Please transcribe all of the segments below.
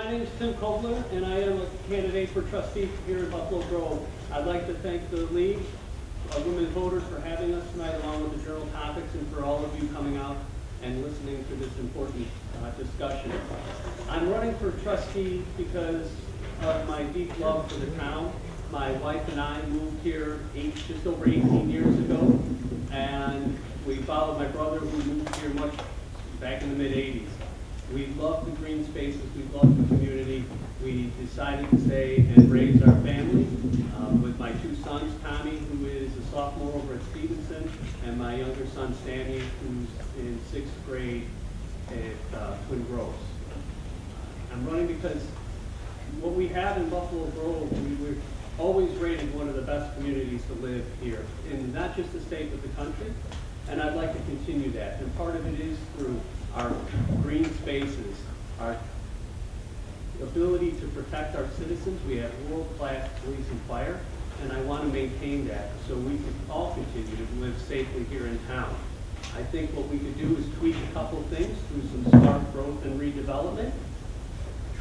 My name is Tim Kobler, and I am a candidate for trustee here in Buffalo Grove. I'd like to thank the League of Women Voters for having us tonight, along with the Journal Topics, and for all of you coming out and listening to this important discussion. I'm running for trustee because of my deep love for the town. My wife and I moved here just over 18 years ago, and we followed my brother who moved here much back in the mid-'80s. We love the green spaces, we love the community. We decided to stay and raise our family with my two sons, Tommy, who is a sophomore over at Stevenson, and my younger son, Stanley, who's in 6th grade at Twin Groves. I'm running because what we have in Buffalo Grove, we're always rated one of the best communities to live here, in not just the state, but the country. And I'd like to continue that. And part of it is through our green spaces, our ability to protect our citizens. We have world-class police and fire, and I want to maintain that so we can all continue to live safely here in town. I think what we could do is tweak a couple things through some smart growth and redevelopment,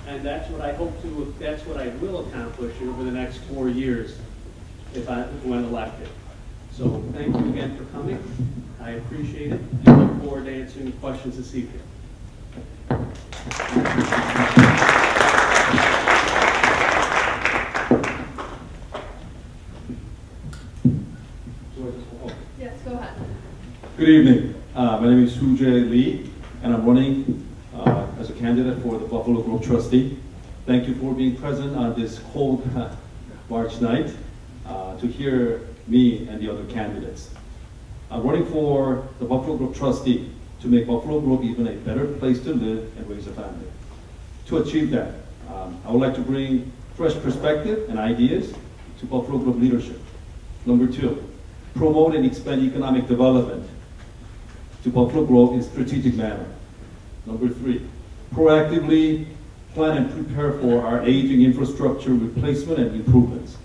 and that's what I hope to, that's what I will accomplish over the next 4 years when elected. So thank you again for coming. I appreciate it, and look forward to answering questions this evening. Yes, go ahead. Good evening. My name is Sujay Lee, and I'm running as a candidate for the Buffalo Grove trustee. Thank you for being present on this cold March night to hear me and the other candidates. I'm running for the Buffalo Grove trustee to make Buffalo Grove even a better place to live and raise a family. To achieve that, I would like to bring fresh perspective and ideas to Buffalo Grove leadership. Number 2, promote and expand economic development to Buffalo Grove in a strategic manner. Number 3, proactively plan and prepare for our aging infrastructure replacement and improvements.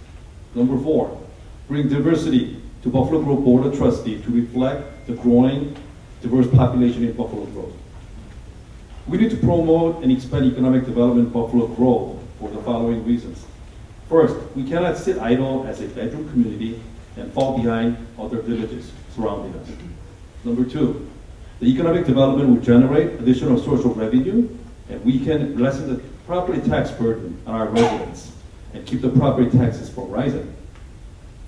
Number 4, bring diversity to Buffalo Grove Board of Trustees to reflect the growing diverse population in Buffalo Grove. We need to promote and expand economic development in Buffalo Grove for the following reasons. First, we cannot sit idle as a bedroom community and fall behind other villages surrounding us. Number 2, the economic development will generate additional social revenue, and we can lessen the property tax burden on our residents and keep the property taxes from rising.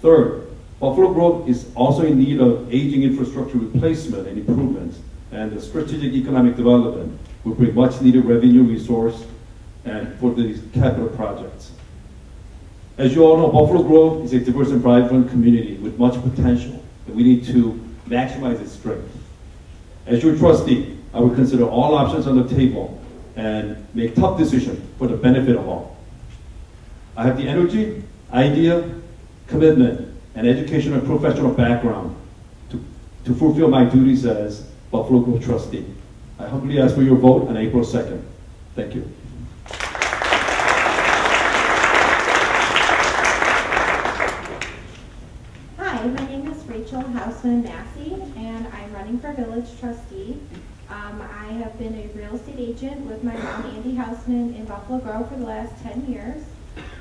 Third, Buffalo Grove is also in need of aging infrastructure replacement and improvements, and the strategic economic development will bring much needed revenue resource and for these capital projects. As you all know, Buffalo Grove is a diverse and vibrant community with much potential, and we need to maximize its strength. As your trustee, I will consider all options on the table and make tough decisions for the benefit of all. I have the energy, idea, commitment, and educational and professional background to fulfill my duties as Buffalo Grove trustee. I humbly ask for your vote on April 2nd. Thank you. Hi, my name is Rachel Houseman-Massey, and I'm running for village trustee. I have been a real estate agent with my mom, Andy Houseman, in Buffalo Grove for the last 10 years.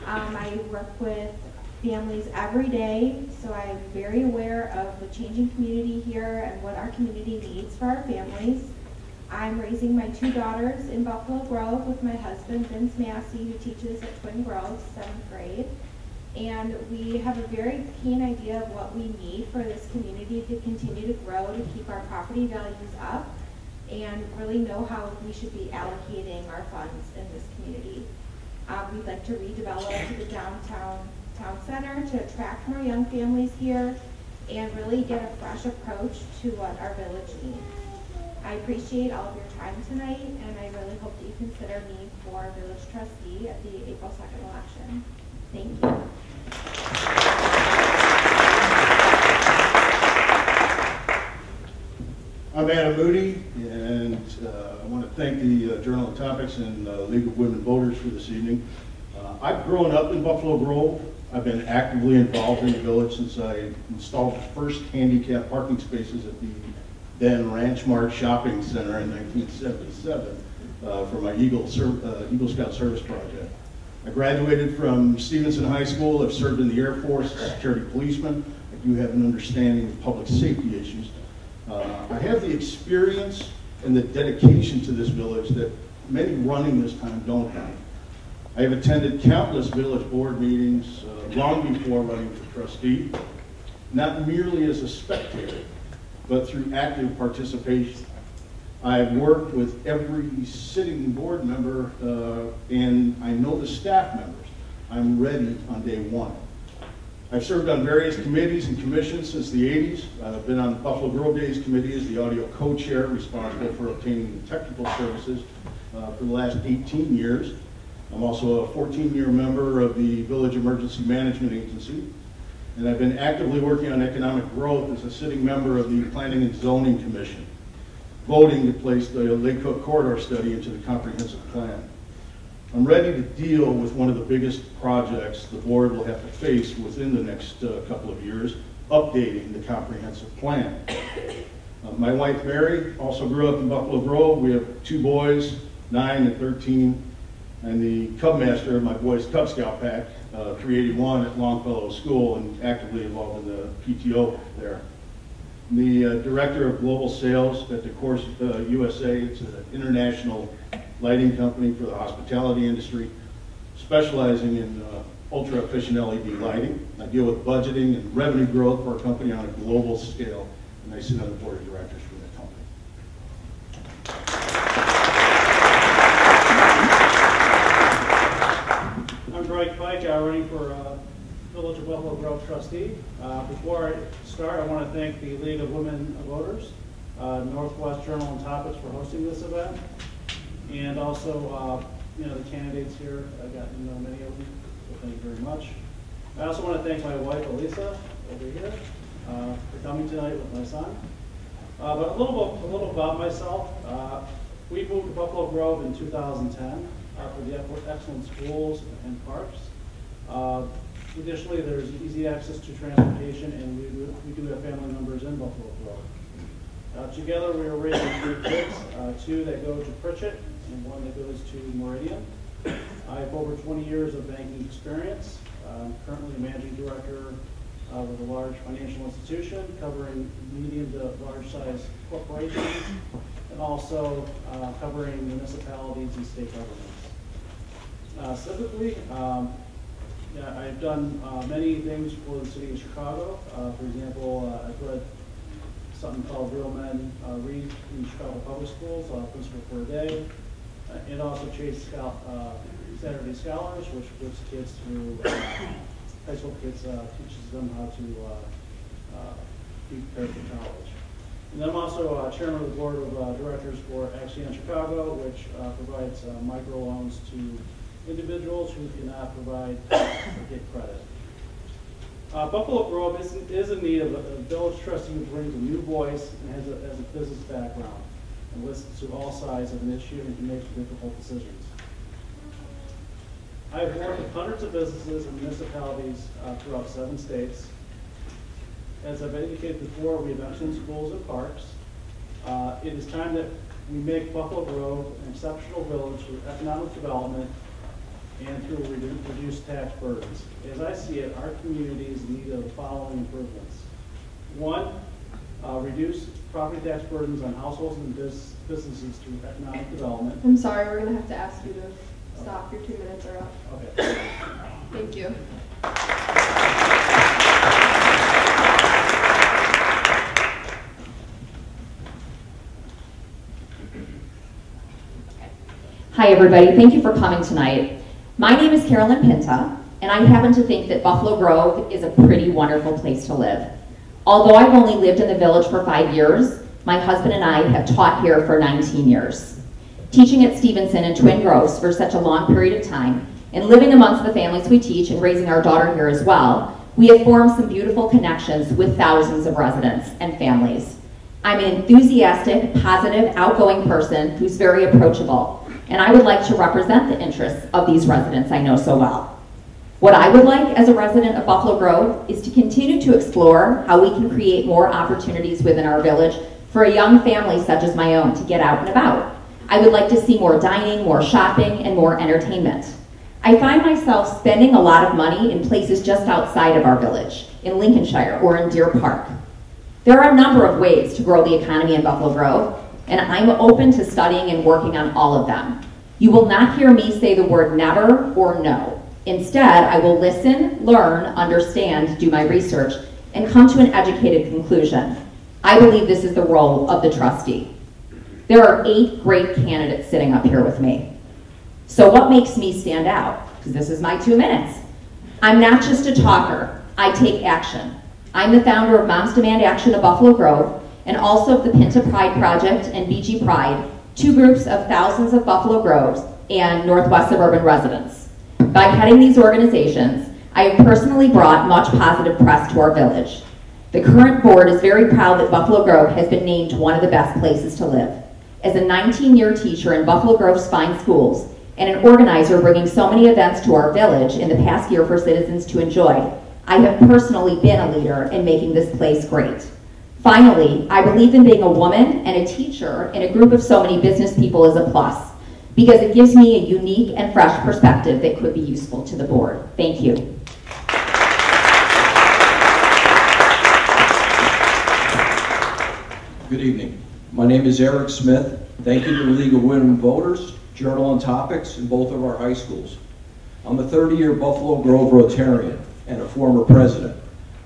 I work with families every day, so I'm very aware of the changing community here and what our community needs for our families. I'm raising my 2 daughters in Buffalo Grove with my husband, Vince Massey, who teaches at Twin Groves, 7th grade. And we have a very keen idea of what we need for this community to continue to grow, to keep our property values up, and really know how we should be allocating our funds in this community. We'd like to redevelop the downtown town center to attract more young families here and really get a fresh approach to what our village needs. I appreciate all of your time tonight, and I really hope that you consider me for village trustee at the April 2nd election. Thank you. I'm Adam Moody, and I want to thank the Journal of Topics and League of Women Voters for this evening. I've grown up in Buffalo Grove. I've been actively involved in the village since I installed the first handicap parking spaces at the then Ranch Mart Shopping Center in 1977. for my Eagle Scout Service Project. I graduated from Stevenson High School. I've served in the Air Force as a security policeman. I do have an understanding of public safety issues. I have the experience and the dedication to this village that many running this time don't have. I have attended countless village board meetings long before running for trustee, not merely as a spectator, but through active participation. I've worked with every sitting board member, and I know the staff members. I'm ready on day one. I've served on various committees and commissions since the 80s. I've been on the Buffalo Grove Days Committee as the audio co-chair, responsible for obtaining the technical services for the last 18 years. I'm also a 14-year member of the Village Emergency Management Agency, and I've been actively working on economic growth as a sitting member of the Planning and Zoning Commission, voting to place the Lake Cook Corridor study into the comprehensive plan. I'm ready to deal with one of the biggest projects the board will have to face within the next couple of years, updating the comprehensive plan. My wife Mary also grew up in Buffalo Grove. We have 2 boys, 9 and 13, and the Cub Master of my boys' Cub Scout pack, 381 at Longfellow School, and actively involved in the PTO there. I'm the Director of Global Sales at the Course USA. It's an international lighting company for the hospitality industry, specializing in ultra-efficient LED lighting. I deal with budgeting and revenue growth for our company on a global scale, and I sit on the board of directors for that company. I'm Greg Pike, running for Village of Buffalo Grove trustee. Before I start, I want to thank the League of Women Voters, Northwest Journal and Topics for hosting this event, and also the candidates here. I've gotten to know many of them, so thank you very much. I also want to thank my wife, Elisa, over here, for coming tonight with my son. But a little about myself. We moved to Buffalo Grove in 2010 for the excellent schools and parks. Additionally, there's easy access to transportation, and we do have family members in Buffalo Grove. Together, we are raising 3 kids, 2 that go to Pritchett and 1 that goes to Meridian. I have over 20 years of banking experience. I'm currently a managing director with a large financial institution covering medium to large size corporations, and also covering municipalities and state governments. Civically, I've done many things for the city of Chicago. For example, I've read something called Real Men Read in Chicago Public Schools, Principal for a Day, and also Chase Saturday Scholars, which puts kids through, high school kids, teaches them how to be prepared for college. And I'm also chairman of the board of directors for Axion Chicago, which provides microloans to individuals who cannot provide or get credit. Buffalo Grove is in need of a village trustee who brings a new voice and has a business background and listens to all sides of an issue and can make difficult decisions. I've worked with hundreds of businesses and municipalities throughout 7 states. As I've indicated before, we have excellent schools and parks. It is time that we make Buffalo Grove an exceptional village through economic development and through reduced tax burdens. As I see it, our community is in need of the following improvements. 1, reduce property tax burdens on households and businesses through economic development. I'm sorry, we're going to have to ask you to stop. Your 2 minutes are up. Okay. Thank you. Hi everybody, thank you for coming tonight. My name is Carolyn Panetta, and I happen to think that Buffalo Grove is a pretty wonderful place to live. Although I've only lived in the village for 5 years, my husband and I have taught here for 19 years. Teaching at Stevenson and Twin Groves for such a long period of time, and living amongst the families we teach and raising our daughter here as well, we have formed some beautiful connections with thousands of residents and families. I'm an enthusiastic, positive, outgoing person who's very approachable, and I would like to represent the interests of these residents I know so well. What I would like as a resident of Buffalo Grove is to continue to explore how we can create more opportunities within our village for a young family such as my own to get out and about. I would like to see more dining, more shopping, and more entertainment. I find myself spending a lot of money in places just outside of our village, in Lincolnshire or in Deer Park. There are a number of ways to grow the economy in Buffalo Grove, and I'm open to studying and working on all of them. You will not hear me say the word never or no. Instead, I will listen, learn, understand, do my research, and come to an educated conclusion. I believe this is the role of the trustee. There are 8 great candidates sitting up here with me. So what makes me stand out? Because this is my 2 minutes. I'm not just a talker, I take action. I'm the founder of Moms Demand Action of Buffalo Grove, and also of the Pinta Pride Project and BG Pride, 2 groups of thousands of Buffalo Groves and Northwest suburban residents. By heading these organizations, I have personally brought much positive press to our village. The current board is very proud that Buffalo Grove has been named one of the best places to live. As a 19-year teacher in Buffalo Grove's fine schools, and an organizer bringing so many events to our village in the past year for citizens to enjoy, I have personally been a leader in making this place great. Finally, I believe in being a woman and a teacher in a group of so many business people is a plus, because it gives me a unique and fresh perspective that could be useful to the board. Thank you. Good evening. My name is Eric Smith. Thank you to the League of Women Voters, Journal on Topics, and both of our high schools. I'm a 30-year Buffalo Grove Rotarian and a former president.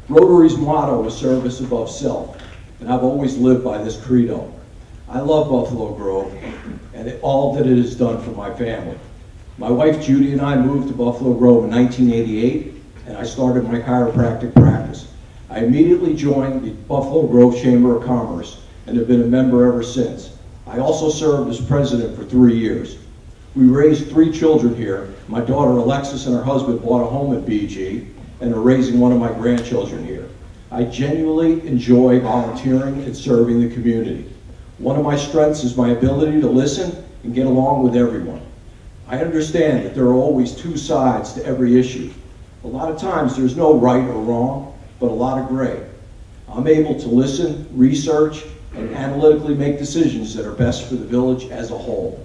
Rotary's motto is service above self, and I've always lived by this credo. I love Buffalo Grove and all that it has done for my family. My wife Judy and I moved to Buffalo Grove in 1988, and I started my chiropractic practice. I immediately joined the Buffalo Grove Chamber of Commerce and have been a member ever since. I also served as president for 3 years. We raised 3 children here. My daughter Alexis and her husband bought a home at BG and are raising one of my grandchildren here. I genuinely enjoy volunteering and serving the community. One of my strengths is my ability to listen and get along with everyone. I understand that there are always 2 sides to every issue. A lot of times there's no right or wrong, but a lot of gray. I'm able to listen, research, and analytically make decisions that are best for the village as a whole.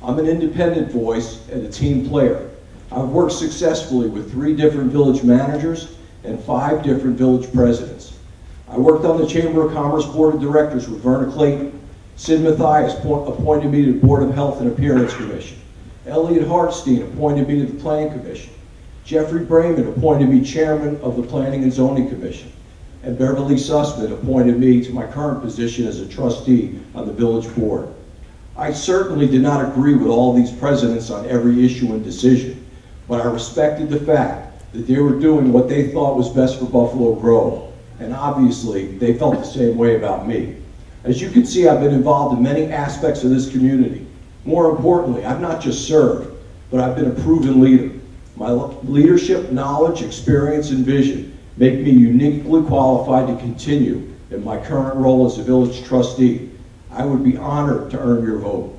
I'm an independent voice and a team player. I've worked successfully with 3 different village managers and 5 different village presidents. I worked on the Chamber of Commerce Board of Directors with Verna Clayton. Sid Mathias appointed me to the Board of Health and Appearance Commission. Elliot Hartstein appointed me to the Planning Commission. Jeffrey Brayman appointed me chairman of the Planning and Zoning Commission. And Beverly Sussman appointed me to my current position as a trustee on the village board. I certainly did not agree with all these presidents on every issue and decision, but I respected the fact that they were doing what they thought was best for Buffalo Grove, and obviously they felt the same way about me. As you can see, I've been involved in many aspects of this community. More importantly, I've not just served, but I've been a proven leader. My leadership, knowledge, experience, and vision make me uniquely qualified to continue in my current role as a village trustee. I would be honored to earn your vote.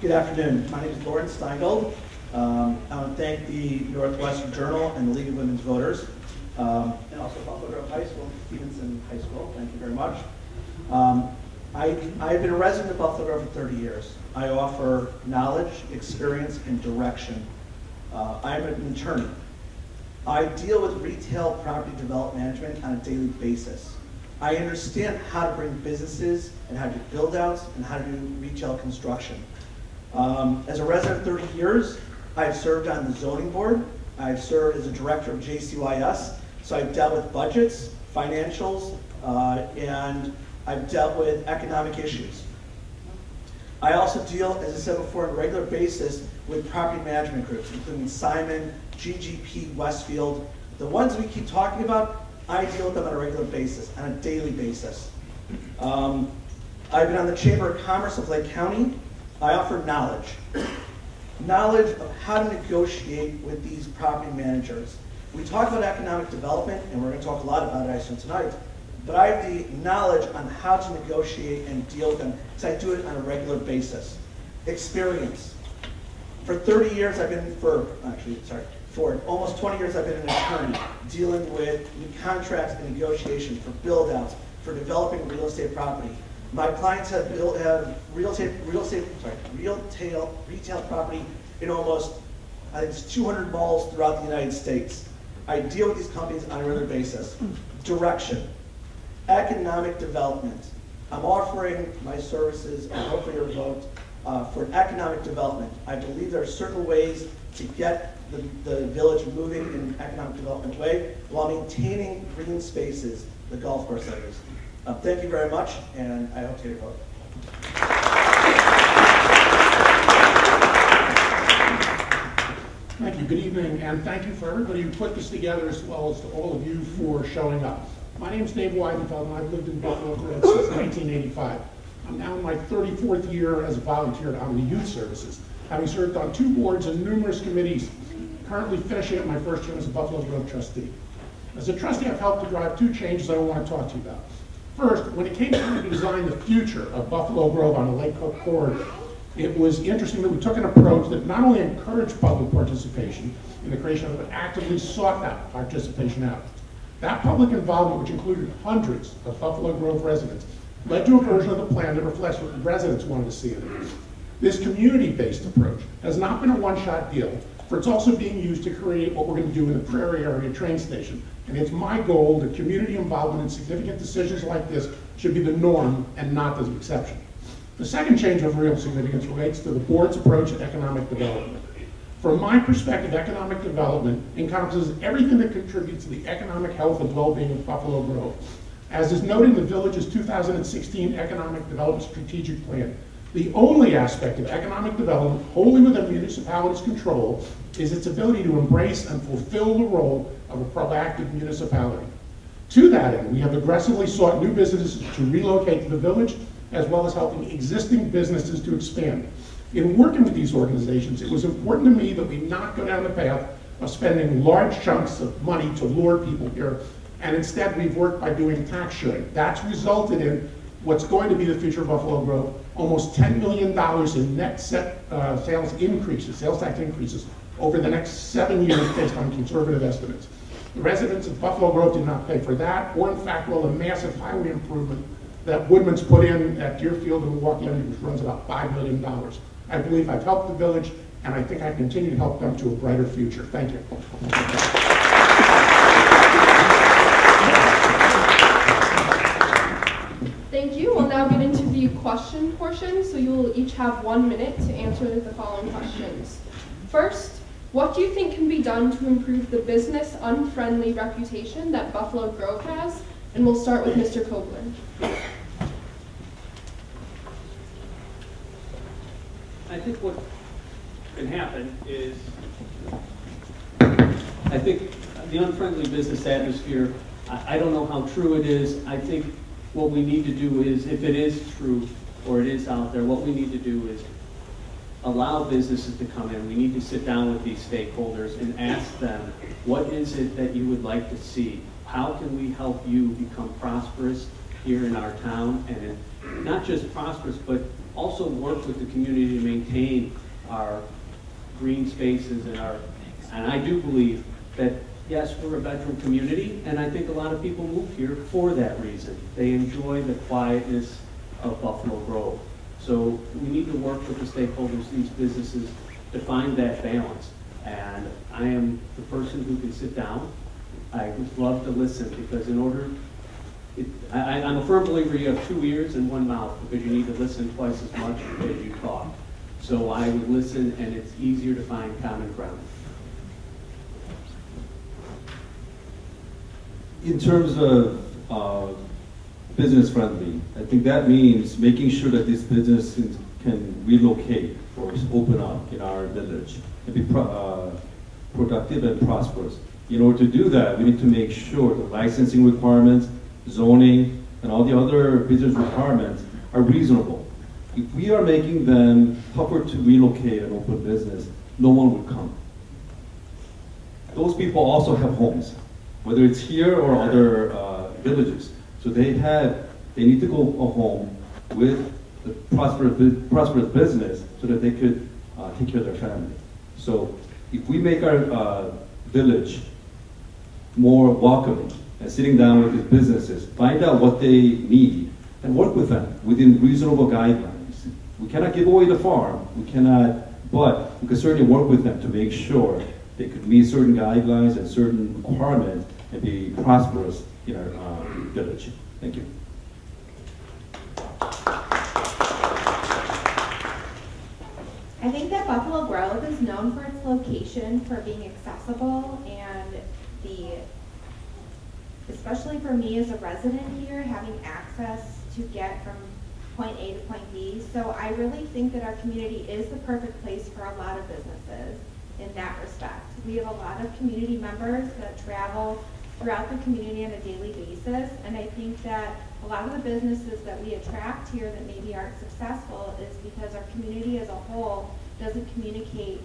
Good afternoon. My name is Lauren Steingold. I want to thank the Northwestern Journal and the League of Women's Voters, and also Buffalo Grove High School, Stevenson High School. Thank you very much. I've been a resident of Buffalo Grove for 30 years. I offer knowledge, experience, and direction. I'm an attorney. I deal with retail property development management on a daily basis. I understand how to bring businesses and how to do build outs and how to do retail construction. As a resident of 30 years, I've served on the zoning board. I've served as a director of JCYS, so I've dealt with budgets, financials, and I've dealt with economic issues. I also deal, as I said before, on a regular basis with property management groups, including Steinman, GGP, Westfield. The ones we keep talking about, I deal with them on a regular basis, on a daily basis. I've been on the Chamber of Commerce of Lake County. I offer knowledge. Knowledge of how to negotiate with these property managers. We talk about economic development, and we're going to talk a lot about it, I assume, tonight. But I have the knowledge on how to negotiate and deal with them, because I do it on a regular basis. Experience. For 30 years, I've been, For almost 20 years, I've been an attorney dealing with contracts and negotiation for build-outs, for developing real estate property. My clients have retail property in almost, I think it's 200 malls throughout the United States. I deal with these companies on a regular basis. Direction, economic development. I'm offering my services and hopefully your vote for economic development. I believe there are certain ways to get the village moving in an economic development way while maintaining green spaces, the golf course areas. Thank you very much, and I hope to get your vote. Thank you. Good evening, and thank you for everybody who put this together, as well as to all of you for showing up. My name is Dave Weidenfeld, and I've lived in Buffalo Grove since 1985. I'm now in my 34th year as a volunteer on the youth services, having served on 2 boards and numerous committees, currently finishing up my first term as a Buffalo Grove trustee. As a trustee, I've helped to drive 2 changes I want to talk to you about. First, when it came time to design the future of Buffalo Grove on the Lake Cook corridor, it was interesting that we took an approach that not only encouraged public participation in the creation of it, but actively sought that participation out. That public involvement, which included hundreds of Buffalo Grove residents, led to a version of the plan that reflects what the residents wanted to see in it. This community-based approach has not been a one-shot deal, for it's also being used to create what we're going to do in the Prairie area train station. And it's my goal that community involvement in significant decisions like this should be the norm and not the exception. The second change of real significance relates to the board's approach to economic development. From my perspective, economic development encompasses everything that contributes to the economic health and well-being of Buffalo Grove. As is noted in the village's 2016 Economic Development Strategic Plan, the only aspect of economic development wholly within a municipality's control is its ability to embrace and fulfill the role of a proactive municipality. To that end, we have aggressively sought new businesses to relocate to the village, as well as helping existing businesses to expand. In working with these organizations, it was important to me that we not go down the path of spending large chunks of money to lure people here, and instead we've worked by doing tax sharing. That's resulted in what's going to be the future of Buffalo Grove, almost $10 million in net sales tax increases over the next 7 years based on conservative estimates. The residents of Buffalo Grove did not pay for that, or in fact, well, the massive highway improvement that Woodman's put in at Deerfield and Milwaukee, which runs about $5 million. I believe I've helped the village, and I think I continue to help them to a brighter future. Thank you. Thank you. We'll now get into the question portion, so you will each have 1 minute to answer the following questions. First, what do you think can be done to improve the business unfriendly reputation that Buffalo Grove has? And we'll start with Mr. Kobler. I think what can happen is, I think the unfriendly business atmosphere, I don't know how true it is. I think what we need to do is, if it is true or it is out there, what we need to do is allow businesses to come in. We need to sit down with these stakeholders and ask them, what is it that you would like to see? How can we help you become prosperous here in our town? And not just prosperous, but also work with the community to maintain our green spaces and I do believe that, yes, we're a veteran community, and I think a lot of people move here for that reason. They enjoy the quietness of Buffalo Grove. So we need to work with the stakeholders, these businesses, to find that balance. And I am the person who can sit down. I would love to listen, because in order, I'm a firm believer you have 2 ears and 1 mouth, because you need to listen twice as much as you talk. So I would listen, and it's easier to find common ground. In terms of business friendly, I think that means making sure that these businesses can relocate or open up in our village and be productive and prosperous. In order to do that, we need to make sure the licensing requirements, zoning, and all the other business requirements are reasonable. If we are making them tougher to relocate and open business, no one would come. Those people also have homes, whether it's here or other villages. So they need to go home with a prosperous business so that they could take care of their family. So if we make our village more welcoming and sitting down with these businesses, find out what they need, and work with them within reasonable guidelines. We cannot give away the farm, we cannot, but we can certainly work with them to make sure they could meet certain guidelines and certain requirements and be prosperous in our village. Thank you. I think that Buffalo Grove is known for its location, for being accessible, and especially for me as a resident here, having access to get from point A to point B. So I really think that our community is the perfect place for a lot of businesses in that respect. We have a lot of community members that travel throughout the community on a daily basis, and I think that a lot of the businesses that we attract here that maybe aren't successful is because our community as a whole doesn't communicate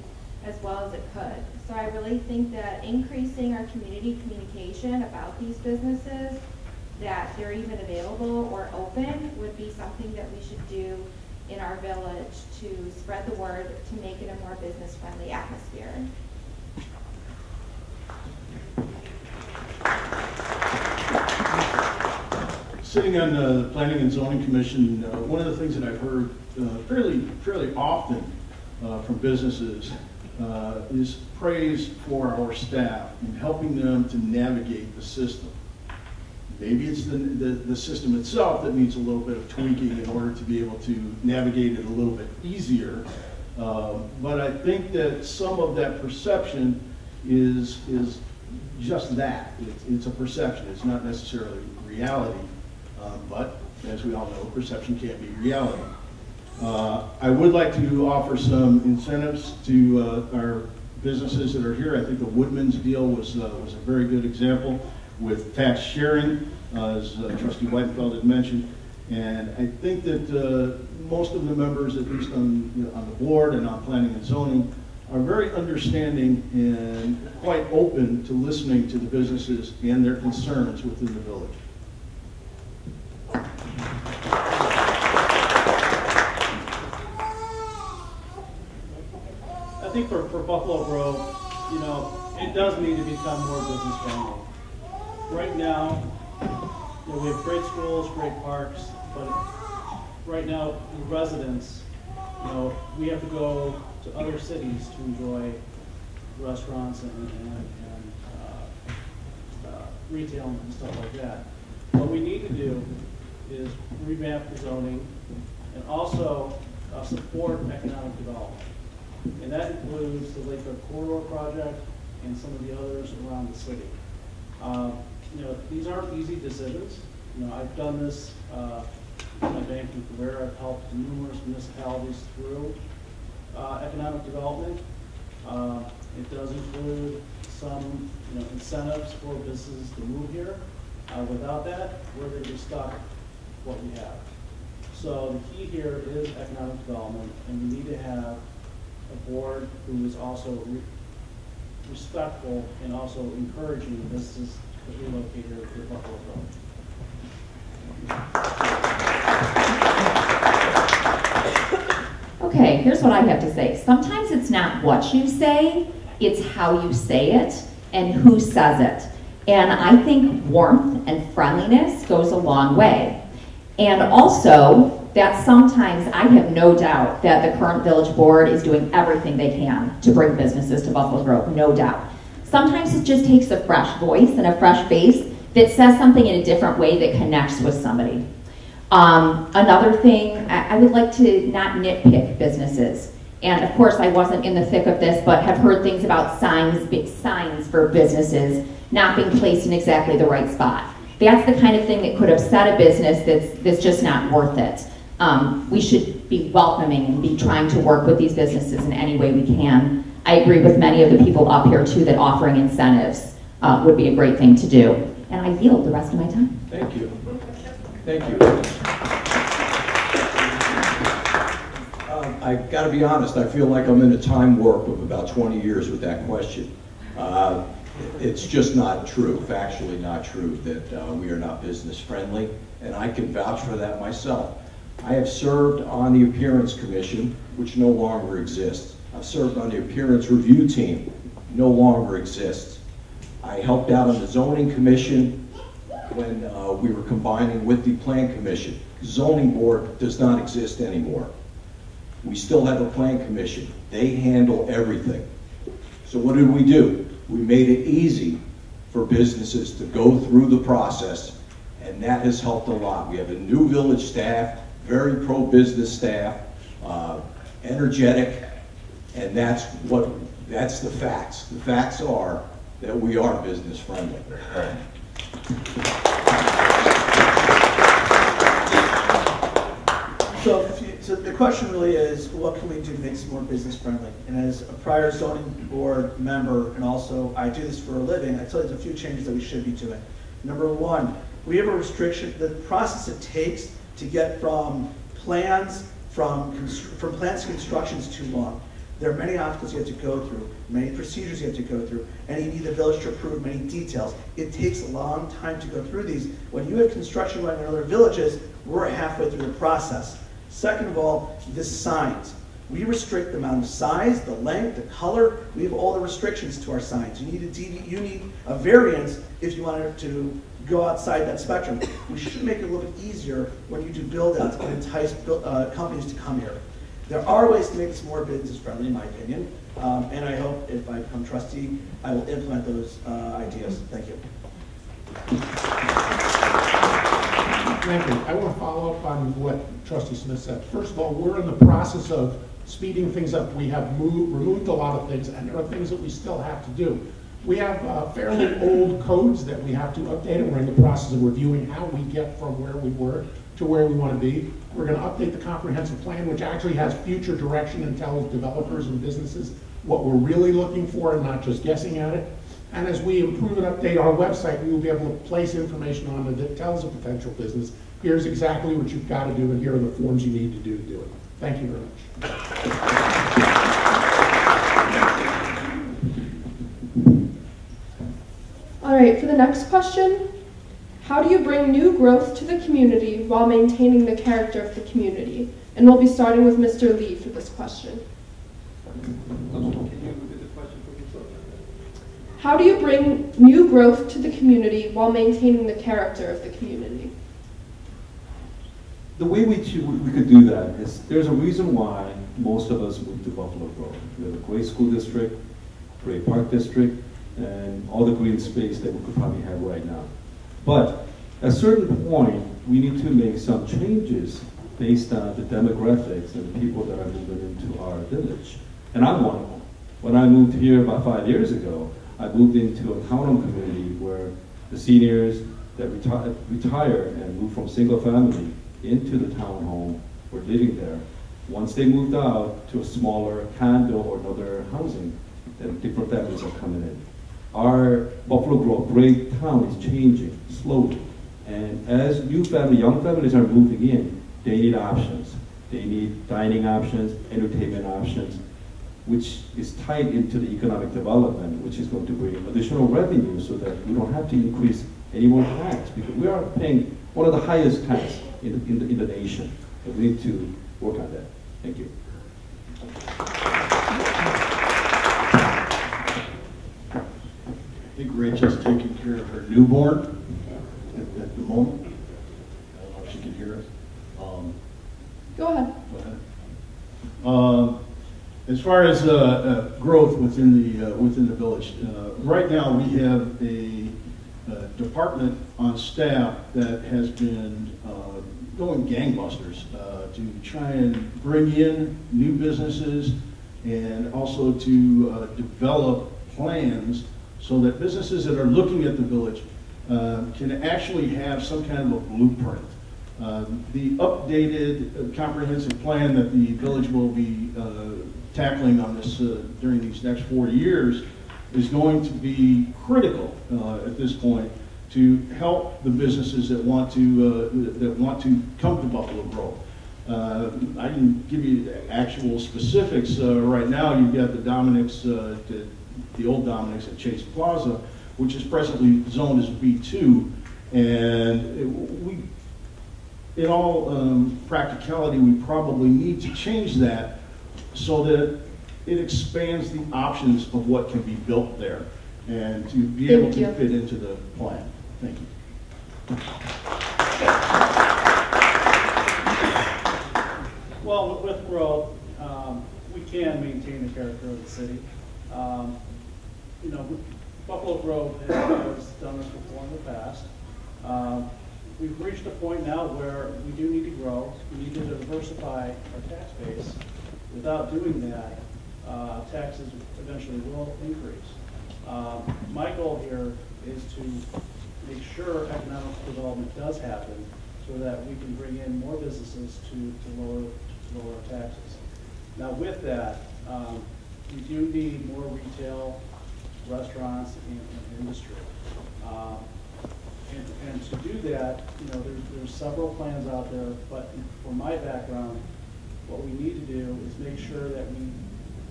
as well as it could. So I really think that increasing our community communication about these businesses, that they're even available or open, would be something that we should do in our village to spread the word, to make it a more business-friendly atmosphere. Sitting on the Planning and Zoning Commission, one of the things that I've heard fairly often from businesses is praise for our staff and helping them to navigate the system. Maybe it's the system itself that needs a little bit of tweaking in order to be able to navigate it a little bit easier. But I think that some of that perception is just that. It's a perception. It's not necessarily reality. But as we all know, perception can't be reality. I would like to offer some incentives to our businesses that are here. I think the Woodman's deal was a very good example with tax sharing, as Trustee Weidenfeld had mentioned. And I think that most of the members, at least on the board and on planning and zoning, are very understanding and quite open to listening to the businesses and their concerns within the village. I think for Buffalo Grove, it does need to become more business friendly. Right now, we have great schools, great parks, but right now, the residents, we have to go to other cities to enjoy restaurants and retail and stuff like that. What we need to do is revamp the zoning and also support economic development. And that includes the Lakefront Corridor project and some of the others around the city. These aren't easy decisions. I've done this in my banking career. I've helped numerous municipalities through economic development. It does include some incentives for businesses to move here. Without that, we're going to be stuck with what we have. So the key here is economic development, and we need to have a board who is also respectful and also encouraging businesses to relocate here to Buffalo Grove. Okay, here's what I have to say. Sometimes it's not what you say, it's how you say it and who says it. And I think warmth and friendliness goes a long way. And also, that sometimes I have no doubt that the current village board is doing everything they can to bring businesses to Buffalo Grove, no doubt. Sometimes it just takes a fresh voice and a fresh face that says something in a different way that connects with somebody. Another thing, I would like to not nitpick businesses. And of course, I wasn't in the thick of this, but have heard things about signs for businesses not being placed in exactly the right spot. That's the kind of thing that could upset a business that's just not worth it. We should be welcoming and be trying to work with these businesses in any way we can. I agree with many of the people up here too that offering incentives would be a great thing to do. And I yield the rest of my time. Thank you. Thank you. I've got to be honest, I feel like I'm in a time warp of about 20 years with that question. It's just not true, factually not true, that we are not business friendly, and I can vouch for that myself. I have served on the Appearance Commission, which no longer exists. I've served on the Appearance Review Team, no longer exists. I helped out on the zoning commission when we were combining with the plan commission. Zoning board does not exist anymore. We still have a plan commission. They handle everything. So what did? We made it easy for businesses to go through the process, and that has helped a lot. We have a new village staff, very pro-business staff, energetic, and that's the facts. The facts are that we are business friendly. So the question really is, what can we do to make this more business friendly? And as a prior zoning board member, and also I do this for a living, I tell you there's a few changes that we should be doing. Number one, we have a restriction, the process it takes to get from plans to construction is too long. There are many obstacles you have to go through, many procedures you have to go through, and you need the village to approve many details. It takes a long time to go through these. When you have construction running in other villages, we're halfway through the process. Second of all, the signs. We restrict the amount of size, the length, the color. We have all the restrictions to our signs. You need a variance if you wanted to go outside that spectrum. We should make it a little bit easier when you do build-outs and entice companies to come here. There are ways to make this more business-friendly, in my opinion, and I hope if I become trustee, I will implement those ideas. Thank you. Thank you. I want to follow up on what Trustee Smith said. First of all, we're in the process of speeding things up. We have removed a lot of things, and there are things that we still have to do. We have fairly old codes that we have to update, and we're in the process of reviewing how we get from where we were to where we want to be. We're going to update the comprehensive plan, which actually has future direction and tells developers and businesses what we're really looking for and not just guessing at it. And as we improve and update our website, we will be able to place information on it that tells a potential business, here's exactly what you've got to do, and here are the forms you need to do it. Thank you very much. All right, for the next question, how do you bring new growth to the community while maintaining the character of the community? And we'll be starting with Mr. Lee for this question. How do you bring new growth to the community while maintaining the character of the community? The way we could do that is, there's a reason why most of us moved to Buffalo Grove. We have a great school district, great park district, and all the green space that we could probably have right now. But at a certain point, we need to make some changes based on the demographics and the people that are moving into our village. And I'm one of them. When I moved here about 5 years ago, I moved into a townhome community where the seniors that retire and moved from single family into the townhome were living there. Once they moved out to a smaller condo or another housing, then different families are coming in. Our Buffalo Grove, great town, is changing slowly. And as young families are moving in, they need options. They need dining options, entertainment options, which is tied into the economic development, which is going to bring additional revenue so that we don't have to increase any more tax, because we are paying one of the highest tax in the nation. And we need to work on that. Thank you. I think Rachel's taking care of her newborn at the moment. I don't know if she can hear us. Go ahead. Go ahead. As far as growth within the village, right now we have a department on staff that has been going gangbusters to try and bring in new businesses and also to develop plans so that businesses that are looking at the village can actually have some kind of a blueprint. The updated comprehensive plan that the village will be tackling on this during these next 4 years is going to be critical at this point to help the businesses that want to come to Buffalo Grove. I can give you actual specifics. Right now, you've got the Dominick's, the old Dominick's at Chase Plaza, which is presently zoned as B2, and in all practicality, we probably need to change that so that it expands the options of what can be built there and to be able to fit into the plan. Thank you. Well, with growth, we can maintain the character of the city. You know, Buffalo Grove has done this before in the past. We've reached a point now where we do need to grow. We need to diversify our tax base. Without doing that, taxes eventually will increase. My goal here is to make sure economic development does happen so that we can bring in more businesses to lower our taxes. Now with that, we do need more retail, restaurants, and industry. And to do that, you know, there's several plans out there, but for my background, what we need to do is make sure that we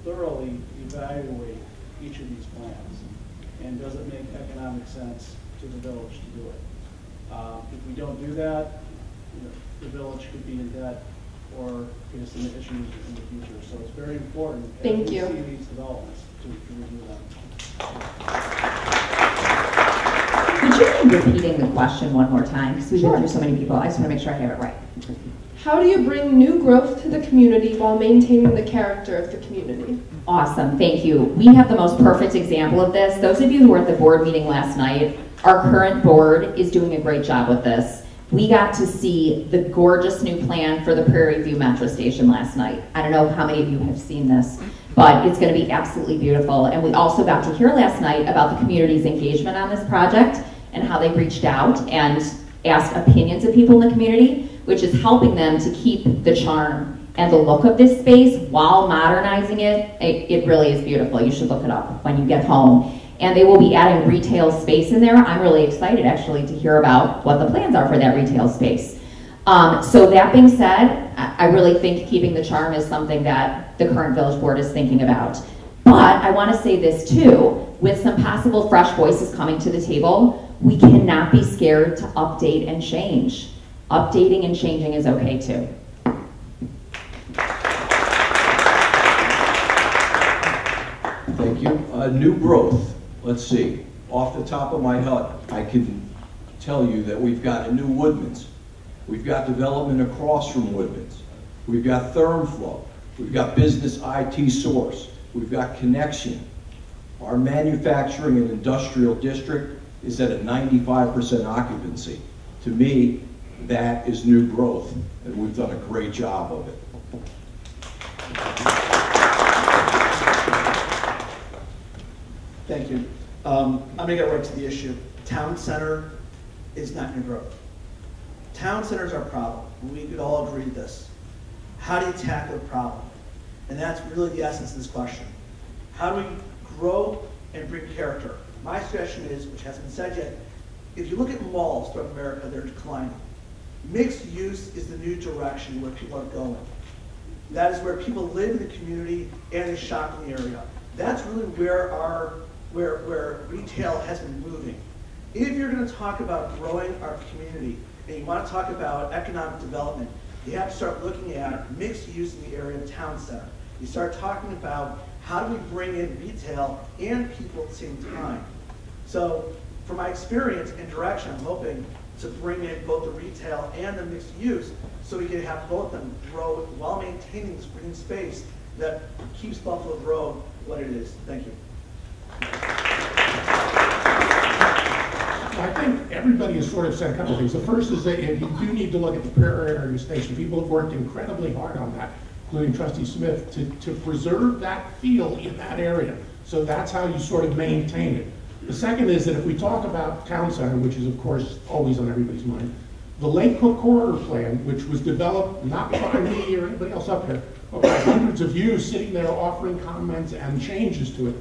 thoroughly evaluate each of these plans. And does it make economic sense to the village to do it? If we don't do that, you know, the village could be in debt or face some issues in the future. So it's very important as we see these developments to review them. Would you mind repeating the question one more time? Because we've been through so many people. I just want to make sure I have it right. How do you bring new growth to the community while maintaining the character of the community? Awesome, thank you. We have the most perfect example of this. Those of you who were at the board meeting last night, our current board is doing a great job with this. We got to see the gorgeous new plan for the Prairie View Metro Station last night. I don't know how many of you have seen this, but it's going to be absolutely beautiful. And we also got to hear last night about the community's engagement on this project and how they reached out and asked opinions of people in the community, which is helping them to keep the charm and the look of this space while modernizing it. It really is beautiful. You should look it up when you get home. And they will be adding retail space in there. I'm really excited actually to hear about what the plans are for that retail space. So that being said, I really think keeping the charm is something that the current village board is thinking about. But I want to say this too, with some possible fresh voices coming to the table, we cannot be scared to update and change. Updating and changing is okay too. Thank you. New growth. Let's see. Off the top of my head, I can tell you that we've got a new Woodman's. We've got development across from Woodman's. We've got ThermFlow. We've got Business IT Source. We've got Connection. Our manufacturing and industrial district is at a 95% occupancy. To me, that is new growth, and we've done a great job of it. Thank you. I'm going to get right to the issue. Town center is not new growth. Town centers are a problem. We could all agree to this. How do you tackle the problem? And that's really the essence of this question. How do we grow and bring character? My suggestion is, which hasn't been said yet, if you look at malls throughout America, they're declining. Mixed use is the new direction where people are going. That is where people live in the community and they shop in the area. That's really where retail has been moving. If you're going to talk about growing our community and you want to talk about economic development, you have to start looking at mixed use in the area of town center. You start talking about how do we bring in retail and people at the same time. So from my experience and direction, I'm hoping to bring in both the retail and the mixed use so we can have both of them grow while maintaining this green space that keeps Buffalo Grove what it is. Thank you. I think everybody has sort of said a couple of things. The first is that you do need to look at the Prairie Area Station. People have worked incredibly hard on that, including Trustee Smith, to preserve that feel in that area. So that's how you sort of maintain it. The second is that if we talk about town center, which is of course always on everybody's mind, the Lake Cook Corridor Plan, which was developed not by me or anybody else up here, but by hundreds of you sitting there offering comments and changes to it,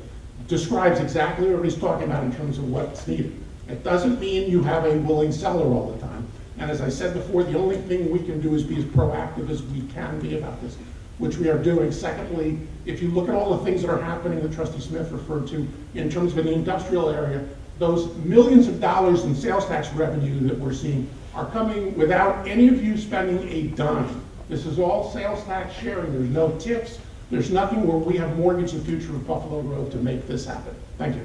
describes exactly what he's talking about in terms of what's needed. It doesn't mean you have a willing seller all the time. And as I said before, the only thing we can do is be as proactive as we can be about this, which we are doing. Secondly, if you look at all the things that are happening that Trustee Smith referred to in terms of the industrial area, those millions of dollars in sales tax revenue that we're seeing are coming without any of you spending a dime. This is all sales tax sharing. There's no tips. There's nothing where we have mortgaged the future of Buffalo Grove to make this happen. Thank you.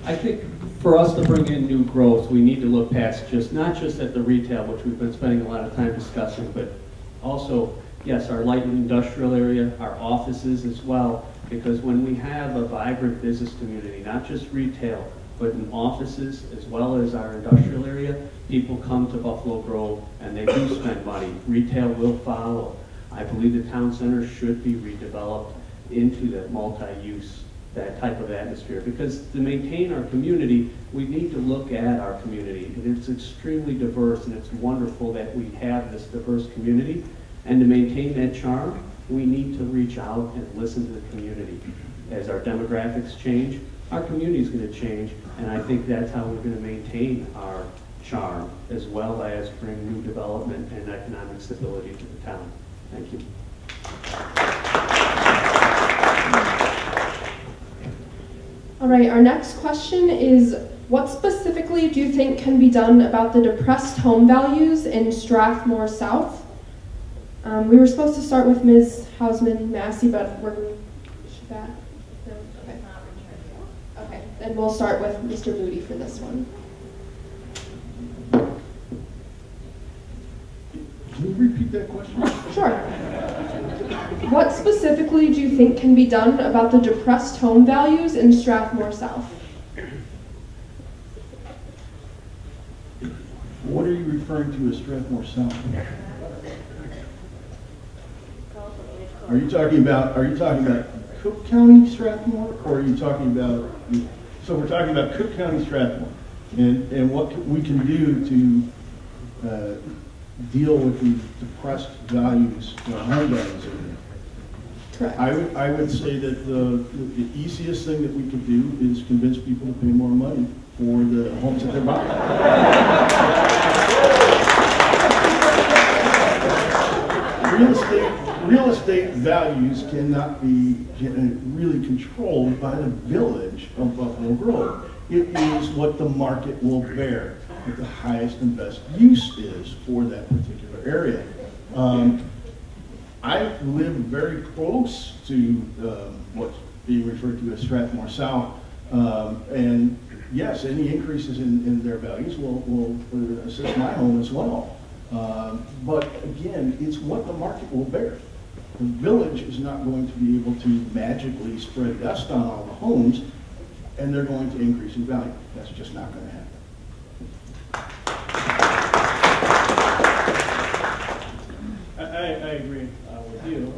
I think for us to bring in new growth, we need to look past not just at the retail, which we've been spending a lot of time discussing, but also, yes, our light industrial area, our offices as well, because when we have a vibrant business community, not just retail, but in offices as well as our industrial area, people come to Buffalo Grove and they do spend money. Retail will follow. I believe the town center should be redeveloped into that multi-use, that type of atmosphere, because to maintain our community, we need to look at our community. It's extremely diverse, and it's wonderful that we have this diverse community. And to maintain that charm, we need to reach out and listen to the community. As our demographics change, our community is going to change, and I think that's how we're going to maintain our charm, as well as bring new development and economic stability to the town. Thank you. All right, our next question is, what specifically do you think can be done about the depressed home values in Strathmore South? We were supposed to start with Ms. Hausman-Massey, but should that? No? Okay. Okay, then we'll start with Mr. Moody for this one. Can you repeat that question? Sure. What specifically do you think can be done about the depressed home values in Strathmore South? What are you referring to as Strathmore South? Are you talking about Cook County Strathmore, or are you talking about? So we're talking about Cook County Strathmore, and what we can do to deal with the depressed values, home values. Correct. I would say that the easiest thing that we could do is convince people to pay more money for the homes that they're buying. Real estate values cannot be really controlled by the village of Buffalo Grove. It is what the market will bear, what the highest and best use is for that particular area. I live very close to what's being referred to as Strathmore South, and yes, any increases in their values will assist my home as well. But again, it's what the market will bear. The village is not going to be able to magically spread dust on all the homes, and they're going to increase in value. That's just not going to happen. I agree with you.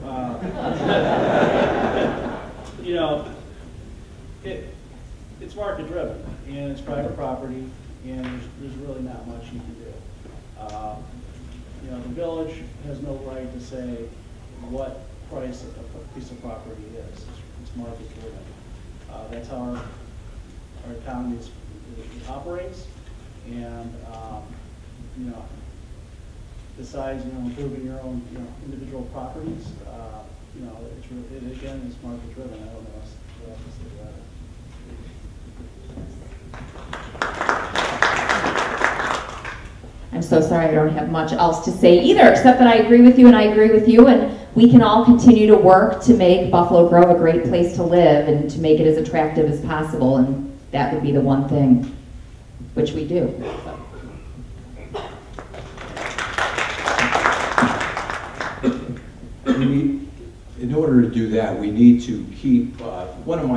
You know, it's market driven, and it's private property, and there's really not much you can do. You know, the village has no right to say what price a piece of property is. It's market driven. That's how our economy operates, and you know, besides improving your own individual properties, you know, it again is market driven. I don't know what else to say about it. I'm so sorry I don't have much else to say either, except that I agree with you and I agree with you, and we can all continue to work to make Buffalo Grove a great place to live and to make it as attractive as possible, and that would be the one thing, which we do. In order to do that, we need to keep, one of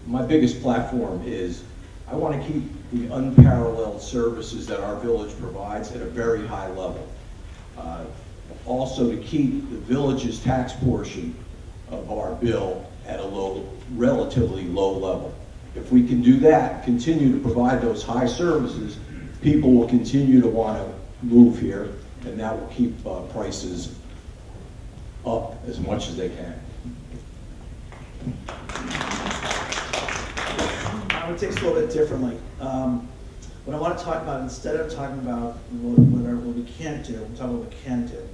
my biggest platform is I want to keep the unparalleled services that our village provides at a very high level. Also to keep the village's tax portion of our bill at a relatively low level. If we can do that, continue to provide those high services, people will continue to want to move here, and that will keep prices up as much as they can. I would take this a little bit differently. What I want to talk about, instead of talking about what we can't do, we'll talk about what we can do.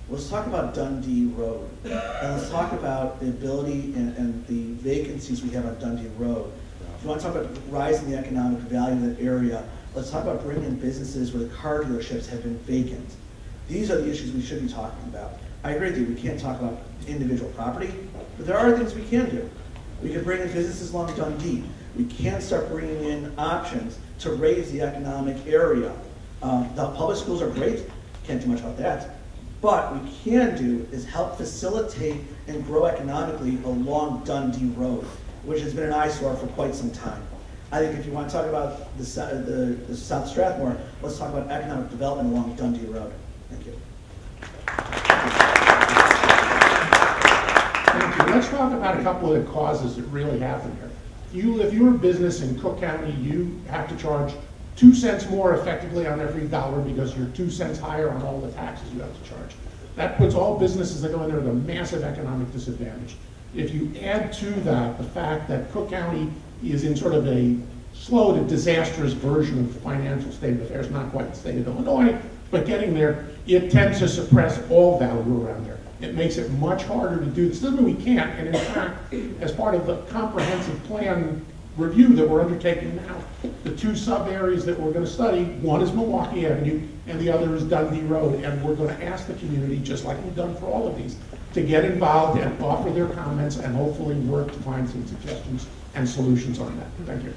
Let's talk about Dundee Road. And let's talk about the ability and the vacancies we have on Dundee Road. If you want to talk about rising the economic value of that area, let's talk about bringing in businesses where the car dealerships have been vacant. These are the issues we should be talking about. I agree with you, we can't talk about individual property, but there are things we can do. We can bring in businesses along Dundee. We can start bringing in options to raise the economic area. The public schools are great, can't do much about that. But what we can do is help facilitate and grow economically along Dundee Road, which has been an eyesore for quite some time. I think if you want to talk about the South Strathmore, let's talk about economic development along Dundee Road. Thank you. Thank you. Let's talk about a couple of the causes that really happen here. If you're a business in Cook County, you have to charge 2 cents more effectively on every dollar because you're 2 cents higher on all the taxes you have to charge. That puts all businesses that go in there at a massive economic disadvantage. If you add to that the fact that Cook County is in sort of a slow to disastrous version of the financial state of affairs, not quite the state of Illinois, but getting there, it tends to suppress all value around there. It makes it much harder to do this. Doesn't mean we can't, and in fact, as part of the comprehensive plan review that we're undertaking now, the 2 sub-areas that we're going to study, one is Milwaukee Avenue, and the other is Dundee Road, and we're going to ask the community, just like we've done for all of these, to get involved and offer their comments and hopefully work to find some suggestions and solutions on that. Thank you.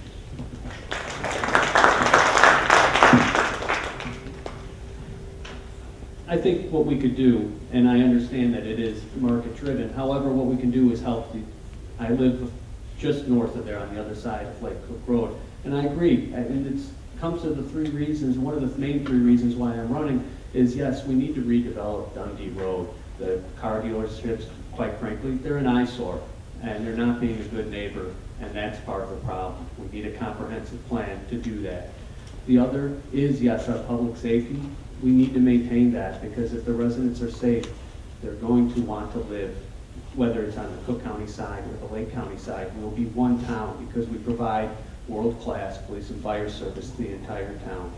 I think what we could do, and I understand that it is market driven, however, what we can do is help I live just north of there on the other side of Lake Cook Road, and I agree, and it comes to the 3 reasons. One of the main 3 reasons why I'm running is, yes, we need to redevelop Dundee Road. The car dealerships, quite frankly, they're an eyesore, and they're not being a good neighbor, and that's part of the problem. We need a comprehensive plan to do that. The other is, yes, our public safety. We need to maintain that, because if the residents are safe, they're going to want to live, whether it's on the Cook County side or the Lake County side. We'll be one town because we provide world-class police and fire service to the entire town.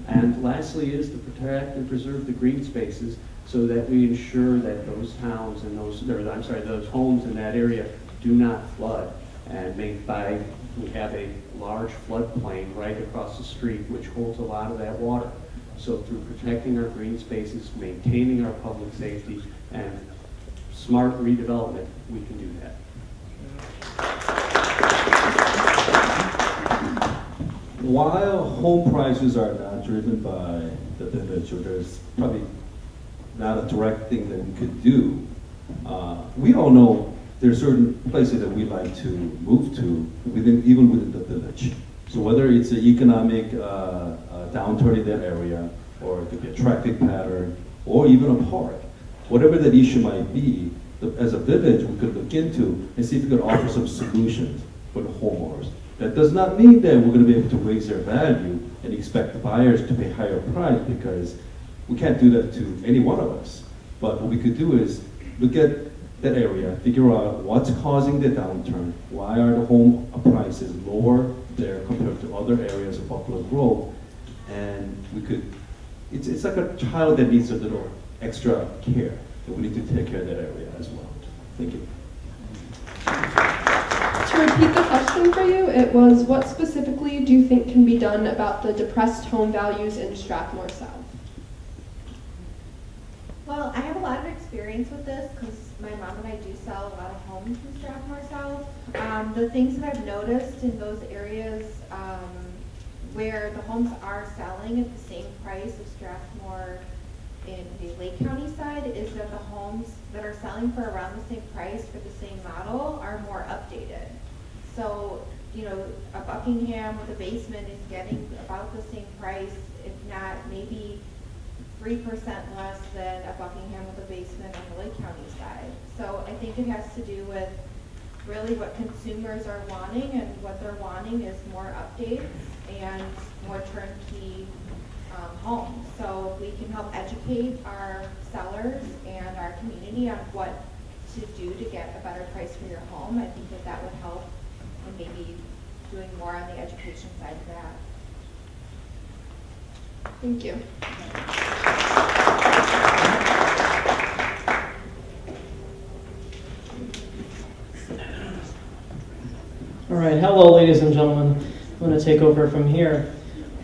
And lastly is to protect and preserve the green spaces so that we ensure that those towns and those homes in that area do not flood. And we have a large floodplain right across the street which holds a lot of that water. So through protecting our green spaces, maintaining our public safety, and smart redevelopment, we can do that. While home prices are not driven by the village, or there's probably not a direct thing that we could do, we all know there are certain places that we like to move to, even within the village. So whether it's an economic downturn in that area, or it could be a traffic pattern, or even a park, whatever that issue might be, as a village, we could look into and see if we could offer some solutions for the homeowners. That does not mean that we're going to be able to raise their value and expect the buyers to pay higher price, because we can't do that to any one of us. But what we could do is look at that area, figure out what's causing the downturn, why are the home prices lower there compared to other areas of Buffalo Grove, and we could, it's like a child that needs a little extra care, and we need to take care of that area as well. Thank you. To repeat the question for you, it was, what specifically do you think can be done about the depressed home values in Strathmore South? Well, I have a lot of experience with this because my mom and I do sell a lot of homes in Strathmore South. The things that I've noticed in those areas where the homes are selling at the same price as Strathmore in the Lake County side is that the homes that are selling for around the same price for the same model are more updated. So, you know, a Buckingham with a basement is getting about the same price, if not maybe 3% less than a Buckingham with a basement on the Lake County side. So I think it has to do with really what consumers are wanting, and what they're wanting is more updates and more turnkey homes. So if we can help educate our sellers and our community on what to do to get a better price for your home, I think that that would help in maybe doing more on the education side of that. Thank you. All right, hello ladies and gentlemen. I'm going to take over from here.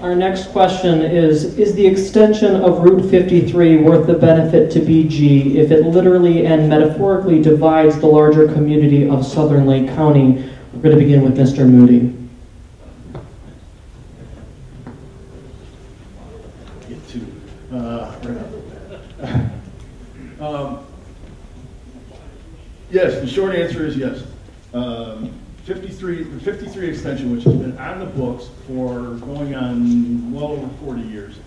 Our next question is the extension of Route 53 worth the benefit to BG if it literally and metaphorically divides the larger community of Southern Lake County? We're going to begin with Mr. Moody. Get to yes, the short answer is yes. The 53 extension, which has been on the books for going on well over 40 years,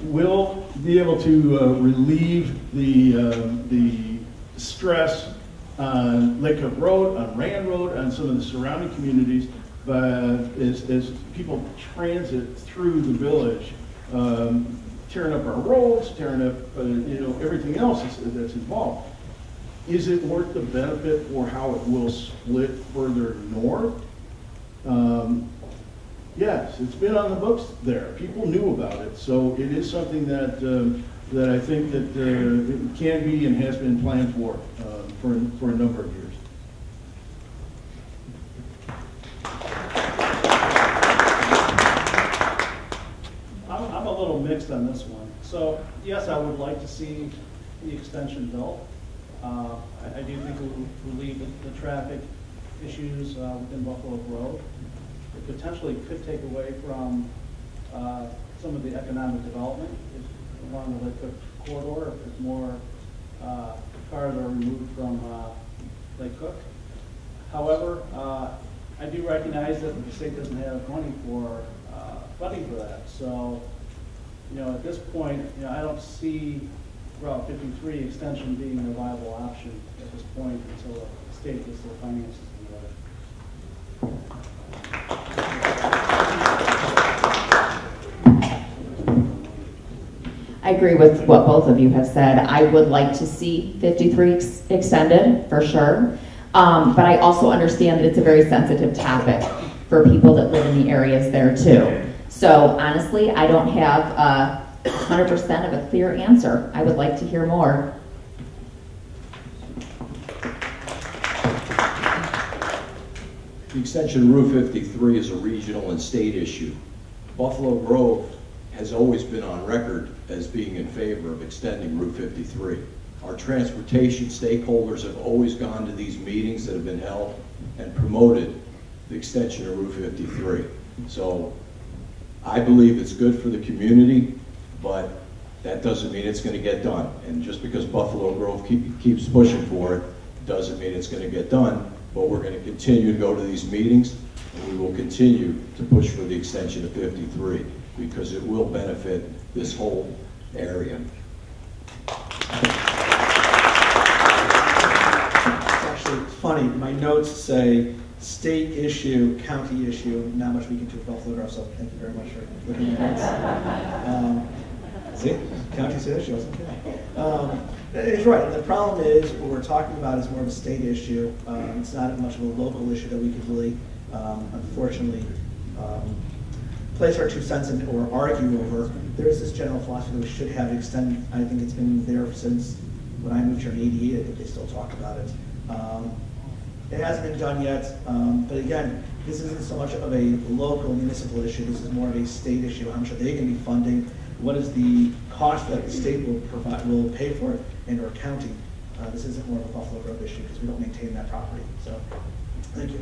will be able to relieve the stress on Lake Cook Road, on Rand Road, on some of the surrounding communities, but as people transit through the village, tearing up our roads, tearing up everything else that's involved. Is it worth the benefit for how it will split further north? Yes, it's been on the books there. People knew about it, so it is something that that I think that it can be and has been planned for a number of years. I'm a little mixed on this one. So yes, I would like to see the extension built. I do think it will relieve the traffic issues within Buffalo Grove. It potentially could take away from some of the economic development along the Lake Cook corridor if more cars are removed from Lake Cook. However, I do recognize that the state doesn't have money for funding for that. So, at this point, I don't see Route 53 extension being a viable option at this point until the state gets their finances together. I agree with what both of you have said. I would like to see 53 extended, for sure. But I also understand that it's a very sensitive topic for people that live in the areas there too. So honestly, I don't have 100% of a clear answer. I would like to hear more. The extension of Route 53 is a regional and state issue. Buffalo Grove has always been on record as being in favor of extending Route 53. Our transportation stakeholders have always gone to these meetings that have been held and promoted the extension of Route 53. So I believe it's good for the community, but that doesn't mean it's going to get done. And just because Buffalo Grove keeps pushing for it, doesn't mean it's going to get done. But we're going to continue to go to these meetings, and we will continue to push for the extension of 53 because it will benefit this whole area. It's funny, my notes say state issue, county issue, not much we can do with Buffalo Grove, so thank you very much for looking at the notes. See, county state issue, I wasn't kidding. It's right, and the problem is, what we're talking about is more of a state issue. It's not much of a local issue that we could really, unfortunately, place our 2 cents in or argue over. There is this general philosophy that we should have it extended. I think it's been there since when I moved here in '88. I think they still talk about it. It hasn't been done yet, but again, this isn't so much of a local municipal issue. This is more of a state issue. How much are they going to be funding? What is the cost that the state will pay for it, and or county? This isn't more of a Buffalo Grove issue because we don't maintain that property. So, thank you.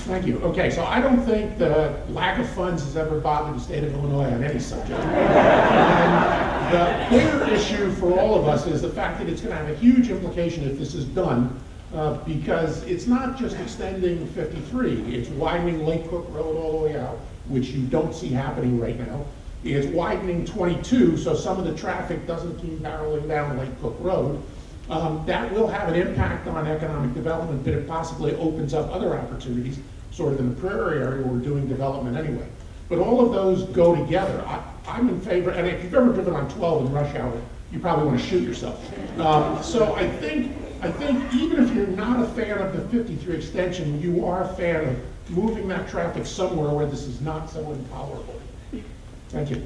Thank you. Okay, so I don't think the lack of funds has ever bothered the state of Illinois on any subject. And the clear issue for all of us is the fact that it's going to have a huge implication if this is done, because it's not just extending 53, it's widening Lake Cook Road all the way out, which you don't see happening right now. It's widening 22, so some of the traffic doesn't keep barreling down Lake Cook Road. That will have an impact on economic development, but it possibly opens up other opportunities, sort of in the prairie area where we're doing development anyway. But all of those go together. I'm in favor, and if you've ever driven on 12 in rush hour, you probably want to shoot yourself. So I think even if you're not a fan of the 53 extension, you are a fan of moving that traffic somewhere where this is not so intolerable. Thank you.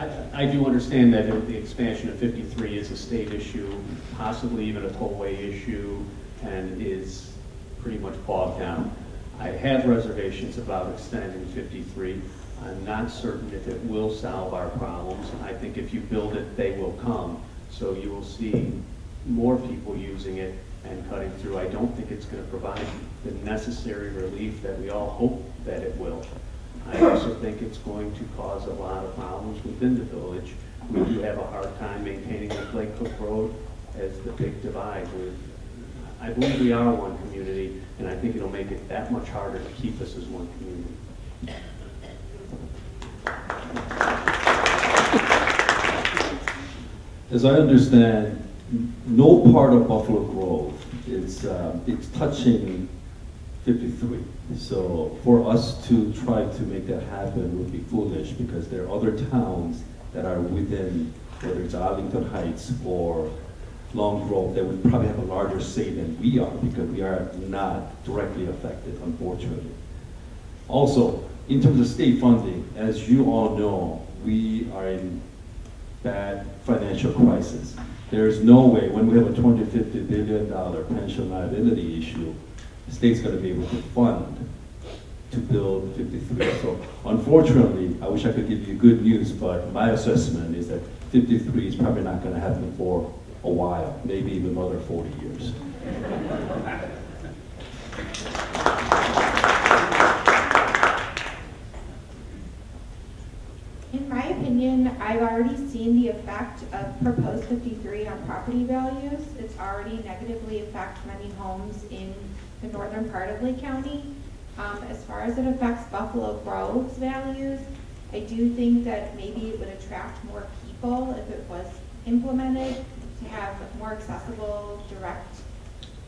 I do understand that the expansion of 53 is a state issue, possibly even a tollway issue, and is pretty much bogged down. I have reservations about extending 53. I'm not certain if it will solve our problems. I think if you build it, they will come. So you will see more people using it and cutting through. I don't think it's going to provide the necessary relief that we all hope that it will. I also think it's going to cause a lot of problems within the village. We do have a hard time maintaining the Lake Cook Road as the big divide. I believe we are one community, and I think it'll make it that much harder to keep us as one community. As I understand, no part of Buffalo Grove is it's touching 53. So for us to try to make that happen would be foolish, because there are other towns that are within, whether it's Arlington Heights or Long Grove, that would probably have a larger say than we are, because we are not directly affected, unfortunately. Also, in terms of state funding, as you all know, we are in bad financial crisis. There's no way, when we have a $250 billion pension liability issue, the state's going to be able to fund to build 53. So unfortunately, I wish I could give you good news, but my assessment is that 53 is probably not going to happen for a while, maybe even another 40 years. In my opinion, I've already seen the effect of proposed 53 on property values. It's already negatively affected many homes in the northern part of Lake County. As far as it affects Buffalo Grove's values, I do think that maybe it would attract more people if it was implemented to have more accessible, direct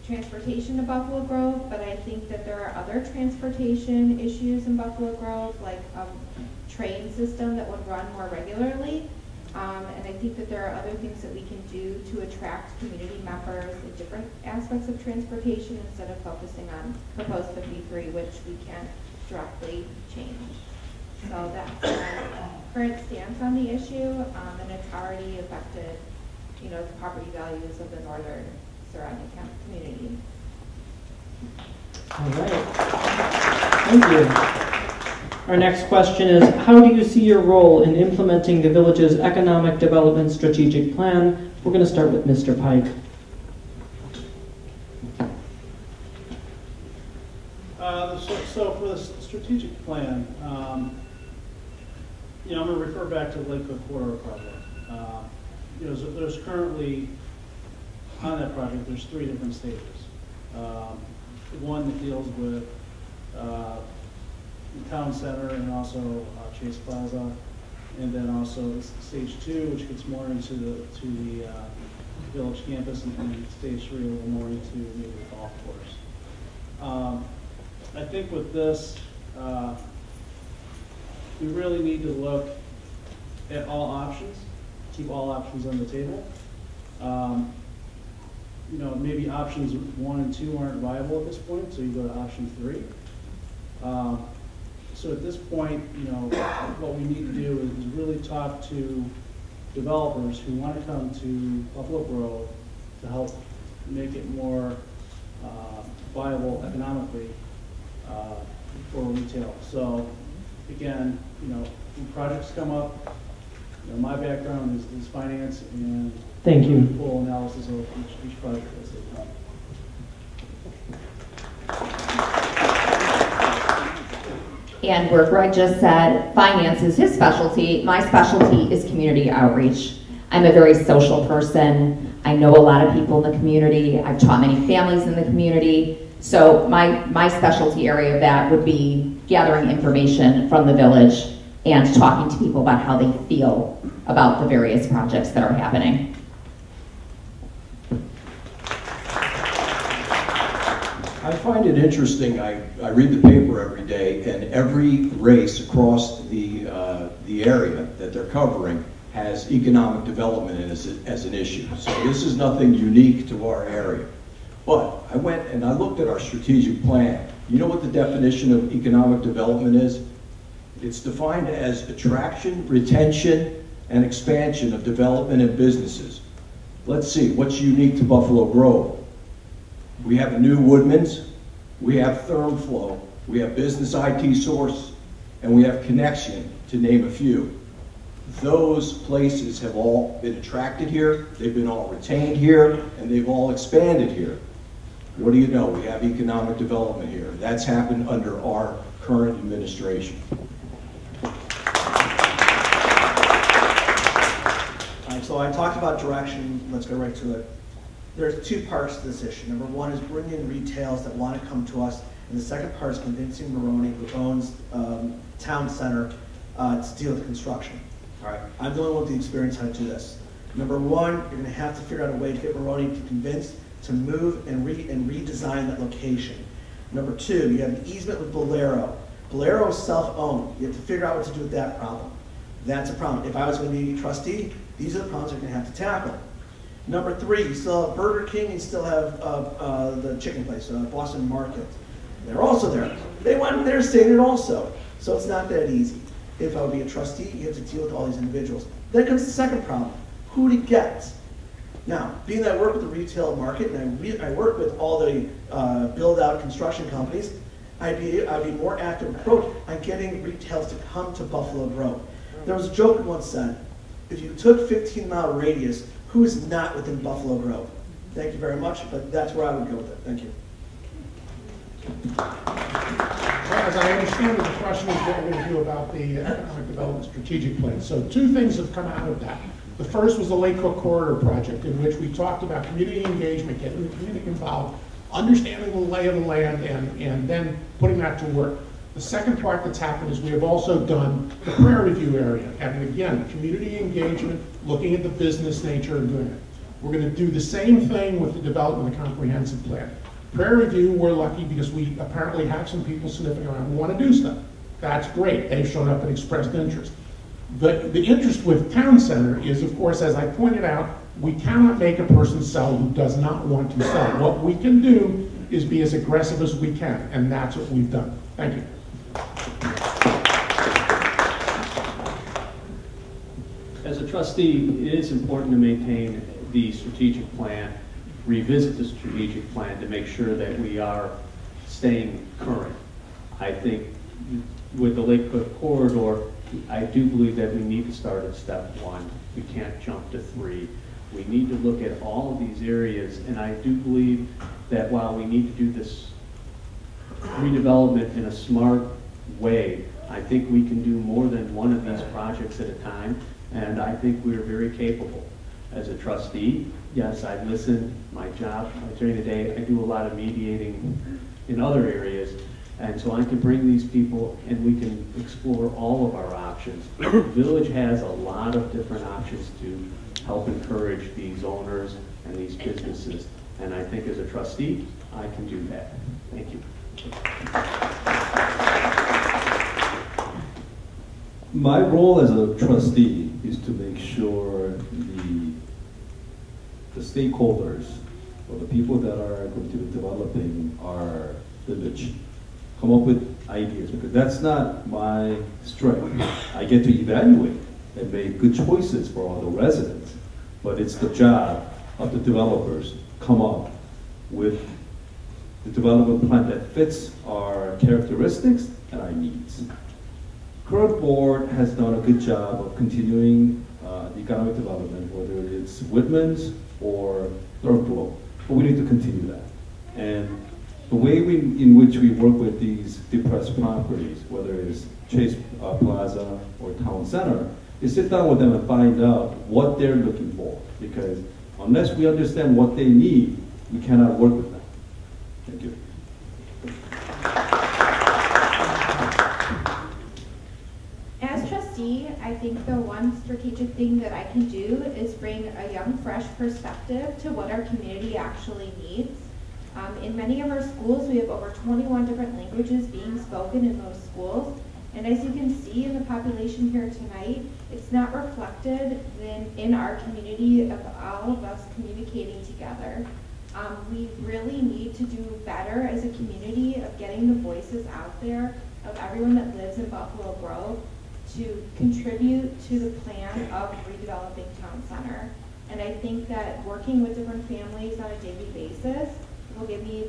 transportation to Buffalo Grove, but I think that there are other transportation issues in Buffalo Grove, like a train system that would run more regularly. And I think that there are other things that we can do to attract community members in different aspects of transportation instead of focusing on proposed 53, which we can't directly change. So that's my current stance on the issue, and it's already affected, you know, the property values of the northern surrounding community. All right. Thank you. Our next question is, how do you see your role in implementing the village's economic development strategic plan? We're going to start with Mr. Pike. So for the strategic plan, you know, I'm going to refer back to the Lake Cook Corridor project. You know, there's currently, on that project, there's 3 different stages. One that deals with the town center and also Chase Plaza, and then also stage 2, which gets more into the village campus, and stage 3 a little more into maybe the golf course. I think with this, we really need to look at all options, keep all options on the table. You know, maybe options 1 and 2 aren't viable at this point, so you go to option 3. So at this point, you know, what we need to do is really talk to developers who want to come to Buffalo Grove to help make it more viable economically for retail. So again, you know, when projects come up, you know, my background is finance, and thank you. Full analysis of each project as they come. And where Greg just said finance is his specialty, my specialty is community outreach. I'm a very social person. I know a lot of people in the community. I've taught many families in the community. So my specialty area of that would be gathering information from the village and talking to people about how they feel about the various projects that are happening. I find it interesting. I read the paper every day, and every race across the area that they're covering has economic development as an issue. So this is nothing unique to our area. But I went and I looked at our strategic plan. You know what the definition of economic development is? It's defined as attraction, retention, and expansion of development and businesses. Let's see, what's unique to Buffalo Grove? We have a new Woodman's, we have ThermFlow, we have Business IT Source, and we have Connection, to name a few. Those places have all been attracted here, they've been all retained here, and they've all expanded here. What do you know? We have economic development here. That's happened under our current administration. So I talked about direction, let's go right to it. There's two parts to this issue. Number one is bringing in retailers that want to come to us, and the second part is convincing Maroney, who owns Town Center, to deal with construction. All right, I'm the only one with the experience how to do this. Number one, you're going to have to figure out a way to get Maroney to convince to move and redesign that location. Number two, you have an easement with Bolero. Bolero is self-owned. You have to figure out what to do with that problem. That's a problem. If I was going to be a trustee, these are the problems you're going to have to tackle. Number three, you still have Burger King, you still have the chicken place, Boston Market. They're also there. They want their standard also. So it's not that easy. If I would be a trustee, you have to deal with all these individuals. Then comes the second problem, who to get. Now, being that I work with the retail market and I work with all the build-out construction companies, I'd be more active approach on getting retailers to come to Buffalo Grove. There was a joke once said, if you took 15-mile radius, who is not within Buffalo Grove? Thank you very much, but that's where I would go with it. Thank you. Well, as I understand it, the question is what we're going to do about the economic development strategic plan. So two things have come out of that. The first was the Lake Cook Corridor project, in which we talked about community engagement, getting the community involved, understanding the lay of the land, and then putting that to work. The second part that's happened is we have also done the prayer review area. And again, community engagement, looking at the business nature and doing it. We're going to do the same thing with the development of the comprehensive plan. Prayer review, we're lucky because we apparently have some people sniffing around who want to do stuff. That's great. They've shown up and expressed interest. The interest with Town Center is, of course, as I pointed out, we cannot make a person sell who does not want to sell. What we can do is be as aggressive as we can, and that's what we've done. Thank you. As a trustee, it is important to maintain the strategic plan, revisit the strategic plan to make sure that we are staying current. I think with the Lake Cook Corridor, I do believe that we need to start at step one. We can't jump to three. We need to look at all of these areas, and I do believe that while we need to do this redevelopment in a smart way, I think we can do more than one of these projects at a time, and I think we're very capable. As a trustee, yes, I listen, my job, during the day, I do a lot of mediating in other areas, and so I can bring these people and we can explore all of our options. The village has a lot of different options to help encourage these owners and these businesses, and I think as a trustee, I can do that. Thank you. My role as a trustee is to make sure the stakeholders or the people that are going to be developing our village come up with ideas, because that's not my strength. I get to evaluate and make good choices for all the residents, but it's the job of the developers to come up with the development plan that fits our characteristics and our needs. Current board has done a good job of continuing the economic development, whether it's Whitman's or ThermFlow, but we need to continue that. And the way in which we work with these depressed properties, whether it's Chase Plaza or Town Center, is sit down with them and find out what they're looking for. Because unless we understand what they need, we cannot work with them. Thank you. As trustee, I think the one strategic thing that I can do is bring a young, fresh perspective to what our community actually needs. In many of our schools, we have over 21 different languages being spoken in those schools. And as you can see in the population here tonight, it's not reflected in our community of all of us communicating together. We really need to do better as a community of getting the voices out there of everyone that lives in Buffalo Grove to contribute to the plan of redeveloping town center. And I think that working with different families on a daily basis will give me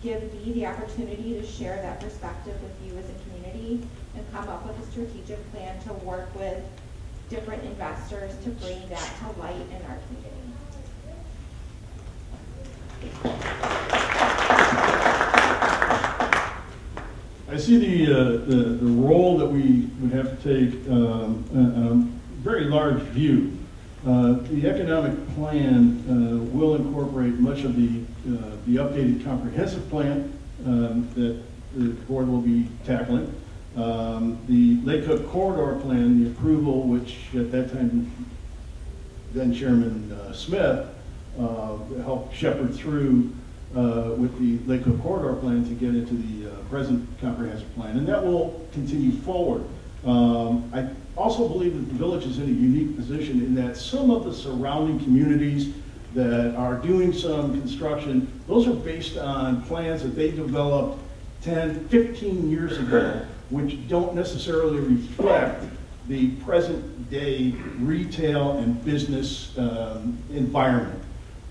the opportunity to share that perspective with you as a community and come up with a strategic plan to work with different investors to bring that to light in our community. I see the role that we would have to take on a very large view. The economic plan will incorporate much of the updated comprehensive plan that the board will be tackling. The Lake Hook Corridor Plan, the approval, which at that time then Chairman Smith helped shepherd through with the Lake Hook Corridor Plan to get into the present comprehensive plan, and that will continue forward. I also believe that the village is in a unique position in that some of the surrounding communities that are doing some construction, those are based on plans that they developed 10, 15 years ago, which don't necessarily reflect the present day retail and business environment.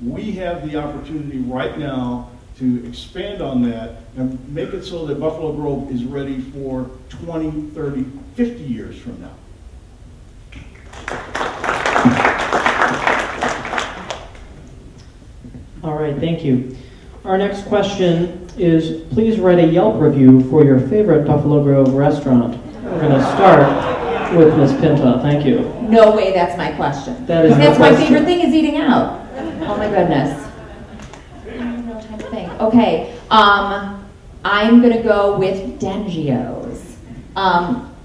We have the opportunity right now to expand on that and make it so that Buffalo Grove is ready for 20, 30, 50 years from now. All right, thank you. Our next question is, please write a Yelp review for your favorite Buffalo Grove restaurant. We're going to start with Ms. Pinta. Thank you. No way that's my question. That is That's my my favorite thing, is eating out. Oh my goodness. I have no time to think. Okay, I'm going to go with Dengio's.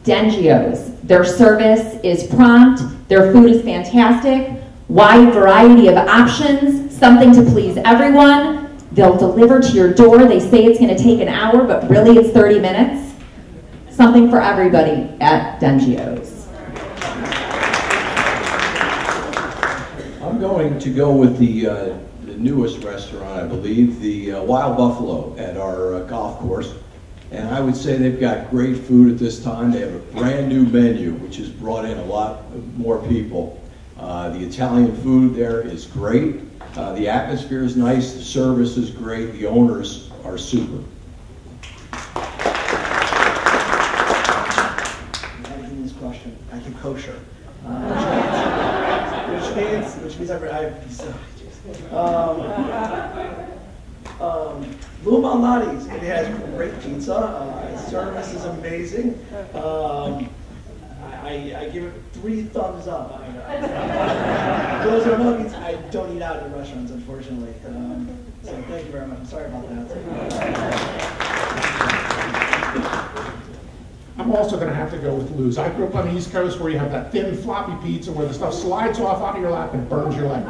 Dengio's. Their service is prompt. Their food is fantastic. Wide variety of options. Something to please everyone. They'll deliver to your door. They say it's going to take an hour, but really it's 30 minutes. Something for everybody at Dengio's. I'm going to go with the newest restaurant, I believe, the Wild Buffalo at our golf course. And I would say they've got great food at this time. They have a brand new menu, which has brought in a lot more people. The Italian food there is great. The atmosphere is nice. The service is great. The owners are super. This question, I think kosher, which means Lou Malnati's. It has great pizza. Service is amazing. I give it 3 thumbs up. Those are nuggets. I don't eat out in restaurants, unfortunately. So thank you very much. I'm sorry about that. I'm also going to have to go with Lou's. I grew up on the East Coast where you have that thin floppy pizza where the stuff slides off out of your lap and burns your leg.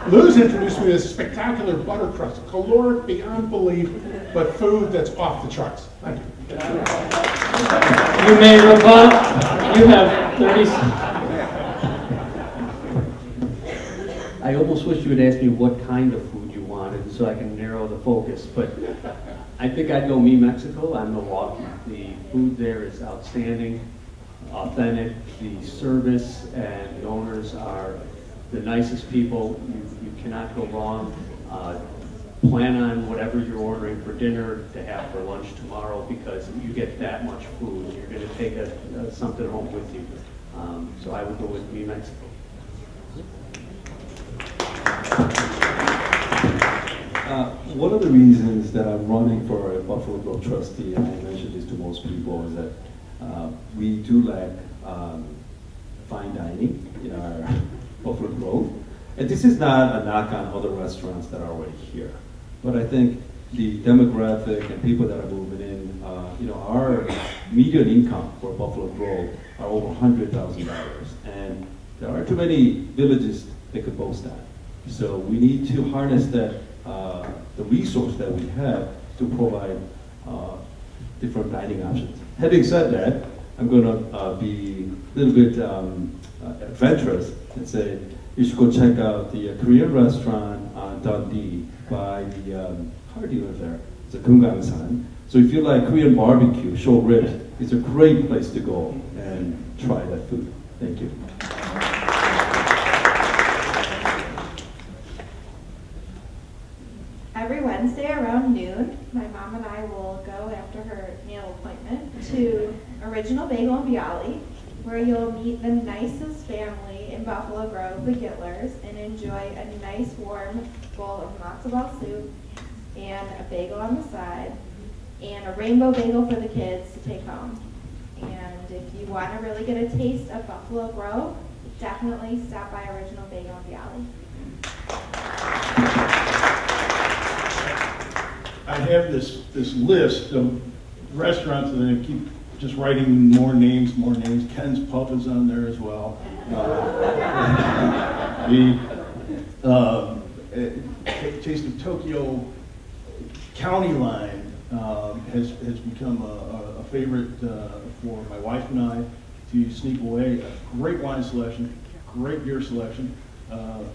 Lou's introduced me to this spectacular butter crust, caloric beyond belief, but food that's off the charts. Thank you. You may rebut. You have 30 seconds. I almost wish you would ask me what kind of food you wanted so I can narrow the focus, but I think I'd go Me Mexico. I'm Milwaukee. The food there is outstanding, authentic. The service and the owners are the nicest people. You cannot go wrong. Plan on whatever you're ordering for dinner to have for lunch tomorrow because you get that much food. You're going to take something home with you. So I would go with Me Mexico. One of the reasons that I'm running for a Buffalo Grove trustee, and I mentioned this to most people, is that we do lack fine dining in our Buffalo Grove. And this is not a knock on other restaurants that are already here. But I think the demographic and people that are moving in, our median income for Buffalo Grove are over $100,000. And there aren't too many villages that could boast that. So we need to harness that, the resource that we have to provide different dining options. Having said that, I'm going to be a little bit adventurous and say you should go check out the Korean restaurant on Dundee by the car dealer there. It's a Kumgangsan. So if you like Korean barbecue, short ribs, it's a great place to go and try that food. Thank you. Every Wednesday around noon, my mom and I will go after her nail appointment to Original Bagel and Bialy, where you'll meet the nicest family in Buffalo Grove, the Gittlers, and enjoy a nice warm bowl of matzo ball soup and a bagel on the side and a rainbow bagel for the kids to take home. And if you want to really get a taste of Buffalo Grove, definitely stop by Original Bagel and Bialy. I have this list of restaurants that I keep just writing more names. Ken's Pub is on there as well. Taste of Tokyo County Line has become a favorite for my wife and I to sneak away. A great wine selection, great beer selection,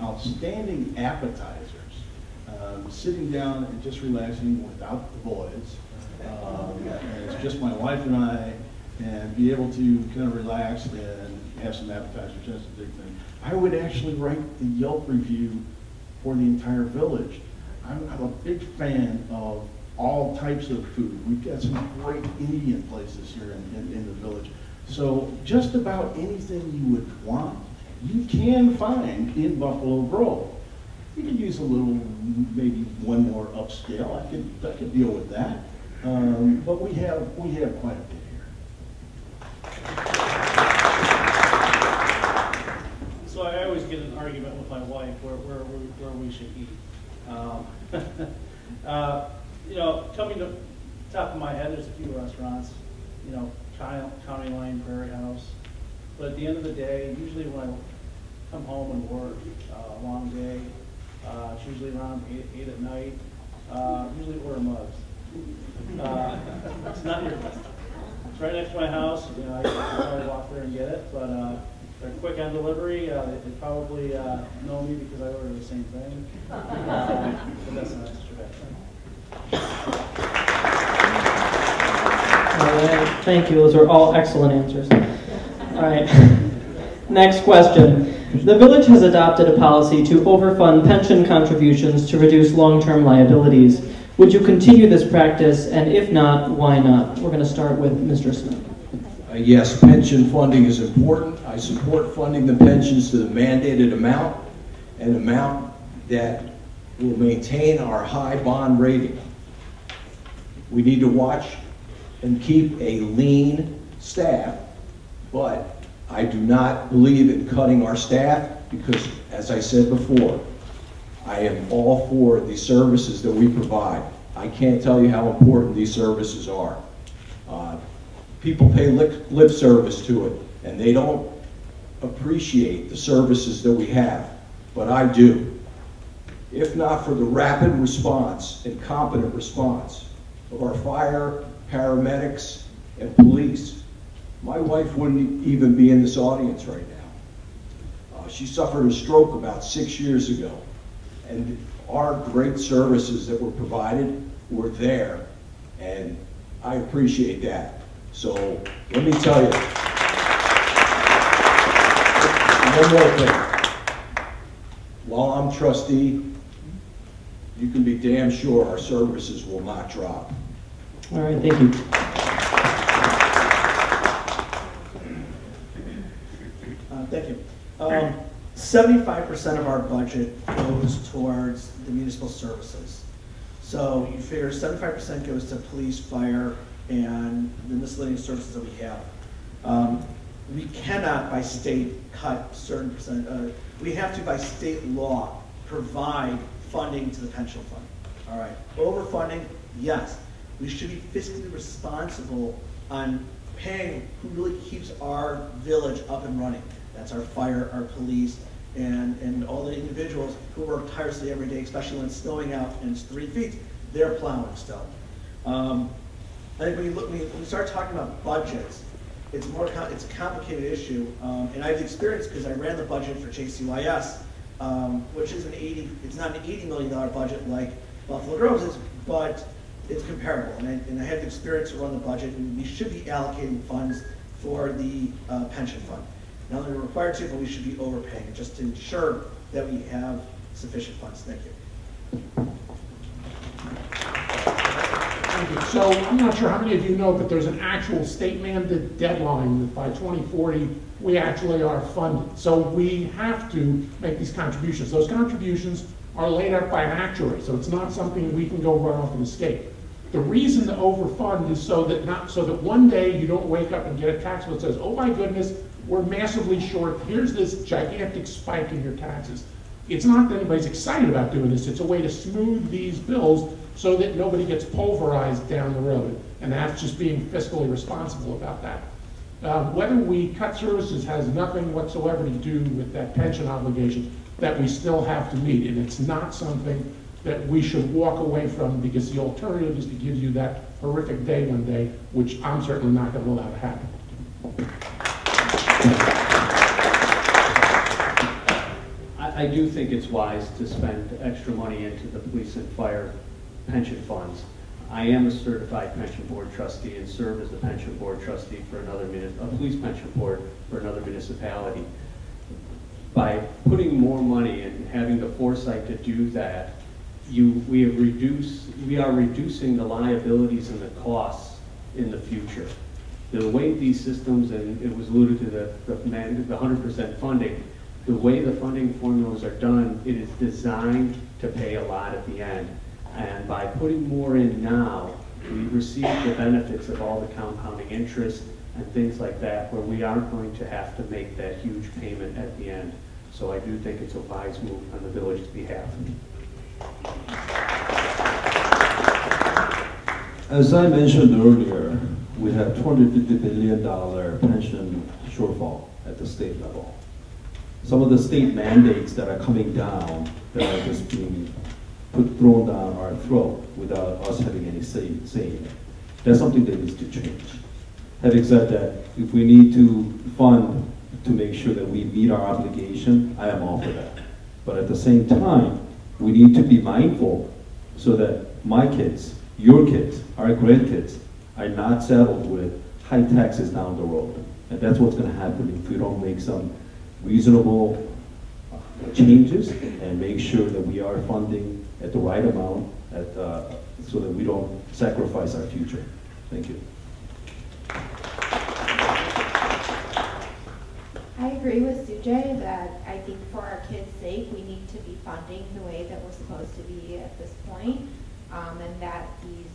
outstanding appetizers. Sitting down and just relaxing without the boys. And it's just my wife and I, and be able to kind of relax and have some appetizers. That's a big thing. I would actually write the Yelp review for the entire village. I'm a big fan of all types of food. We've got some great Indian places here in the village. So just about anything you would want, you can find in Buffalo Grove. You could use a little, maybe one more upscale. I could deal with that. But we have quite a bit here. So I always get an argument with my wife where we should eat. You know, coming to the top of my head, there's a few restaurants. You know, County Line, Prairie House. But at the end of the day, usually when I come home and work a long day, it's usually around 8 at night. Usually order mugs. It's not your best. It's right next to my house. You know, I can probably walk there and get it. But they're quick on delivery. They probably know me because I order the same thing. But that's not true. All right, thank you. Those are all excellent answers. All right. Next question. The village has adopted a policy to overfund pension contributions to reduce long-term liabilities. Would you continue this practice, and if not, why not? We're going to start with Mr. Smith. Yes, pension funding is important. I support funding the pensions to the mandated amount, an amount that will maintain our high bond rating. We need to watch and keep a lean staff, but I do not believe in cutting our staff because, as I said before, I am all for the services that we provide. I can't tell you how important these services are. People pay lip service to it, and they don't appreciate the services that we have, but I do. If not for the rapid response and competent response of our fire, paramedics, and police, my wife wouldn't even be in this audience right now. She suffered a stroke about 6 years ago, and our great services that were provided were there, and I appreciate that. So let me tell you, one more thing. While I'm trustee, you can be damn sure our services will not drop. All right, thank you. 75% of our budget goes towards the municipal services. So you figure 75% goes to police, fire, and the miscellaneous services that we have. We cannot, by state, cut certain percent. We have to, by state law, provide funding to the pension fund. All right. Overfunding, yes. We should be fiscally responsible on paying who really keeps our village up and running. That's our fire, our police, and all the individuals who work tirelessly every day, especially when it's snowing out and it's 3 feet, they're plowing still. I think when we start talking about budgets, it's a complicated issue, and I've experienced because I ran the budget for JCYS, which is it's not an $80 million budget like Buffalo Grove's is, but it's comparable. And I had the experience to run the budget, and we should be allocating funds for the pension fund. Now they're required to, but we should be overpaying just to ensure that we have sufficient funds. Thank you. Thank you. So I'm not sure how many of you know, but there's an actual state mandated deadline that by 2040 we actually are funded. So we have to make these contributions. Those contributions are laid out by an actuary, so it's not something we can go run off and escape. The reason to overfund is so that one day you don't wake up and get a tax bill that says, oh my goodness, we're massively short, here's this gigantic spike in your taxes. It's not that anybody's excited about doing this, it's a way to smooth these bills so that nobody gets pulverized down the road. And that's just being fiscally responsible about that. Whether we cut services has nothing whatsoever to do with that pension obligation that we still have to meet. And it's not something that we should walk away from, because the alternative is to give you that horrific day one day, which I'm certainly not going to allow to happen. I do think it's wise to spend extra money into the police and fire pension funds. I am a certified pension board trustee and serve as the pension board trustee for a police pension board for another municipality. By putting more money and having the foresight to do that, we are reducing the liabilities and the costs in the future. The way these systems, and it was alluded to the 100% funding, the way the funding formulas are done, it is designed to pay a lot at the end. And by putting more in now, we receive the benefits of all the compounding interest and things like that, where we aren't going to have to make that huge payment at the end. So I do think it's a wise move on the village's behalf. As I mentioned earlier, we have $250 billion pension shortfall at the state level. Some of the state mandates that are coming down, that are just being thrown down our throat without us having any say in it. That's something that needs to change. Having said that, if we need to fund to make sure that we meet our obligation, I am all for that. But at the same time, we need to be mindful so that my kids, your kids, our grandkids are not saddled with high taxes down the road. And that's what's going to happen if we don't make some reasonable changes and make sure that we are funding at the right amount so that we don't sacrifice our future. Thank you. I agree with Sujay that I think for our kids' sake, we need to be funding the way that we're supposed to be at this point, and that these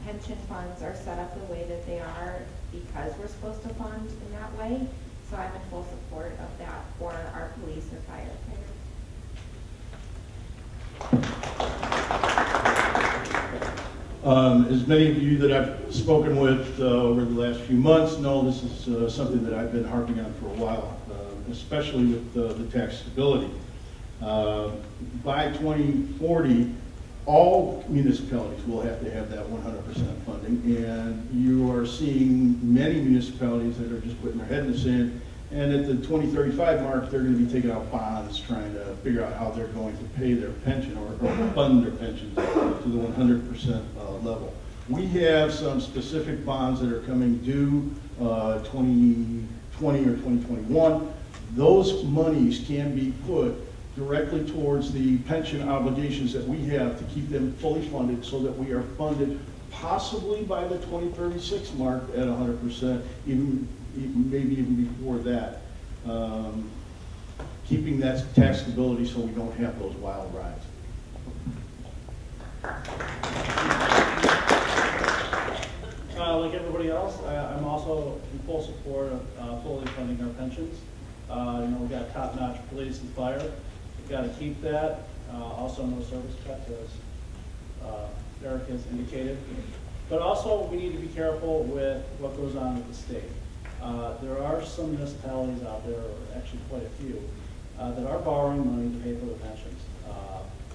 pension funds are set up the way that they are because we're supposed to fund in that way. So I'm in full support of that for our police and firefighters. As many of you that I've spoken with over the last few months know, this is something that I've been harping on for a while, especially with the tax stability. By 2040, all municipalities will have to have that 100% funding, and you are seeing many municipalities that are just putting their head in the sand, and at the 2035 mark, they're going to be taking out bonds trying to figure out how they're going to pay their pension or fund their pensions to the 100% level. We have some specific bonds that are coming due 2020 or 2021. Those monies can be put directly towards the pension obligations that we have to keep them fully funded so that we are funded possibly by the 2036 mark at 100%, maybe even before that. Keeping that tax stability so we don't have those wild rides. Like everybody else, I'm also in full support of fully funding our pensions. We've got top-notch police and fire. We've got to keep that. Also no service cuts, as Eric has indicated. But also we need to be careful with what goes on with the state. There are some municipalities out there, or actually quite a few, that are borrowing money to pay for the pensions,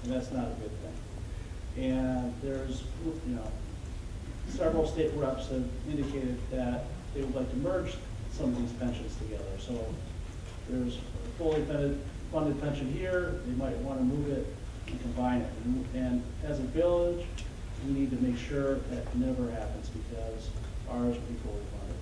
and that's not a good thing. And there's, several state reps have indicated that they would like to merge some of these pensions together. So there's a fully funded pension here. They might want to move it and combine it. And as a village, we need to make sure that never happens because ours will be fully funded.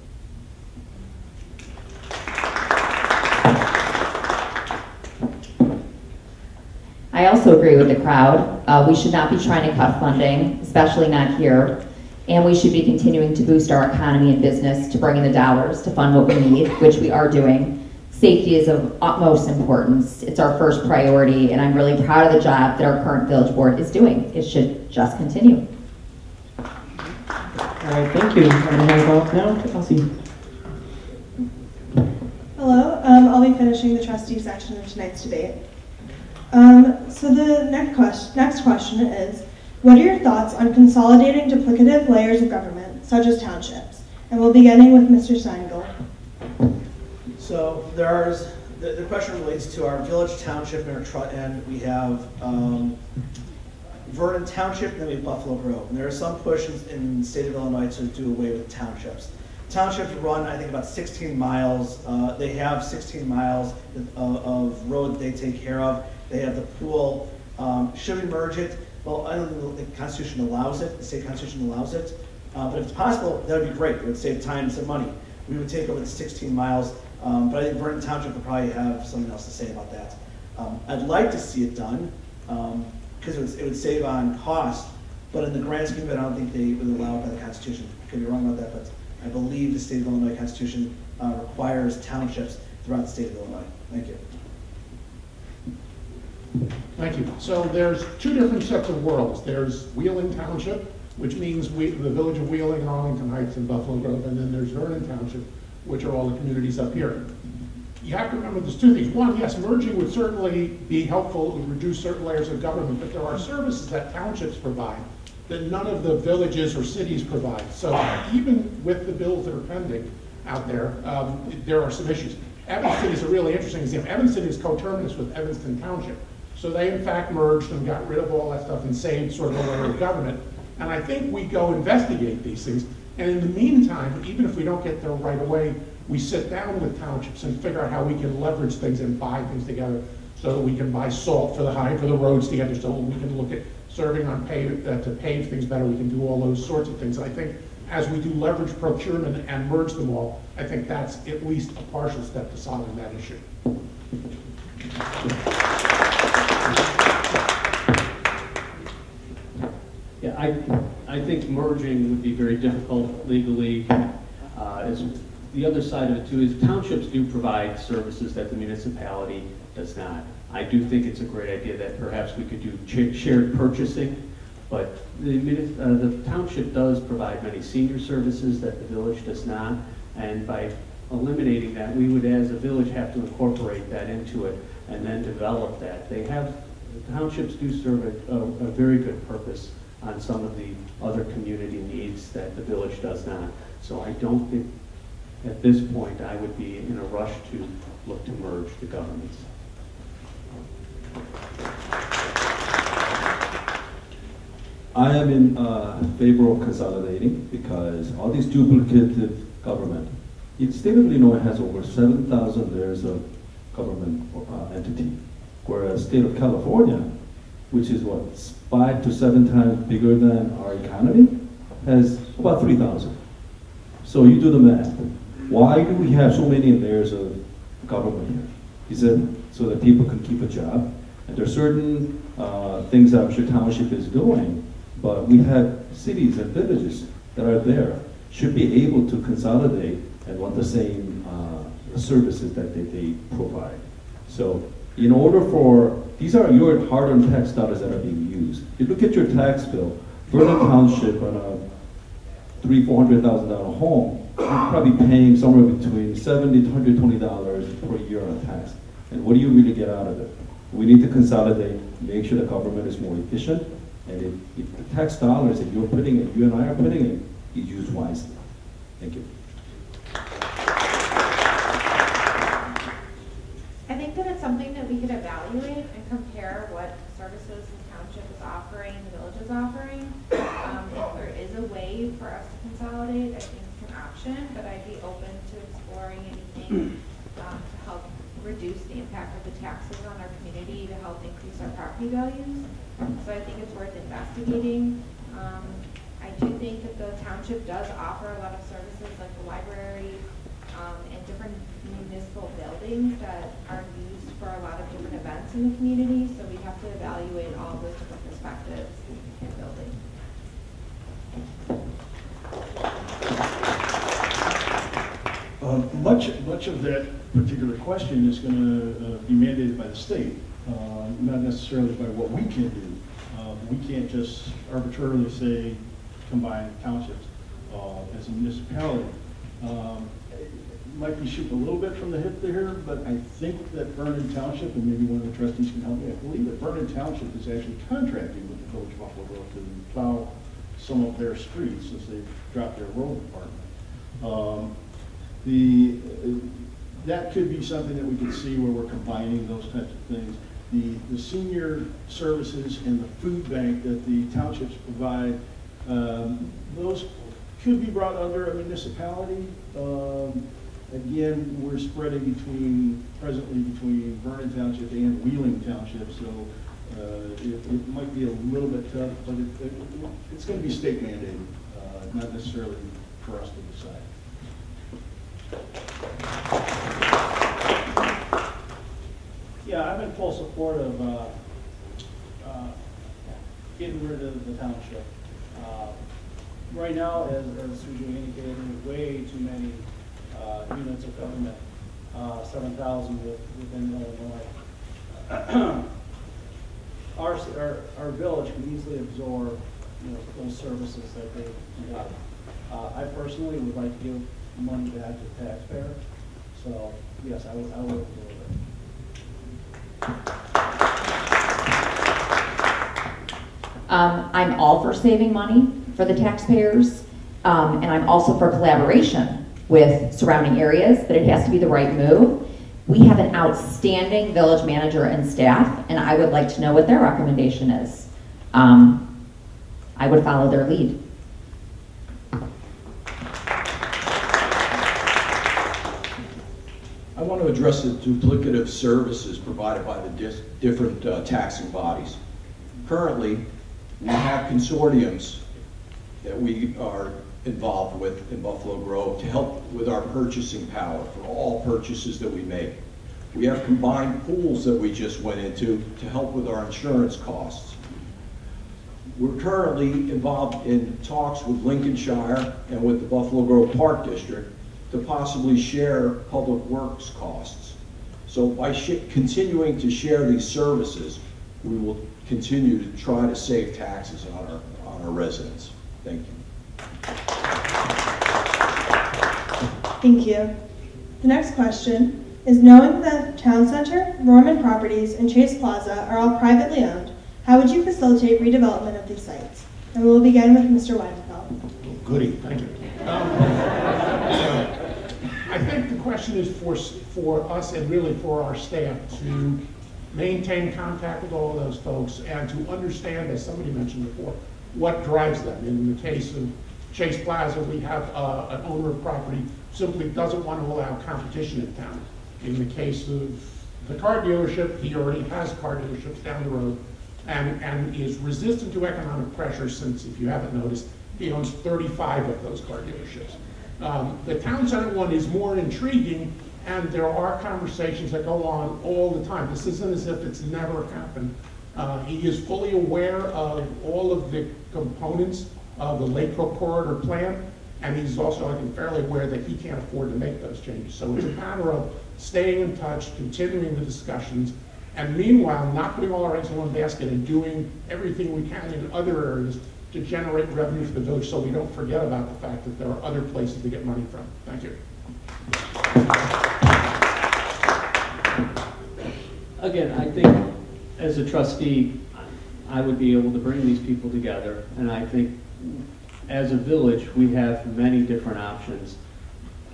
I also agree with the crowd. We should not be trying to cut funding, especially not here. And we should be continuing to boost our economy and business to bring in the dollars to fund what we need, which we are doing. Safety is of utmost importance. It's our first priority, and I'm really proud of the job that our current village board is doing. It should just continue. All right, thank you. I'm going to hand it off now to Elsie. Hello, I'll be finishing the trustee section of tonight's debate. So the next question is, what are your thoughts on consolidating duplicative layers of government, such as townships? And we'll be beginning with Mr. Steinman. So the question relates to our village township and we have Vernon Township and then we have Buffalo Grove. And there are some pushes in the state of Illinois to do away with townships. Townships run, I think, about 16 miles. They have 16 miles of road they take care of. They have the pool. Should we merge it? Well, I don't think the Constitution allows it. The state Constitution allows it. But if it's possible, that would be great. It would save time and some money. We would take over the 16 miles. But I think Vernon Township would probably have something else to say about that. I'd like to see it done because it would save on cost. But in the grand scheme of it, I don't think they would allow it by the Constitution. I could be wrong about that, but I believe the state of Illinois Constitution requires townships throughout the state of Illinois. Thank you. Thank you. So there's two different sets of worlds. There's Wheeling Township, which means the village of Wheeling and Arlington Heights and Buffalo Grove, and then there's Vernon Township, which are all the communities up here. You have to remember there's two things. One, yes, merging would certainly be helpful. It would reduce certain layers of government, but there are services that townships provide that none of the villages or cities provide. So even with the bills that are pending out there, there are some issues. Evanston is a really interesting example. Evanston is coterminous with Evanston Township. So they in fact merged and got rid of all that stuff and saved sort of a layer of government. And I think we go investigate these things. And in the meantime, even if we don't get there right away, we sit down with townships and figure out how we can leverage things and buy things together so that we can buy salt for the roads together, so we can look at serving on to pave things better. We can do all those sorts of things. And I think as we do leverage procurement and merge them all, I think that's at least a partial step to solving that issue. Yeah, I think merging would be very difficult legally. The other side of it too is townships do provide services that the municipality does not. I do think it's a great idea that perhaps we could do shared purchasing, but the township does provide many senior services that the village does not, and by eliminating that, we would as a village have to incorporate that into it and then develop that. Townships do serve a very good purpose on some of the other community needs that the village does not. So I don't think at this point I would be in a rush to look to merge the governments. I am in favor of consolidating because all these duplicative government. The state of Illinois has over 7,000 layers of government entity, whereas state of California, which is what, 5 to 7 times bigger than our economy, has about 3,000. So you do the math. Why do we have so many layers of government here? Is it so that people can keep a job? And there are certain things that I'm sure township is doing, but we have cities and villages that are there, should be able to consolidate and want the same services that they provide. So in order for, these are your hard-earned tax dollars that are being used. If you look at your tax bill, Vernon Township on a $300,000-400,000 home, you're probably paying somewhere between $70 to $120 per year on tax. And what do you really get out of it? We need to consolidate, make sure the government is more efficient, and if the tax dollars that you're putting in, you and I are putting in, is used wisely. Thank you. I think that it's something that we could evaluate and compare what services the township is offering, the village is offering. If there is a way for us to consolidate, I think it's an option, but I'd be open to exploring anything to help reduce the impact of the taxes on our community, to help increase our property values. So I think it's worth investigating. I do think that the township does offer a lot of services like the library and different municipal buildings that are used for a lot of different events in the community. So we have to evaluate all those different perspectives in building. Much of that particular question is going to be mandated by the state, not necessarily by what we can do. We can't just arbitrarily say combine townships as a municipality. Might be shooting a little bit from the hip there, but I think that Vernon Township, and maybe one of the trustees can help me, I believe that Vernon Township is actually contracting with the Village of Buffalo Grove to plow some of their streets since they've dropped their road department. That could be something that we could see where we're combining those types of things. The senior services and the food bank that the townships provide, those could be brought under a municipality. Again, we're spreading presently between Vernon Township and Wheeling Township, so it might be a little bit tough, but it's going to be state mandated, not necessarily for us to decide. Yeah, I'm in full support of getting rid of the township. Right now, as Suju indicated, there's way too many units of government, 7,000 within Illinois. Our village can easily absorb, those services that they have. I personally would like to give money back to the taxpayer. So yes, I would approve it. I'm all for saving money for the taxpayers, and I'm also for collaboration with surrounding areas, but it has to be the right move. We have an outstanding village manager and staff, and I would like to know what their recommendation is. I would follow their lead. I want to address the duplicative services provided by the different taxing bodies. Currently, we have consortiums that we are involved with in Buffalo Grove to help with our purchasing power for all purchases that we make. We have combined pools that we just went into to help with our insurance costs. We're currently involved in talks with Lincolnshire and with the Buffalo Grove Park District to possibly share public works costs. So by continuing to share these services, we will continue to try to save taxes on our residents. Thank you. Thank you. The next question is, knowing that Town Center, Norman Properties, and Chase Plaza are all privately owned, how would you facilitate redevelopment of these sites? And we'll begin with Mr. Weidenfeld. Oh, goody, thank you. I think the question is for us and really for our staff to maintain contact with all of those folks and to understand, as somebody mentioned before, what drives them. In the case of Chase Plaza, we have an owner of property simply doesn't want to allow competition in town. In the case of the car dealership, he already has car dealerships down the road and is resistant to economic pressure since, if you haven't noticed, he owns 35 of those car dealerships. The Town Center one is more intriguing, and there are conversations that go on all the time. This isn't as if it's never happened. He is fully aware of all of the components of the Lake Coast Corridor plan, and he's also, I think, fairly aware that he can't afford to make those changes. So it's a matter of staying in touch, continuing the discussions, and meanwhile, not putting all our eggs in one basket and doing everything we can in other areas to generate revenue for the village so we don't forget about the fact that there are other places to get money from. Thank you. Again, I think as a trustee, I would be able to bring these people together, and I think as a village, we have many different options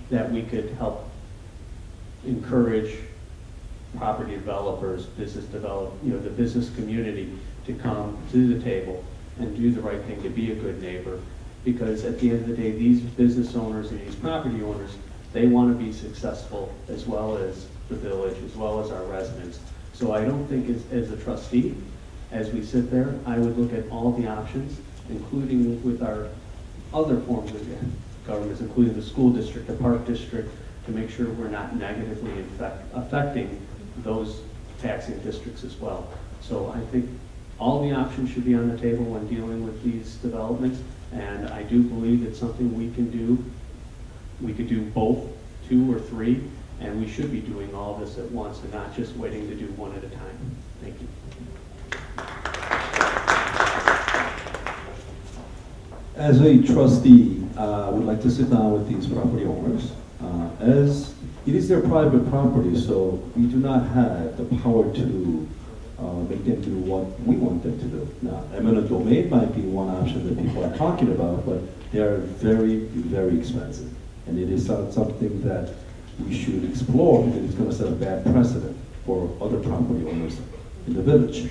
that we could help encourage property developers, the business community to come to the table and do the right thing, to be a good neighbor. Because at the end of the day, these business owners and these property owners, they want to be successful as well as the village, as well as our residents. So I don't think as a trustee, as we sit there, I would look at all the options including with our other forms of governments, including the school district, the park district, to make sure we're not negatively affecting those taxing districts as well. So I think all the options should be on the table when dealing with these developments, and I do believe it's something we can do. We could do both, 2 or 3, and we should be doing all this at once and not just waiting to do one at a time. Thank you. As a trustee, I would like to sit down with these property owners. As it is their private property, so we do not have the power to make them do what we want them to do. Now, eminent domain might be one option that people are talking about, but they are very, very expensive. And it is not something that we should explore because it's going to set a bad precedent for other property owners in the village.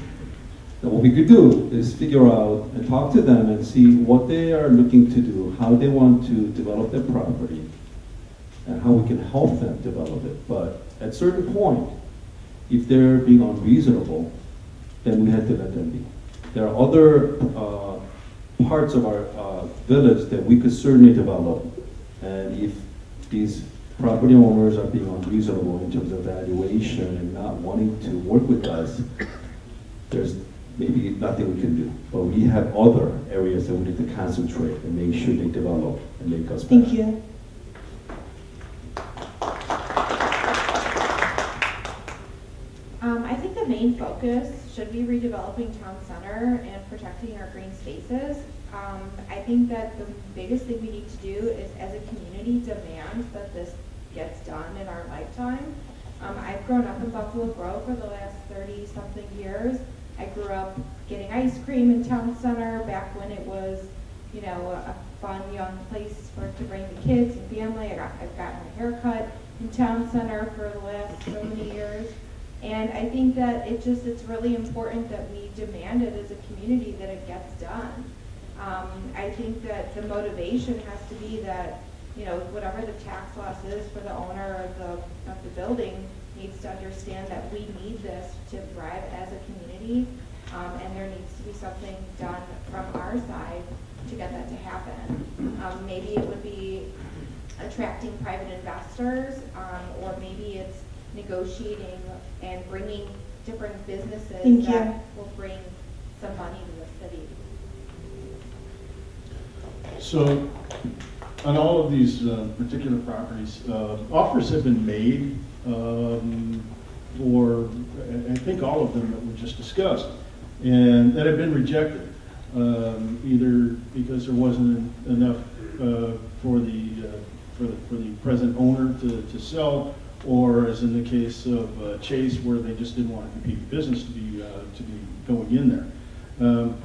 Now, what we could do is figure out and talk to them and see what they are looking to do, how they want to develop their property, and how we can help them develop it. But at a certain point, if they're being unreasonable, then we have to let them be. There are other parts of our village that we could certainly develop, and if these property owners are being unreasonable in terms of valuation and not wanting to work with us, there's maybe nothing we can do. But we have other areas that we need to concentrate and make sure they develop and make us better. Thank you. I think the main focus should be redeveloping town center and protecting our green spaces. I think that the biggest thing we need to do is, as a community, demand that this gets done in our lifetime. I've grown up in Buffalo Grove for the last 30-something years. I grew up getting ice cream in town center back when it was, you know, a fun young place to bring the kids and family. I've got my hair cut in town center for the last so many years. And I think that it's really important that we demand it as a community that it gets done. I think that the motivation has to be that, you know, whatever the tax loss is for the owner of the building needs to understand that we need this to thrive as a community, and there needs to be something done from our side to get that to happen. Maybe it would be attracting private investors, or maybe it's negotiating and bringing different businesses that will bring some money to the city. So, on all of these particular properties, offers have been made for, I think, all of them that were just discussed, and that have been rejected, either because there wasn't enough for the present owner to sell, or as in the case of Chase, where they just didn't want to compete with business to be going in there.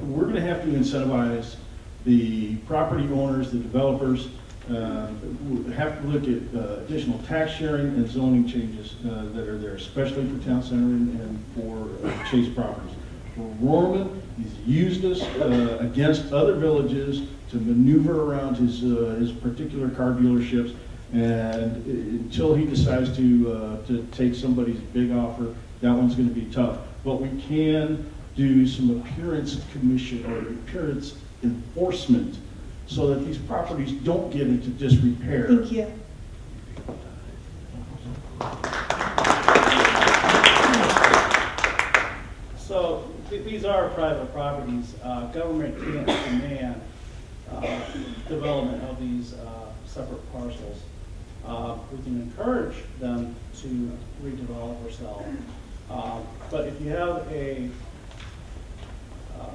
We're going to have to incentivize the property owners, the developers, have to look at additional tax sharing and zoning changes that are there, especially for town center and for Chase properties. For Rorman, he's used us against other villages to maneuver around his particular car dealerships, and until he decides to take somebody's big offer, that one's going to be tough. But we can do some appearance commission or appearance enforcement so that these properties don't get into disrepair. Thank you. So these are private properties. Government can't demand development of these separate parcels. We can encourage them to redevelop or sell. But if you have a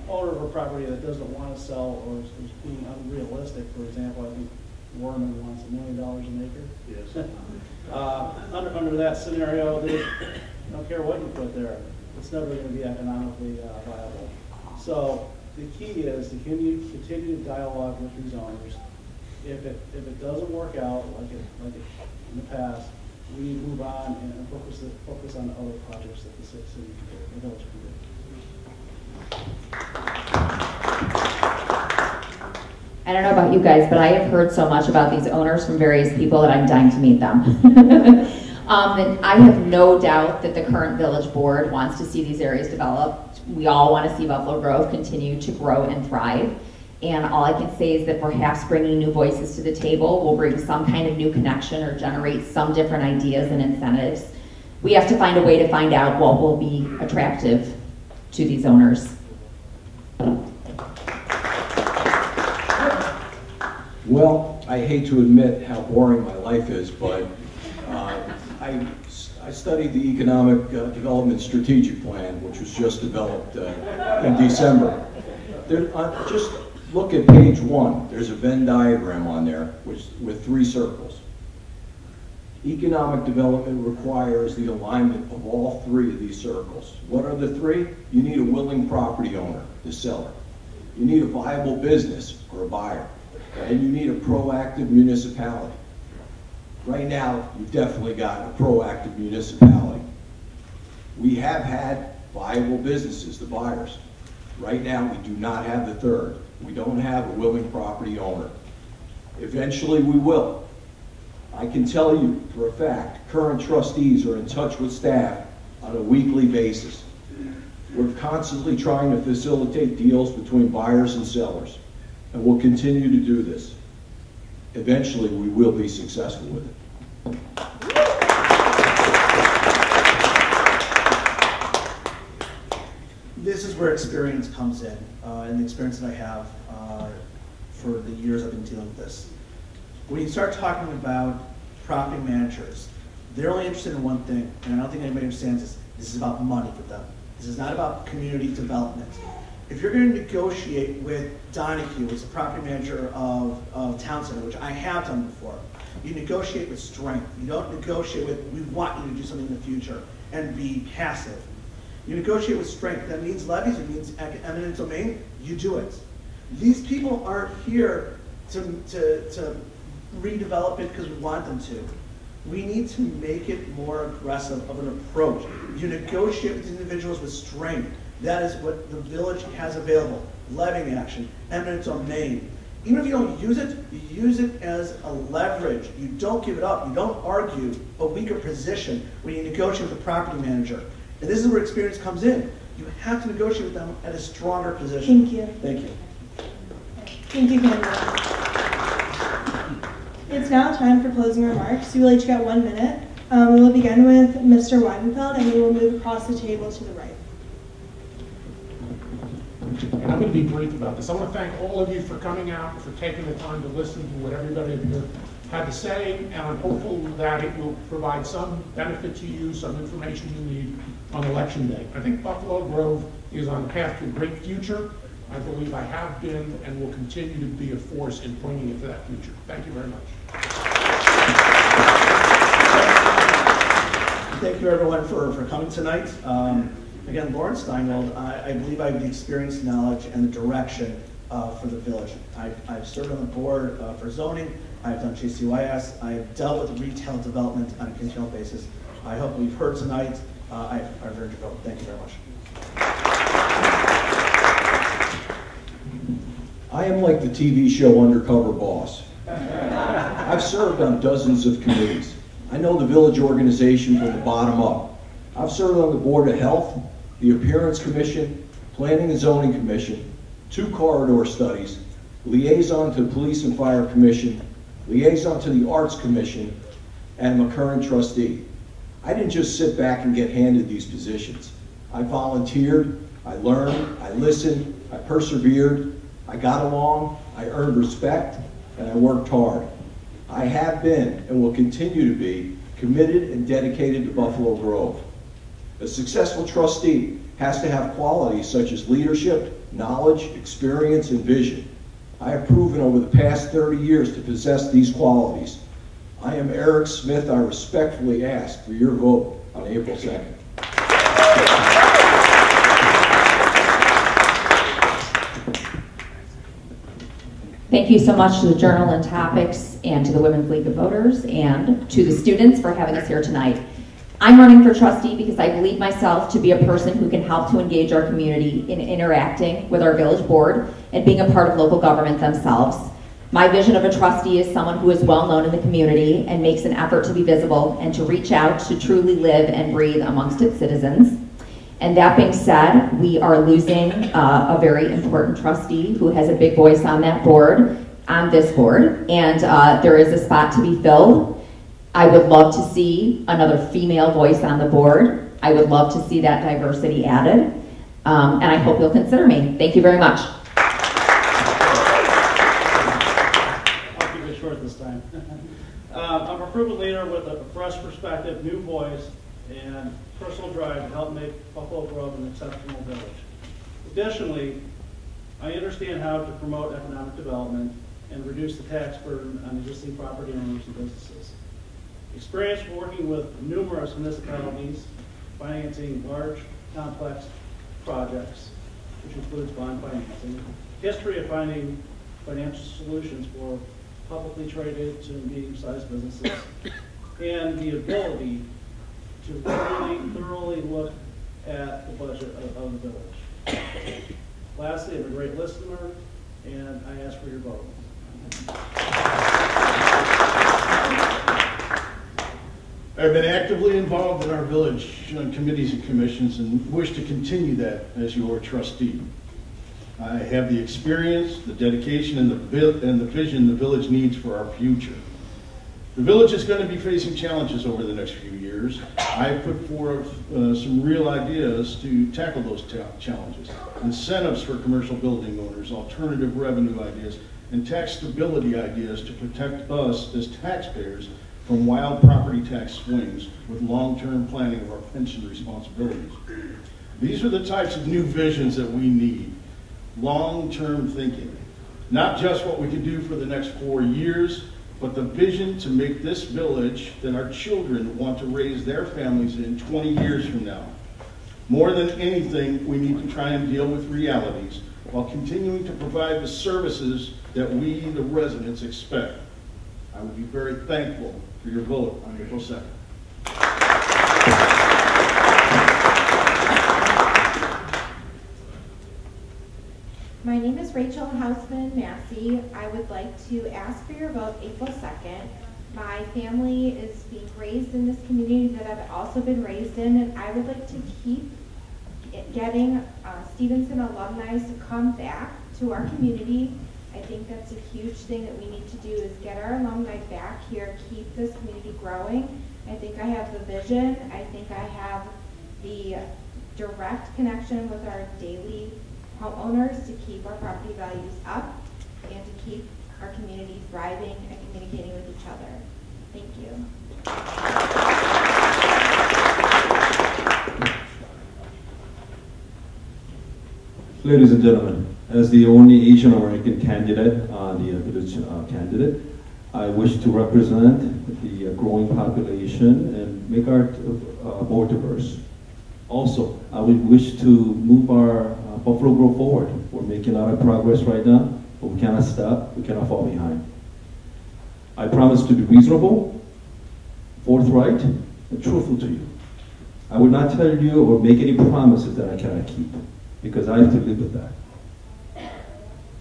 owner of a property that doesn't want to sell or is being unrealistic, for example, I think Warman wants $1 million an acre. Yes. Under that scenario, they don't care what you put there. It's never going to be economically viable. So the key is to continue dialogue with these owners. If it doesn't work out like it in the past, we need to move on and focus on other projects that the city can do, the village can do. I don't know about you guys, but I have heard so much about these owners from various people that I'm dying to meet them. And I have no doubt that the current village board wants to see these areas developed. We all want to see Buffalo Grove continue to grow and thrive. And all I can say is that perhaps bringing new voices to the table will bring some kind of new connection or generate some different ideas and incentives. We have to find a way to find out what will be attractive to these owners. Well, I hate to admit how boring my life is, but I studied the Economic Development Strategic Plan, which was just developed in December. Just look at page 1. There's a Venn diagram on there with 3 circles. Economic development requires the alignment of all 3 of these circles. What are the 3? You need a willing property owner, the seller. You need a viable business or a buyer. And you need a proactive municipality. Right now, you've definitely got a proactive municipality. We have had viable businesses, the buyers. Right now, we do not have the 3rd. We don't have a willing property owner. Eventually, we will. I can tell you for a fact, current trustees are in touch with staff on a weekly basis. We're constantly trying to facilitate deals between buyers and sellers, and we'll continue to do this. Eventually, we will be successful with it. This is where experience comes in, and the experience that I have for the years I've been dealing with this. When you start talking about property managers, they're only interested in one thing, and I don't think anybody understands this. This is about money for them. This is not about community development. If you're going to negotiate with Donahue, who's the property manager of Town Center, which I have done before, you negotiate with strength. You don't negotiate with, we want you to do something in the future, and be passive. You negotiate with strength. That means levies, it means eminent domain, you do it. These people aren't here to redevelop it because we want them to. We need to make it more aggressive of an approach. You negotiate with individuals with strength. That is what the village has available. Levying action, eminent domain. Even if you don't use it, you use it as a leverage. You don't give it up. You don't argue a weaker position when you negotiate with the property manager. And this is where experience comes in. You have to negotiate with them at a stronger position. Thank you. Thank you. Thank you, Kendra. It's now time for closing remarks. You will each get 1 minute. We will begin with Mr. Weidenfeld, and we will move across the table to the right. And I'm going to be brief about this. I want to thank all of you for coming out, for taking the time to listen to what everybody here had to say, and I'm hopeful that it will provide some benefit to you, some information you need on Election Day. I think Buffalo Grove is on the path to a great future. I believe I have been and will continue to be a force in bringing it to that future. Thank you very much. Thank you, everyone, for coming tonight. Again, Lawrence Steinwald, I believe I have the experience, knowledge, and the direction for the village. I've served on the board for zoning. I've done JCYS. I've dealt with retail development on a continual basis. I hope we've heard tonight. I've heard your vote. Thank you very much. I am like the TV show Undercover Boss. I've served on dozens of committees. I know the village organization from the bottom up. I've served on the Board of Health, the Appearance Commission, Planning and Zoning Commission, 2 corridor studies, liaison to the Police and Fire Commission, liaison to the Arts Commission, and I'm a current trustee. I didn't just sit back and get handed these positions. I volunteered, I learned, I listened, I persevered, I got along, I earned respect, and I worked hard. I have been and will continue to be committed and dedicated to Buffalo Grove. A successful trustee has to have qualities such as leadership, knowledge, experience, and vision. I have proven over the past 30 years to possess these qualities. I am Eric Smith. I respectfully ask for your vote on April 2nd. Thank you so much to the Journal and Topics and to the Women's League of Voters and to the students for having us here tonight. I'm running for trustee because I believe myself to be a person who can help to engage our community in interacting with our village board and being a part of local government themselves. My vision of a trustee is someone who is well known in the community and makes an effort to be visible and to reach out to truly live and breathe amongst its citizens. And that being said, we are losing a very important trustee who has a big voice on that board, on this board, and there is a spot to be filled. I would love to see another female voice on the board. I would love to see that diversity added, and I hope you'll consider me. Thank you very much. I'll keep it short this time. I'm a proven leader with a fresh perspective, new voice, and personal drive to help make Buffalo Grove an exceptional village. Additionally, I understand how to promote economic development and reduce the tax burden on existing property owners and businesses. Experience working with numerous municipalities, financing large, complex projects, which includes bond financing, history of finding financial solutions for publicly traded to medium-sized businesses, and the ability to thoroughly look at the budget of the village. Lastly, I'm a great listener, and I ask for your vote. I've been actively involved in our village committees and commissions and wish to continue that as your trustee. I have the experience, the dedication, and the vision the village needs for our future. The village is going to be facing challenges over the next few years. I've put forth some real ideas to tackle those challenges. Incentives for commercial building owners, alternative revenue ideas, and tax stability ideas to protect us as taxpayers from wild property tax swings with long-term planning of our pension responsibilities. These are the types of new visions that we need. Long-term thinking. Not just what we can do for the next 4 years, but the vision to make this village that our children want to raise their families in 20 years from now. More than anything, we need to try and deal with realities while continuing to provide the services that we, the residents, expect. I would be very thankful for your vote on April 2nd. My name is Rachel Houseman Massey. I would like to ask for your vote April 2nd. My family is being raised in this community that I've also been raised in, and I would like to keep getting Stevenson alumni to come back to our community. I think that's a huge thing that we need to do is get our alumni back here, keep this community growing. I think I have the vision. I think I have the direct connection with our daily homeowners to keep our property values up and to keep our community thriving and communicating with each other. Thank you. Ladies and gentlemen, as the only Asian American candidate on the village candidate, I wish to represent the growing population and make our more diverse. Also, I would wish to move our Buffalo Grove forward. We're making a lot of progress right now, but we cannot stop, we cannot fall behind. I promise to be reasonable, forthright, and truthful to you. I would not tell you or make any promises that I cannot keep, because I have to live with that.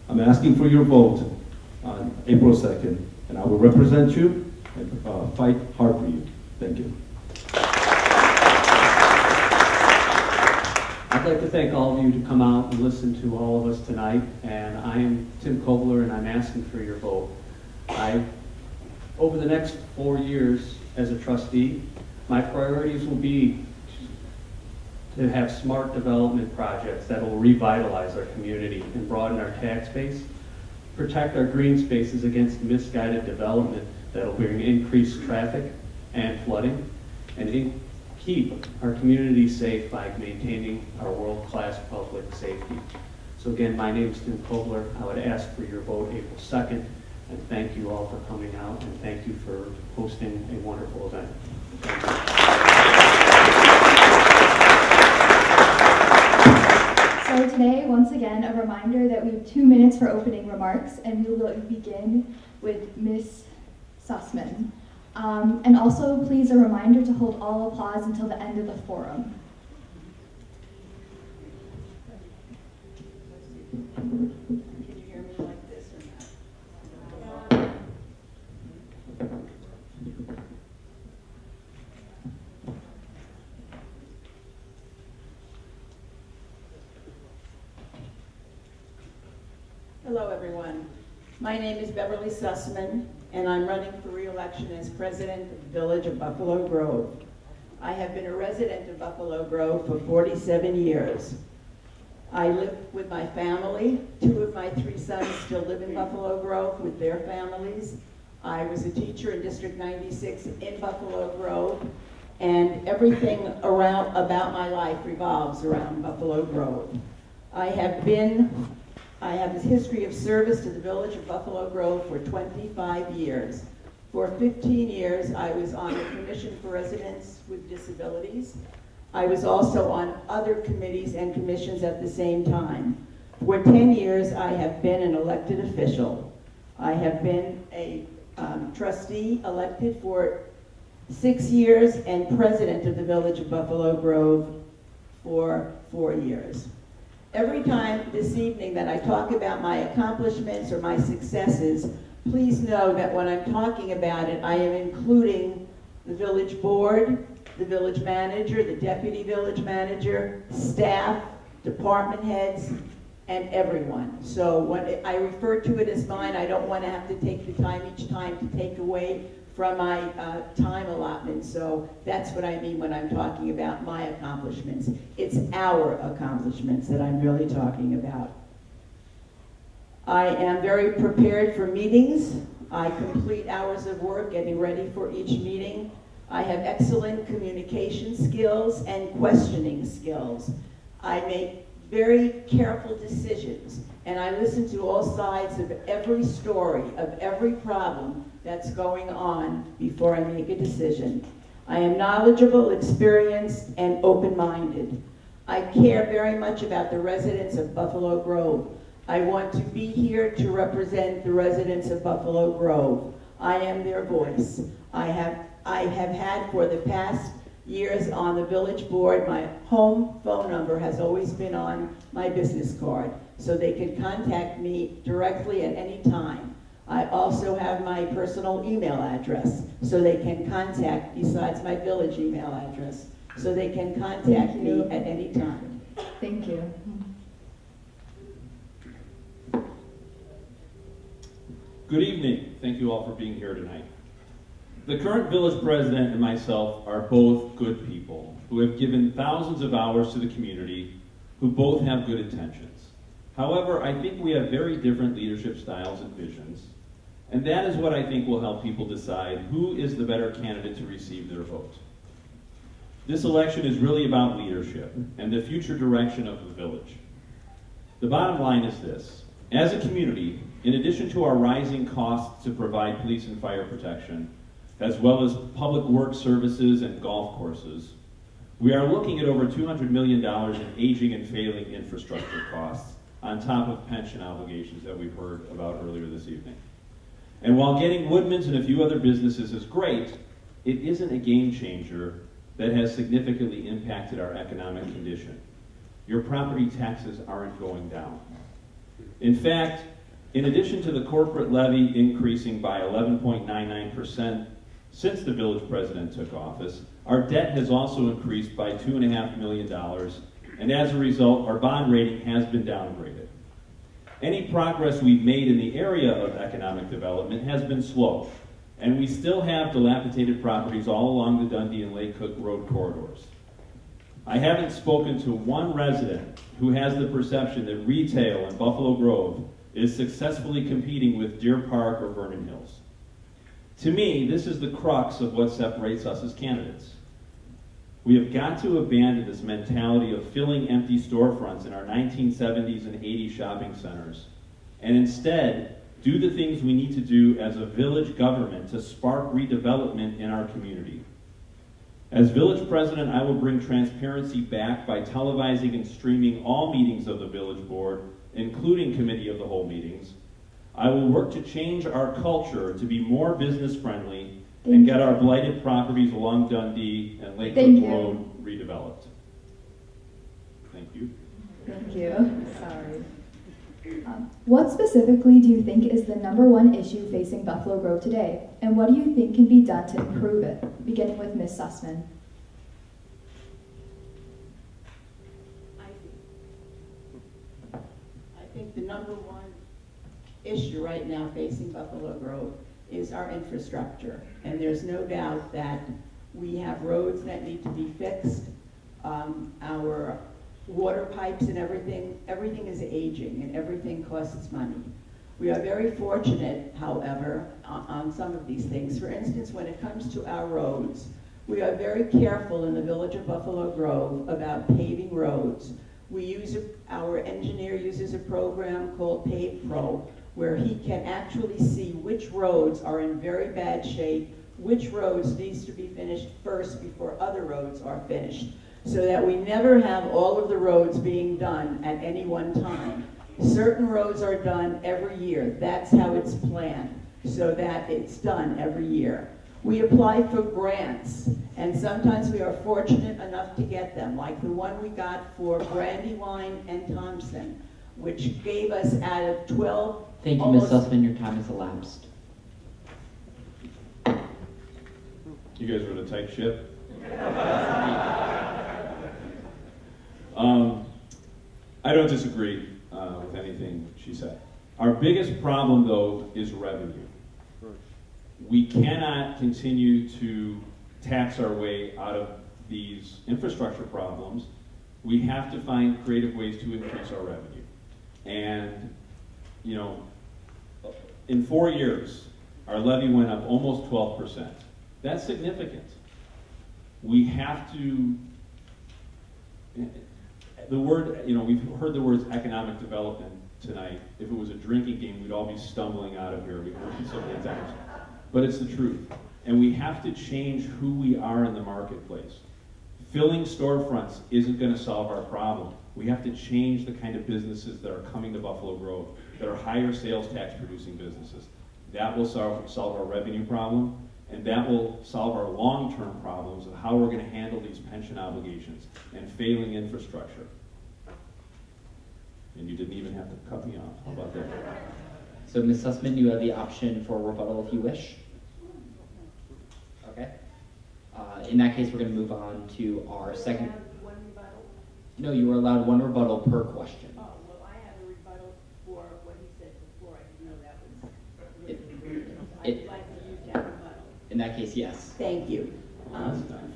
I'm asking for your vote on April 2nd, and I will represent you and fight hard for you. Thank you. I'd like to thank all of you to come out and listen to all of us tonight, and I am Tim Kobler, and I'm asking for your vote. Over the next 4 years as a trustee, my priorities will be to have smart development projects that will revitalize our community and broaden our tax base, protect our green spaces against misguided development that will bring increased traffic and flooding, and keep our community safe by maintaining our world-class public safety. So again, my name is Tim Kobler. I would ask for your vote April 2nd, and thank you all for coming out, and thank you for hosting a wonderful event. So today, once again, a reminder that we have 2 minutes for opening remarks, and we will begin with Ms. Sussman. And also, please, a reminder to hold all applause until the end of the forum. Can you hear me like this or not? everyone. My name is Beverly Sussman, and I'm running for re-election as president of the Village of Buffalo Grove. I have been a resident of Buffalo Grove for 47 years. I live with my family. 2 of my 3 sons still live in Buffalo Grove with their families. I was a teacher in District 96 in Buffalo Grove, and everything about my life revolves around Buffalo Grove. I have a history of service to the Village of Buffalo Grove for 25 years. For 15 years, I was on the Commission for Residents with Disabilities. I was also on other committees and commissions at the same time. For 10 years, I have been an elected official. I have been a trustee elected for 6 years and president of the Village of Buffalo Grove for 4 years. Every time this evening that I talk about my accomplishments or my successes, please know that when I'm talking about it, I am including the village board, the village manager, the deputy village manager, staff, department heads, and everyone. So when I refer to it as mine, I don't want to have to take the time each time to take away from my time allotment. So that's what I mean when I'm talking about my accomplishments. It's our accomplishments that I'm really talking about. I am very prepared for meetings. I complete hours of work getting ready for each meeting. I have excellent communication skills and questioning skills. I make very careful decisions, and I listen to all sides of every story, of every problem that's going on before I make a decision. I am knowledgeable, experienced, and open-minded. I care very much about the residents of Buffalo Grove. I want to be here to represent the residents of Buffalo Grove. I am their voice. I have had for the past years on the village board, my home phone number has always been on my business card, so they can contact me directly at any time. I also have my personal email address, so they can contact, besides my village email address, so they can contact me at any time. Thank you. Good evening. Thank you all for being here tonight. The current village president and myself are both good people who have given thousands of hours to the community, who both have good intentions. However, I think we have very different leadership styles and visions, and that is what I think will help people decide who is the better candidate to receive their vote. This election is really about leadership and the future direction of the village. The bottom line is this: as a community, in addition to our rising costs to provide police and fire protection, as well as public work services and golf courses, we are looking at over $200 million in aging and failing infrastructure costs, on top of pension obligations that we've heard about earlier this evening. And while getting Woodman's and a few other businesses is great, it isn't a game changer that has significantly impacted our economic condition. Your property taxes aren't going down. In fact, in addition to the corporate levy increasing by 11.99% since the village president took office, our debt has also increased by $2.5 million, and as a result, our bond rating has been downgraded. Any progress we've made in the area of economic development has been slow, and we still have dilapidated properties all along the Dundee and Lake Cook Road corridors. I haven't spoken to one resident who has the perception that retail in Buffalo Grove is successfully competing with Deer Park or Vernon Hills. To me, this is the crux of what separates us as candidates. We have got to abandon this mentality of filling empty storefronts in our 1970s and 80s shopping centers, and instead do the things we need to do as a village government to spark redevelopment in our community. As village president, I will bring transparency back by televising and streaming all meetings of the village board, including committee of the whole meetings. I will work to change our culture to be more business friendly and get our blighted properties along Dundee and Lake Cook Road redeveloped. Thank you. Thank you. Sorry. What specifically do you think is the #1 issue facing Buffalo Grove today, and what do you think can be done to improve it, beginning with Ms. Sussman? I think the #1 issue right now facing Buffalo Grove is our infrastructure. And there's no doubt that we have roads that need to be fixed. Our water pipes and everything is aging and everything costs money. We are very fortunate, however, on some of these things. For instance, when it comes to our roads, we are very careful in the village of Buffalo Grove about paving roads. Our engineer uses a program called Pave Pro, where he can actually see which roads are in very bad shape, which roads needs to be finished first before other roads are finished, so that we never have all of the roads being done at any one time. Certain roads are done every year. That's how it's planned, so that it's done every year. We apply for grants, and sometimes we are fortunate enough to get them, like the one we got for Brandywine and Thompson, which gave us out of 12. Thank you, Ms. Sussman. Your time has elapsed. You guys were in a tight ship. I don't disagree with anything she said. Our biggest problem, though, is revenue. We cannot continue to tax our way out of these infrastructure problems. We have to find creative ways to increase our revenue. And, you know, in 4 years, our levy went up almost 12%. That's significant. We have to, the word, you know, we've heard the words economic development tonight. If it was a drinking game, we'd all be stumbling out of here. We've heard it so many times. But it's the truth. And we have to change who we are in the marketplace. Filling storefronts isn't going to solve our problem. We have to change the kind of businesses that are coming to Buffalo Grove, that are higher sales tax producing businesses. That will solve our revenue problem, and that will solve our long-term problems of how we're going to handle these pension obligations and failing infrastructure. And you didn't even have to cut me off. How about that? So, Ms. Sussman, you have the option for rebuttal if you wish. Okay. In that case, we're going to move on to our second. One rebuttal? No, you are allowed one rebuttal per question. Oh, well, I have a rebuttal for what he said before. I didn't know that was. I'd like to use that rebuttal. In that case, yes. Thank you.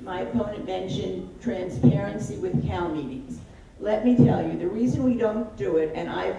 My opponent mentioned transparency with CAL meetings. Let me tell you, the reason we don't do it, and I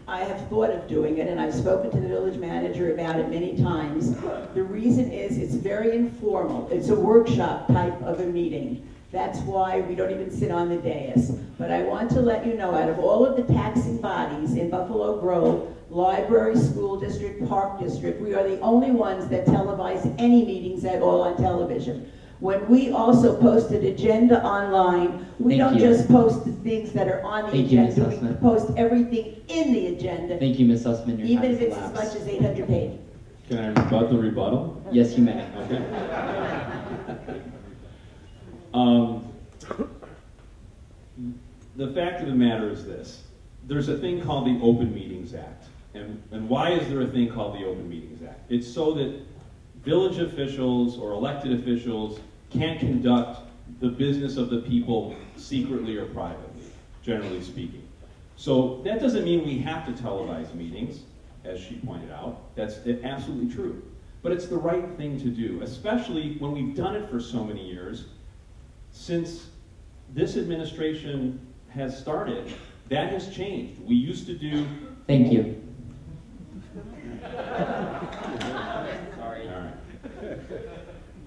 have thought of doing it, and I've spoken to the village manager about it many times. The reason is it's very informal. It's a workshop type of a meeting. That's why we don't even sit on the dais. But I want to let you know, out of all of the taxing bodies in Buffalo Grove, library, school district, park district, we are the only ones that televise any meetings at all on television. When we also post an agenda online, we don't just post the things that are on the agenda, we post everything in the agenda. Thank you, Ms. Sussman. Your even time if it's elapsed. as much as 800 pages. Can I rebut the rebuttal? Yes, you may. Okay. The fact of the matter is this. There's a thing called the Open Meetings Act. And why is there a thing called the Open Meetings Act? It's so that village officials or elected officials can't conduct the business of the people secretly or privately, generally speaking. So that doesn't mean we have to televise meetings, as she pointed out. That's absolutely true. But it's the right thing to do, especially when we've done it for so many years. Since this administration has started, that has changed. We used to do... Thank you. Sorry. All right.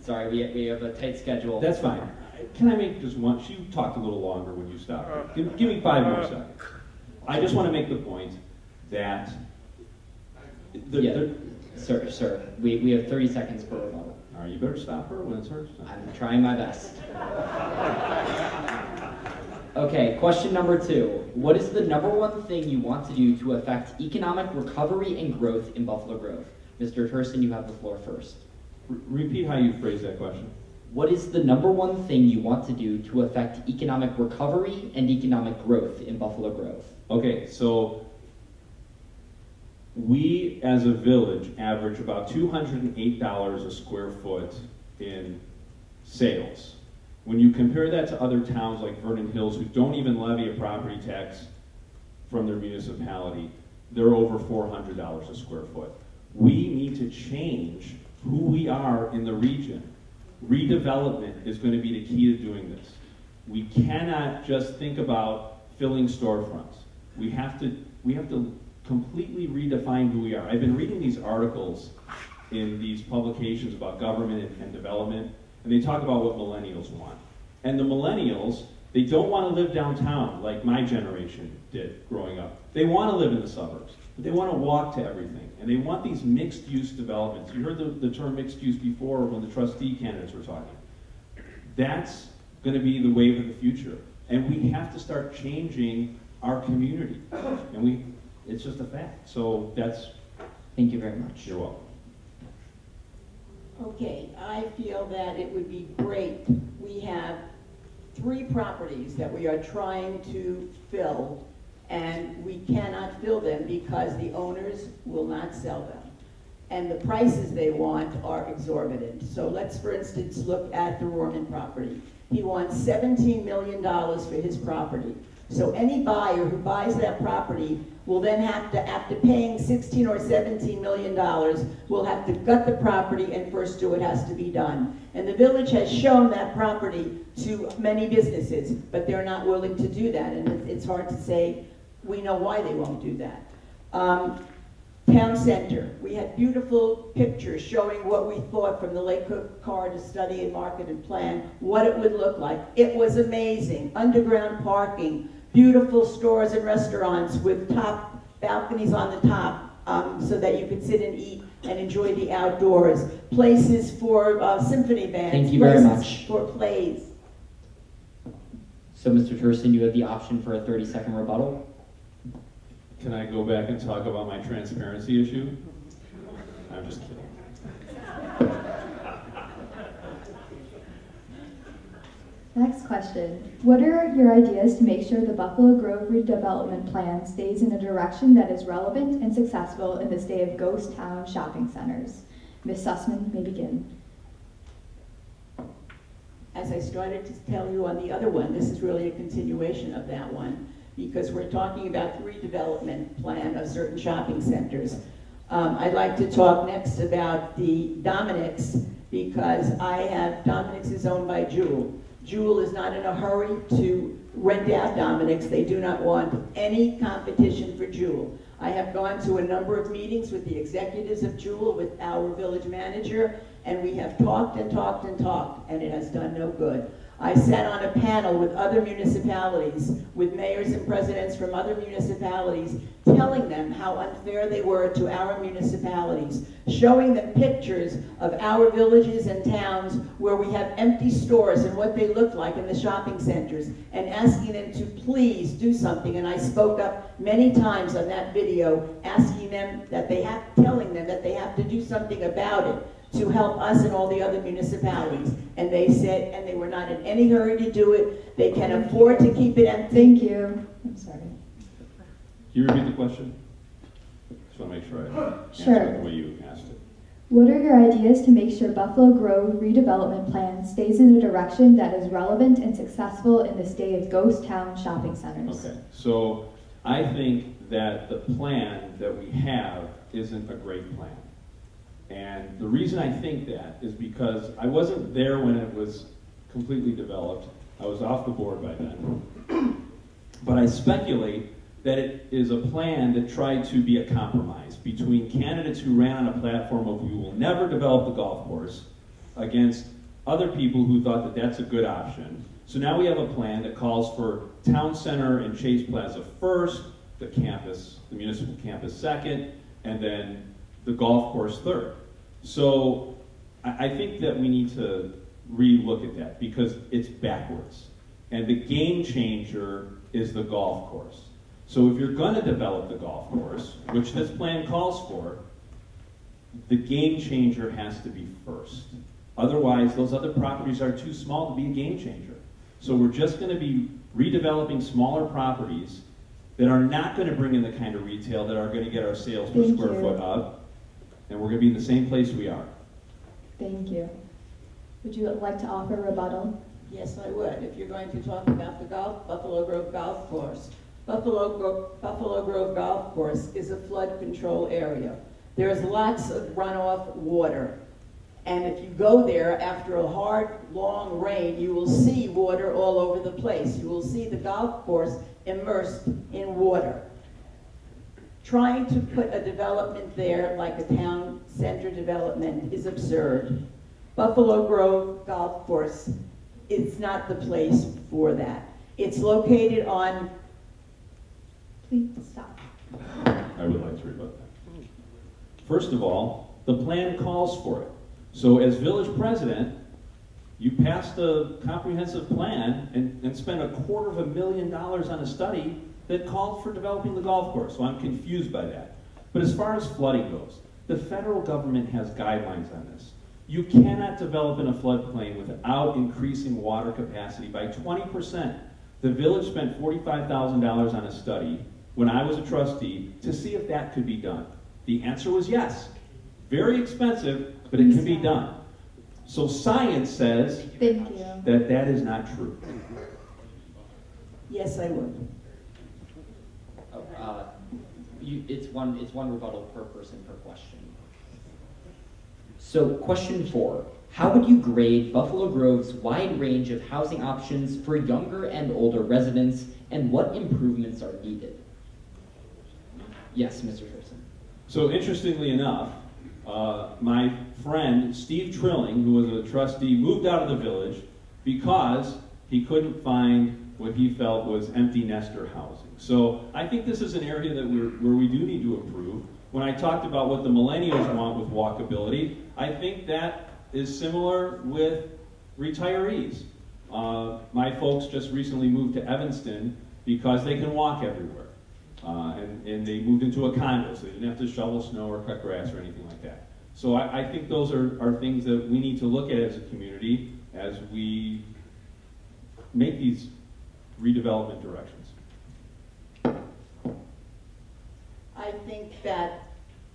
Sorry, we have a tight schedule. That's fine. Can I make just one? She talked a little longer when you stopped. Give me 5 more seconds. I just want to make the point that... Sir, we have 30 seconds per rebuttal. All right, you better stop her when it's her time. I'm trying my best. Okay, question number 2. What is the number one thing you want to do to affect economic recovery and growth in Buffalo Grove? Mr. Thurston, you have the floor first. Repeat how you phrased that question. What is the number one thing you want to do to affect economic recovery and economic growth in Buffalo Grove? Okay, so we as a village average about $208 a square foot in sales. When you compare that to other towns like Vernon Hills, who don't even levy a property tax from their municipality, they're over $400 a square foot. We need to change who we are in the region. Redevelopment is going to be the key to doing this. We cannot just think about filling storefronts. We have to completely redefine who we are. I've been reading these articles in these publications about government and development, and they talk about what millennials want. And the millennials, they don't want to live downtown like my generation did growing up. They want to live in the suburbs, but they want to walk to everything. And they want these mixed-use developments. You heard the term mixed use before when the trustee candidates were talking. That's going to be the wave of the future. And we have to start changing our community. And it's just a fact. So that's... Thank you very much. You're welcome. Okay, I feel that it would be great. We have 3 properties that we are trying to fill, and we cannot fill them because the owners will not sell them. And the prices they want are exorbitant. So let's, for instance, look at the Rohrman property. He wants $17 million for his property. So any buyer who buys that property will then after paying $16 or $17 million, will have to gut the property and first do what has to be done. And the village has shown that property to many businesses, but they're not willing to do that. And it's hard to say, we know why they won't do that. Town Center, we had beautiful pictures showing what we thought from the Lake Cook Corridor study and market and plan, what it would look like. It was amazing. Underground parking, beautiful stores and restaurants with top balconies on the top so that you could sit and eat and enjoy the outdoors. Places for symphony bands. Thank you very much. For plays. So, Mr. Thurston, you have the option for a 30-second rebuttal. Can I go back and talk about my transparency issue? I'm just kidding. Next question. What are your ideas to make sure the Buffalo Grove redevelopment plan stays in a direction that is relevant and successful in this day of ghost town shopping centers? Ms. Sussman may begin. As I started to tell you on the other one, this is really a continuation of that one, because we're talking about the redevelopment plan of certain shopping centers. I'd like to talk next about the Dominic's, because Dominic's is owned by Jewel. Jewel is not in a hurry to rent out Dominic's. They do not want any competition for Jewel. I have gone to a number of meetings with the executives of Jewel, with our village manager, and we have talked and talked and talked, and it has done no good. I sat on a panel with other municipalities, with mayors and presidents from other municipalities, telling them how unfair they were to our municipalities, showing them pictures of our villages and towns where we have empty stores and what they look like in the shopping centers, and asking them to please do something. And I spoke up many times on that video, asking them telling them that they have to do something about it, to help us and all the other municipalities. And they said, and they were not in any hurry to do it. They can afford to keep it empty. Thank you. I'm sorry. Can you repeat the question? Just want to make sure I answer it the way you asked it. What are your ideas to make sure Buffalo Grove redevelopment plan stays in a direction that is relevant and successful in this day of ghost town shopping centers? Okay, so I think that the plan that we have isn't a great plan. And the reason I think that is because I wasn't there when it was completely developed. I was off the board by then. But I speculate that it is a plan that tried to be a compromise between candidates who ran on a platform of we will never develop the golf course against other people who thought that that's a good option. So now we have a plan that calls for Town Center and Chase Plaza first, the municipal campus second, and then the golf course third. So I think that we need to re-look at that because it's backwards. And the game changer is the golf course. So if you're going to develop the golf course, which this plan calls for, the game changer has to be first. Otherwise, those other properties are too small to be a game changer. So we're just going to be redeveloping smaller properties that are not going to bring in the kind of retail that are going to get our sales per square foot up. And we're going to be in the same place we are. Thank you. Would you like to offer a rebuttal? Yes, I would. If you're going to talk about the Buffalo Grove Golf Course, Buffalo Grove Golf Course is a flood control area. There's lots of runoff water. And if you go there after a hard, long rain, you will see water all over the place. You will see the golf course immersed in water. Trying to put a development there like a town center development is absurd. Buffalo Grove Golf Course, it's not the place for that. It's located on... Please stop. I would like to rebut that. First of all, the plan calls for it. So as village president, you passed a comprehensive plan and spent $250,000 on a study that called for developing the golf course. So I'm confused by that. But as far as flooding goes, the federal government has guidelines on this. You cannot develop in a floodplain without increasing water capacity by 20%. The village spent $45,000 on a study when I was a trustee to see if that could be done. The answer was yes. Very expensive, but it can be done. So science says that that is not true. Yes, I would. It's one rebuttal per person per question. So question 4, how would you grade Buffalo Grove's wide range of housing options for younger and older residents, and what improvements are needed? Yes, Mr. Pearson. So interestingly enough, my friend Steve Trilling, who was a trustee, moved out of the village because he couldn't find what he felt was empty nester housing. So I think this is an area that where we do need to improve. When I talked about what the millennials want with walkability, I think that is similar with retirees. My folks just recently moved to Evanston because they can walk everywhere. And they moved into a condo, so they didn't have to shovel snow or cut grass or anything like that. So I think those are things that we need to look at as a community as we make these redevelopment directions. I think that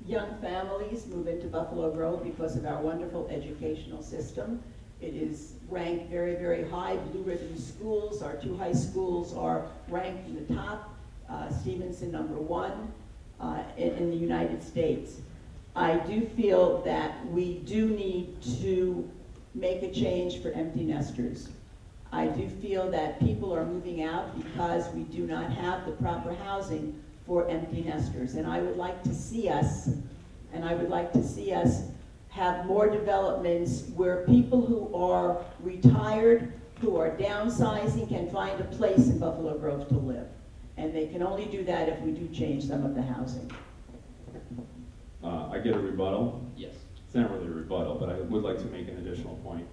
young families move into Buffalo Grove because of our wonderful educational system. It is ranked very, very high. Blue ribbon schools, our 2 high schools are ranked in the top. Stevenson #1 in the United States. I do feel that we do need to make a change for empty nesters. I do feel that people are moving out because we do not have the proper housing for empty nesters. And I would like to see us, have more developments where people who are retired, who are downsizing, can find a place in Buffalo Grove to live. And they can only do that if we do change some of the housing. I get a rebuttal? Yes. It's not really a rebuttal, but I would like to make an additional point.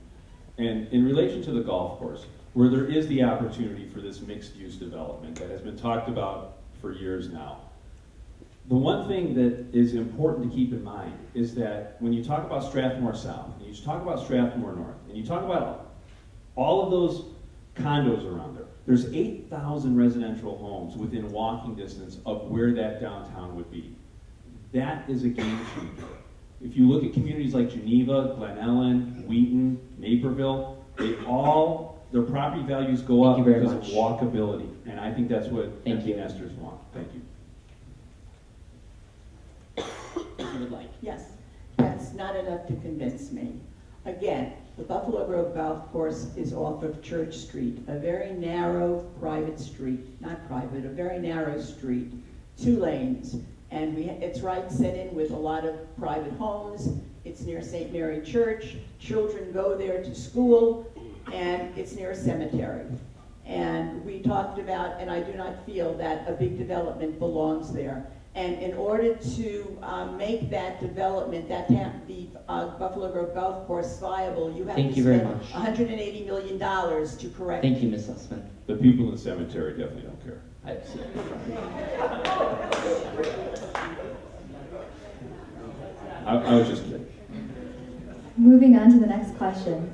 And in relation to the golf course, where there is the opportunity for this mixed-use development that has been talked about for years now, the one thing that is important to keep in mind is that when you talk about Strathmore South, and you talk about Strathmore North, and you talk about all of those condos around there, there's 8,000 residential homes within walking distance of where that downtown would be. That is a game changer. If you look at communities like Geneva, Glen Ellen, Wheaton, Naperville, their property values go up because of walkability. And I think that's what empty nesters want. Thank you. If you would like. Yes, that's not enough to convince me. Again, the Buffalo Grove Golf Course is off of Church Street, a very narrow private street, not private, a very narrow street, 2 lanes. And it's right set in with a lot of private homes. It's near St. Mary Church. Children go there to school, and it's near a cemetery. And we talked about, and I do not feel that a big development belongs there. And in order to make that development, the Buffalo Grove Golf Course viable, you have to spend $180 million to correct it. Thank you, Ms. Sussman. The people in the cemetery definitely don't care. I was just kidding. Moving on to the next question.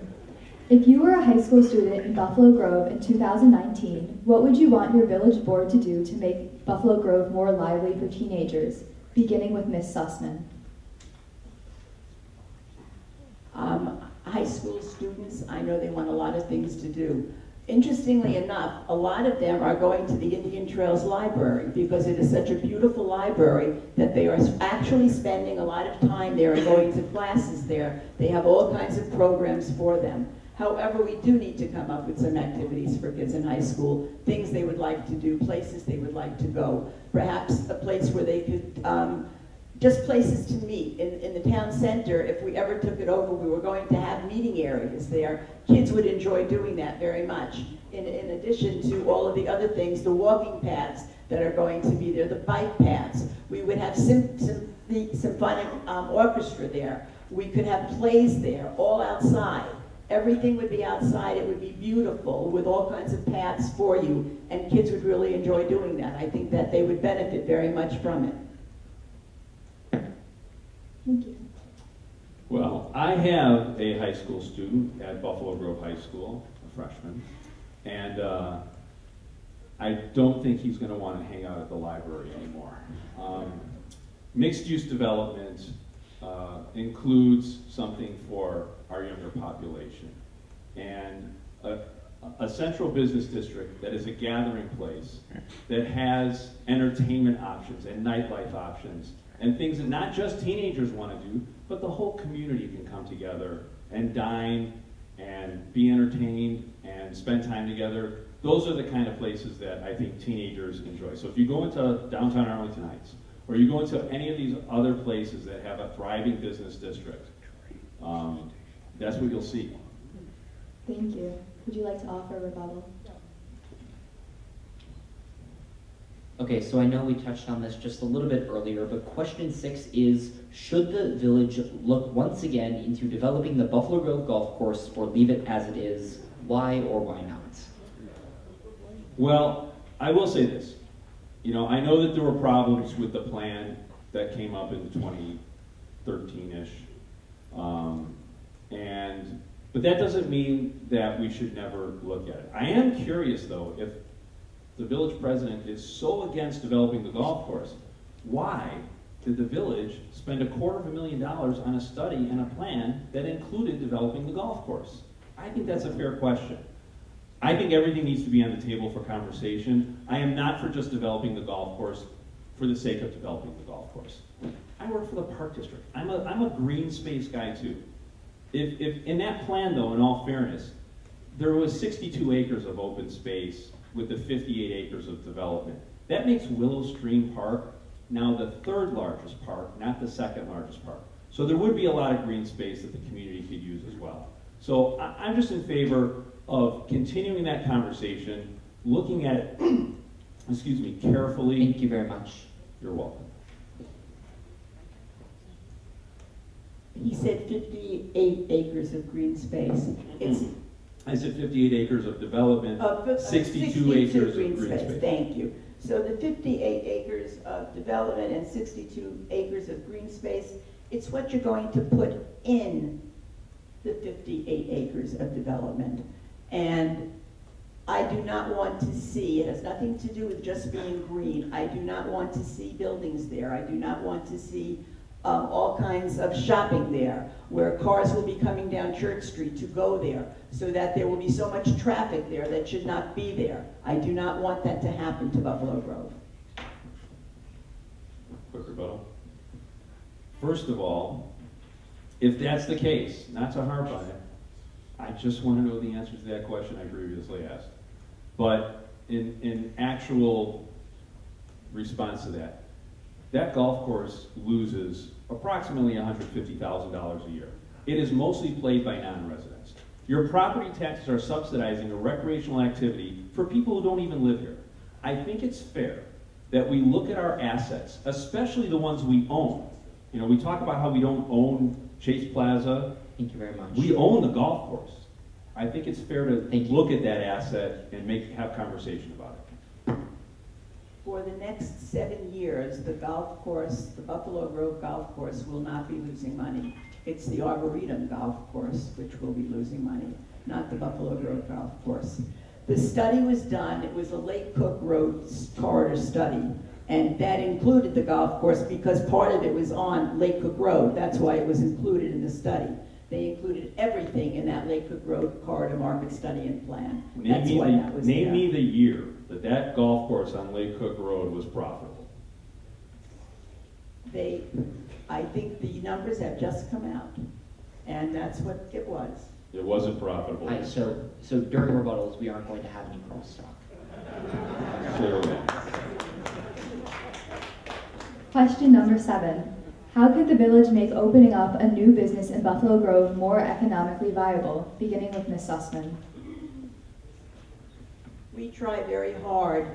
If you were a high school student in Buffalo Grove in 2019, what would you want your village board to do to make Buffalo Grove more lively for teenagers, beginning with Ms. Sussman? High school students, I know they want a lot of things to do. Interestingly enough, a lot of them are going to the Indian Trails Library because it is such a beautiful library that they are actually spending a lot of time there and going to classes there. They have all kinds of programs for them. However, we do need to come up with some activities for kids in high school, things they would like to do, places they would like to go. Perhaps a place where they could, just places to meet. In the town center, if we ever took it over, we were going to have meeting areas there. Kids would enjoy doing that very much. In addition to all of the other things, the walking paths that are going to be there, the bike paths. We would have symphonic orchestra there. We could have plays there, all outside. Everything would be outside. It would be beautiful with all kinds of paths for you, and kids would really enjoy doing that. I think that they would benefit very much from it. Thank you. Well, I have a high school student at Buffalo Grove High School, a freshman, and I don't think he's going to want to hang out at the library anymore. Mixed-use development includes something for our younger population, and a central business district that is a gathering place that has entertainment options and nightlife options and things that not just teenagers want to do, but the whole community can come together and dine and be entertained and spend time together. Those are the kind of places that I think teenagers enjoy. So if you go into downtown Arlington Heights, or you go into any of these other places that have a thriving business district, that's what you'll see. Thank you. Would you like to offer a rebuttal? Okay, so I know we touched on this just a little bit earlier, but question 6 is, should the village look once again into developing the Buffalo Grove Golf Course or leave it as it is? Why or why not? Well, I will say this. You know, I know that there were problems with the plan that came up in 2013-ish. But that doesn't mean that we should never look at it. I am curious, though, if the village president is so against developing the golf course, why did the village spend $250,000 on a study and a plan that included developing the golf course? I think that's a fair question. I think everything needs to be on the table for conversation. I am not for just developing the golf course for the sake of developing the golf course. I work for the Park District. I'm a green space guy too. If in that plan, though, in all fairness, there was 62 acres of open space with the 58 acres of development. That makes Willow Stream Park now the 3rd largest park, not the 2nd largest park. So there would be a lot of green space that the community could use as well. So I'm just in favor of continuing that conversation, looking at it, excuse me, carefully. Thank you very much. You're welcome. He said 58 acres of green space. I said 58 acres of development, 62 acres of green space. Thank you. So the 58 acres of development and 62 acres of green space, it's what you're going to put in the 58 acres of development. And I do not want to see, it has nothing to do with just being green, I do not want to see buildings there. I do not want to see all kinds of shopping there, where cars will be coming down Church Street to go there, so that there will be so much traffic there that should not be there. I do not want that to happen to Buffalo Grove. Quick rebuttal. First of all, if that's the case, not to harp on it, I just want to know the answer to that question I previously asked. But in actual response to that, that golf course loses approximately $150,000 a year. It is mostly played by non-residents. Your property taxes are subsidizing a recreational activity for people who don't even live here. I think it's fair that we look at our assets, especially the ones we own. You know, we talk about how we don't own Chase Plaza. Thank you very much. We own the golf course. I think it's fair to look at that asset and have conversation about it. For the next 7 years, the golf course, the Buffalo Grove Golf Course, will not be losing money. It's the Arboretum Golf Course which will be losing money, not the Buffalo Grove Golf Course. The study was done, it was a Lake Cook Road corridor study, and that included the golf course because part of it was on Lake Cook Road. That's why it was included in the study. They included everything in that Lake Cook Road corridor market study and plan. Name me the year that that golf course on Lake Cook Road was profitable. I think the numbers have just come out, and that's what it was. It wasn't profitable. So during rebuttals, we aren't going to have any crosstalk. Clearly. Question number 7. How could the village make opening up a new business in Buffalo Grove more economically viable? Beginning with Ms. Sussman. We try very hard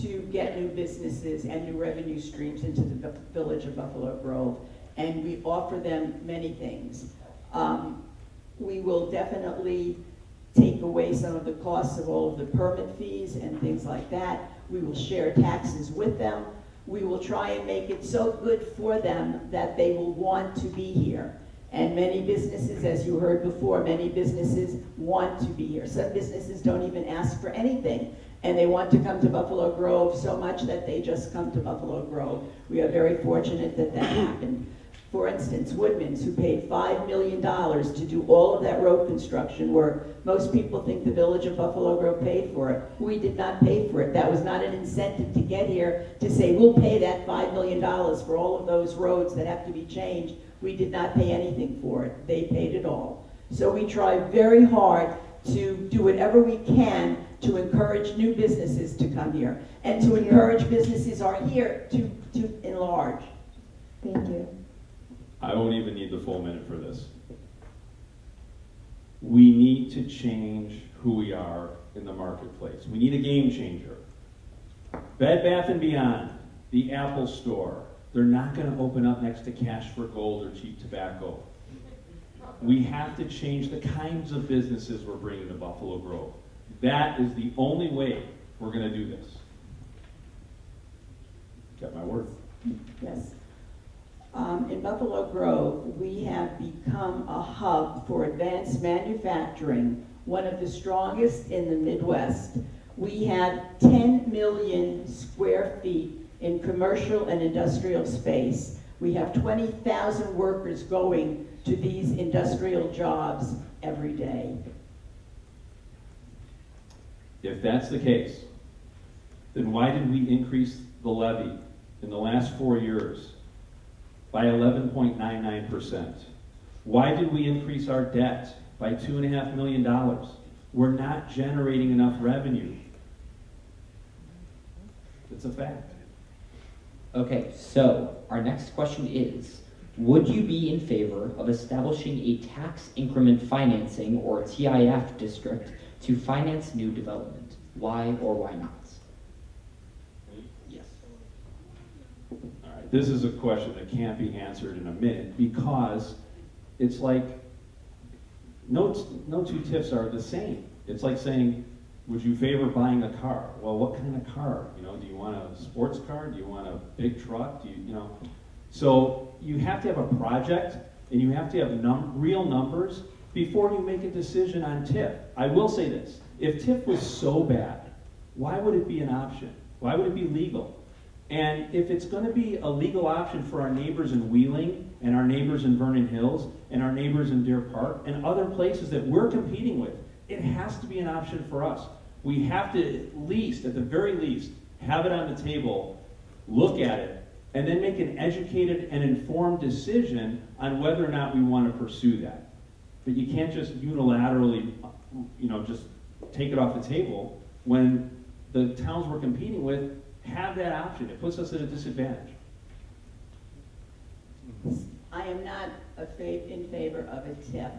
to get new businesses and new revenue streams into the village of Buffalo Grove, and we offer them many things. We will definitely take away some of the costs of all of the permit fees and things like that. We will share taxes with them. We will try and make it so good for them that they will want to be here. And many businesses, as you heard before, many businesses want to be here. Some businesses don't even ask for anything, and they want to come to Buffalo Grove so much that they just come to Buffalo Grove. We are very fortunate that that happened. For instance, Woodman's, who paid $5 million to do all of that road construction work. Most people think the village of Buffalo Grove paid for it. We did not pay for it. That was not an incentive to get here to say, we'll pay that $5 million for all of those roads that have to be changed. We did not pay anything for it. They paid it all. So we try very hard to do whatever we can to encourage new businesses to come here and to encourage businesses are here to enlarge. Thank you. I won't even need the full minute for this. We need to change who we are in the marketplace. We need a game changer. Bed Bath & Beyond, the Apple Store, they're not going to open up next to Cash for Gold or cheap tobacco. We have to change the kinds of businesses we're bringing to Buffalo Grove. That is the only way we're going to do this. Got my word? Yes. In Buffalo Grove, we have become a hub for advanced manufacturing, one of the strongest in the Midwest. We have 10 million square feet in commercial and industrial space. We have 20,000 workers going to these industrial jobs every day. If that's the case, then why did we increase the levy in the last 4 years by 11.99%? Why did we increase our debt by $2.5 million? We're not generating enough revenue. It's a fact. Okay, so our next question is, would you be in favor of establishing a tax increment financing or TIF district to finance new development? Why or why not? Yes. All right, this is a question that can't be answered in a minute because it's like no two TIFs are the same. It's like saying, would you favor buying a car? Well, what kind of car? You know, do you want a sports car? Do you want a big truck? Do you know? So you have to have a project and you have to have real numbers before you make a decision on TIF. I will say this, if TIF was so bad, why would it be an option? Why would it be legal? And if it's going to be a legal option for our neighbors in Wheeling and our neighbors in Vernon Hills and our neighbors in Deer Park and other places that we're competing with, it has to be an option for us. We have to at the very least, have it on the table, look at it, and then make an educated and informed decision on whether or not we want to pursue that. But you can't just unilaterally, just take it off the table when the towns we're competing with have that option. It puts us at a disadvantage. I am not in favor of a TIF.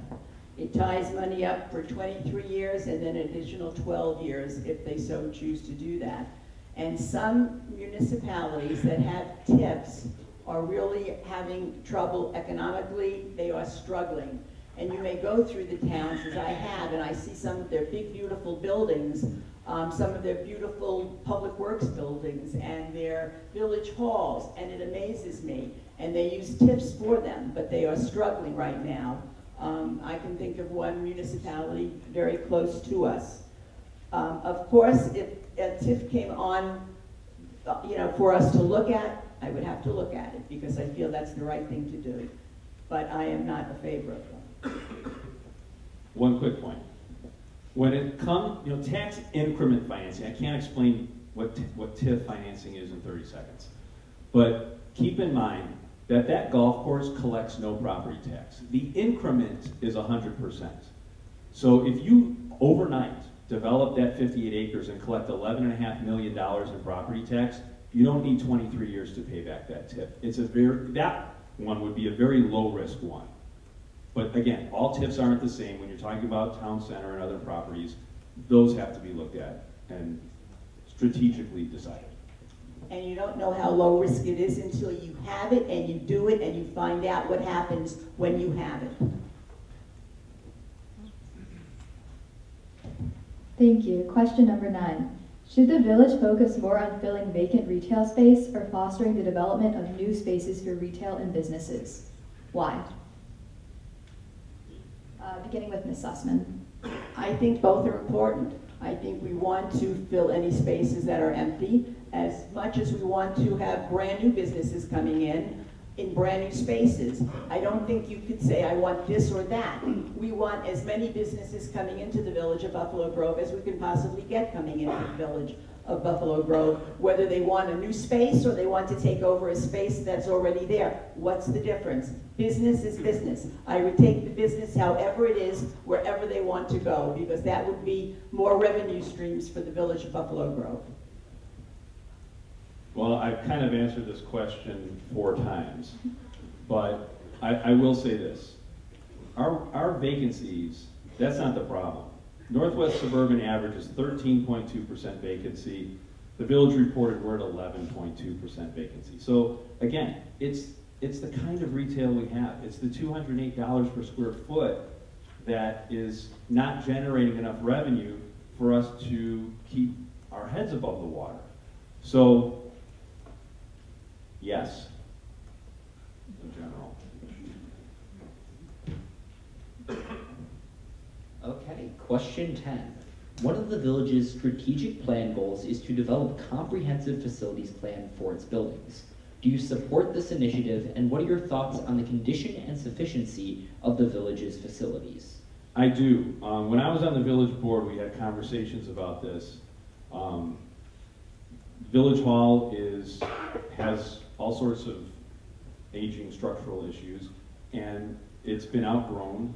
It ties money up for 23 years and then an additional 12 years if they so choose to do that. And some municipalities that have TIFs are really having trouble economically. They are struggling. And you may go through the towns, as I have, and I see some of their big, beautiful buildings, some of their beautiful public works buildings and their village halls, and it amazes me. And they use TIFs for them, but they are struggling right now. I can think of one municipality very close to us. Of course, if a TIF came on, for us to look at, I would have to look at it because I feel that's the right thing to do. But I am not in favor of them. one quick point. When it comes, tax increment financing, I can't explain what TIF financing is in 30 seconds. But keep in mind that that golf course collects no property tax. The increment is 100%. So if you overnight develop that 58 acres and collect $11.5 million in property tax, you don't need 23 years to pay back that TIF. That one would be a very low risk one. But again, all TIFs aren't the same. When you're talking about town center and other properties, those have to be looked at and strategically decided. And you don't know how low risk it is until you have it and you do it and you find out what happens when you have it. Thank you. Question number 9. Should the village focus more on filling vacant retail space or fostering the development of new spaces for retail and businesses? Why? Beginning with Ms. Sussman. I think both are important. I think we want to fill any spaces that are empty as much as we want to have brand new businesses coming in brand new spaces. I don't think you could say, I want this or that. We want as many businesses coming into the village of Buffalo Grove as we can possibly get coming into the village of Buffalo Grove, whether they want a new space or they want to take over a space that's already there. What's the difference? Business is business. I would take the business however it is, wherever they want to go, because that would be more revenue streams for the village of Buffalo Grove. Well, I've kind of answered this question 4 times, but I will say this. Our vacancies, that's not the problem. Northwest Suburban average is 13.2% vacancy. The village reported we're at 11.2% vacancy. So again, it's the kind of retail we have. It's the $208 per square foot that is not generating enough revenue for us to keep our heads above the water. So yes, in general. Okay, question 10. One of the village's strategic plan goals is to develop a comprehensive facilities plan for its buildings. Do you support this initiative, and what are your thoughts on the condition and sufficiency of the village's facilities? I do. When I was on the village board, we had conversations about this. Village Hall has all sorts of aging structural issues, and it's been outgrown.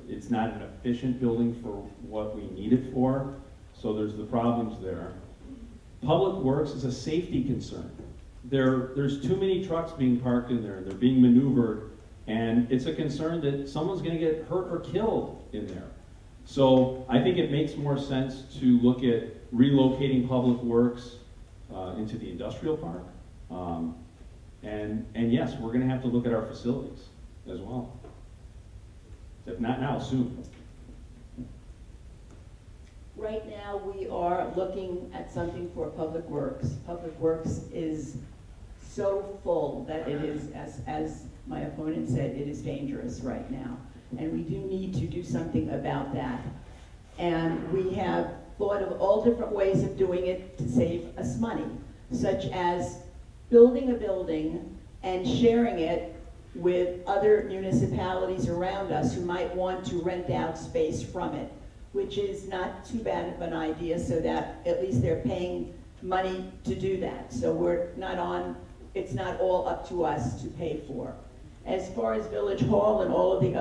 It's not an efficient building for what we need it for, so there's the problems there. Public Works is a safety concern. There's too many trucks being parked in there, and they're being maneuvered, and it's a concern that someone's going to get hurt or killed in there. So I think it makes more sense to look at relocating Public Works into the industrial park. And yes, we're going to have to look at our facilities as well. If not now, soon. Right now, we are looking at something for Public Works. Public Works is so full that it is, as my opponent said, it is dangerous right now. And we do need to do something about that. And we have thought of all different ways of doing it to save us money, such as building a building and sharing it with other municipalities around us who might want to rent out space from it, which is not too bad of an idea, so that at least they're paying money to do that. So it's not all up to us to pay for. As far as Village Hall and all of the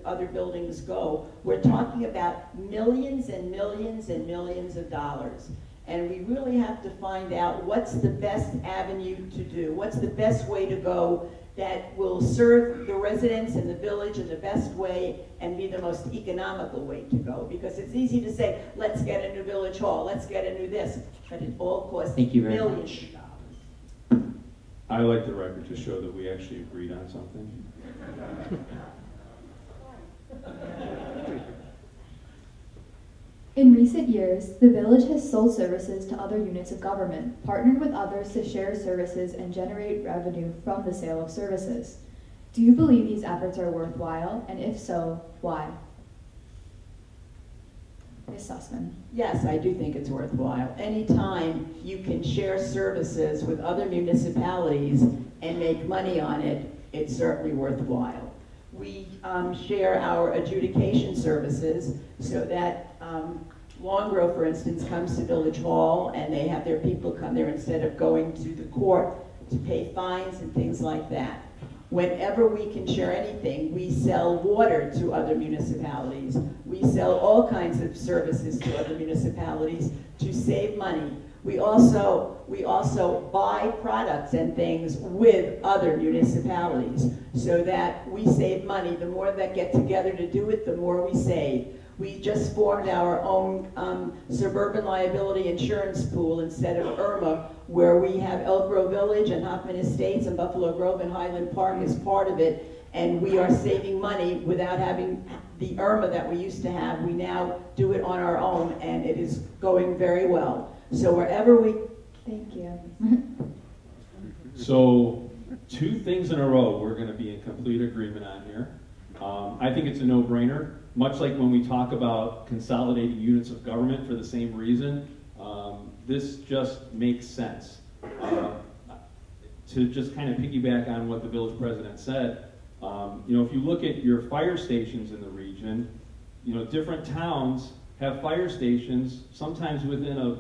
other buildings go, we're talking about millions and millions and millions of dollars. And we really have to find out what's the best avenue to do, what's the best way to go that will serve the residents in the village in the best way and be the most economical way to go. Because it's easy to say, let's get a new Village Hall, let's get a new this, but it all costs millions of dollars. I like the record to show that we actually agreed on something. In recent years, the village has sold services to other units of government, partnered with others to share services and generate revenue from the sale of services. Do you believe these efforts are worthwhile, and if so, why? Ms. Sussman. Yes, I do think it's worthwhile. Anytime you can share services with other municipalities and make money on it, it's certainly worthwhile. We share our adjudication services so that Long Grove, for instance, comes to Village Hall and they have their people come there instead of going to the court to pay fines and things like that. Whenever we can share anything, we sell water to other municipalities. We sell all kinds of services to other municipalities to save money. We also buy products and things with other municipalities so that we save money. The more that get together to do it, the more we save. We just formed our own suburban liability insurance pool instead of IRMA, where we have Elk Grove Village and Hoffman Estates and Buffalo Grove and Highland Park as part of it, and we are saving money without having the IRMA that we used to have. We now do it on our own, and it is going very well. So wherever we... Thank you. So 2 things in a row we're going to be in complete agreement on here. I think it's a no-brainer, much like when we talk about consolidating units of government for the same reason. This just makes sense. To just kind of piggyback on what the village president said, you know, if you look at your fire stations in the region, you know, different towns have fire stations sometimes within a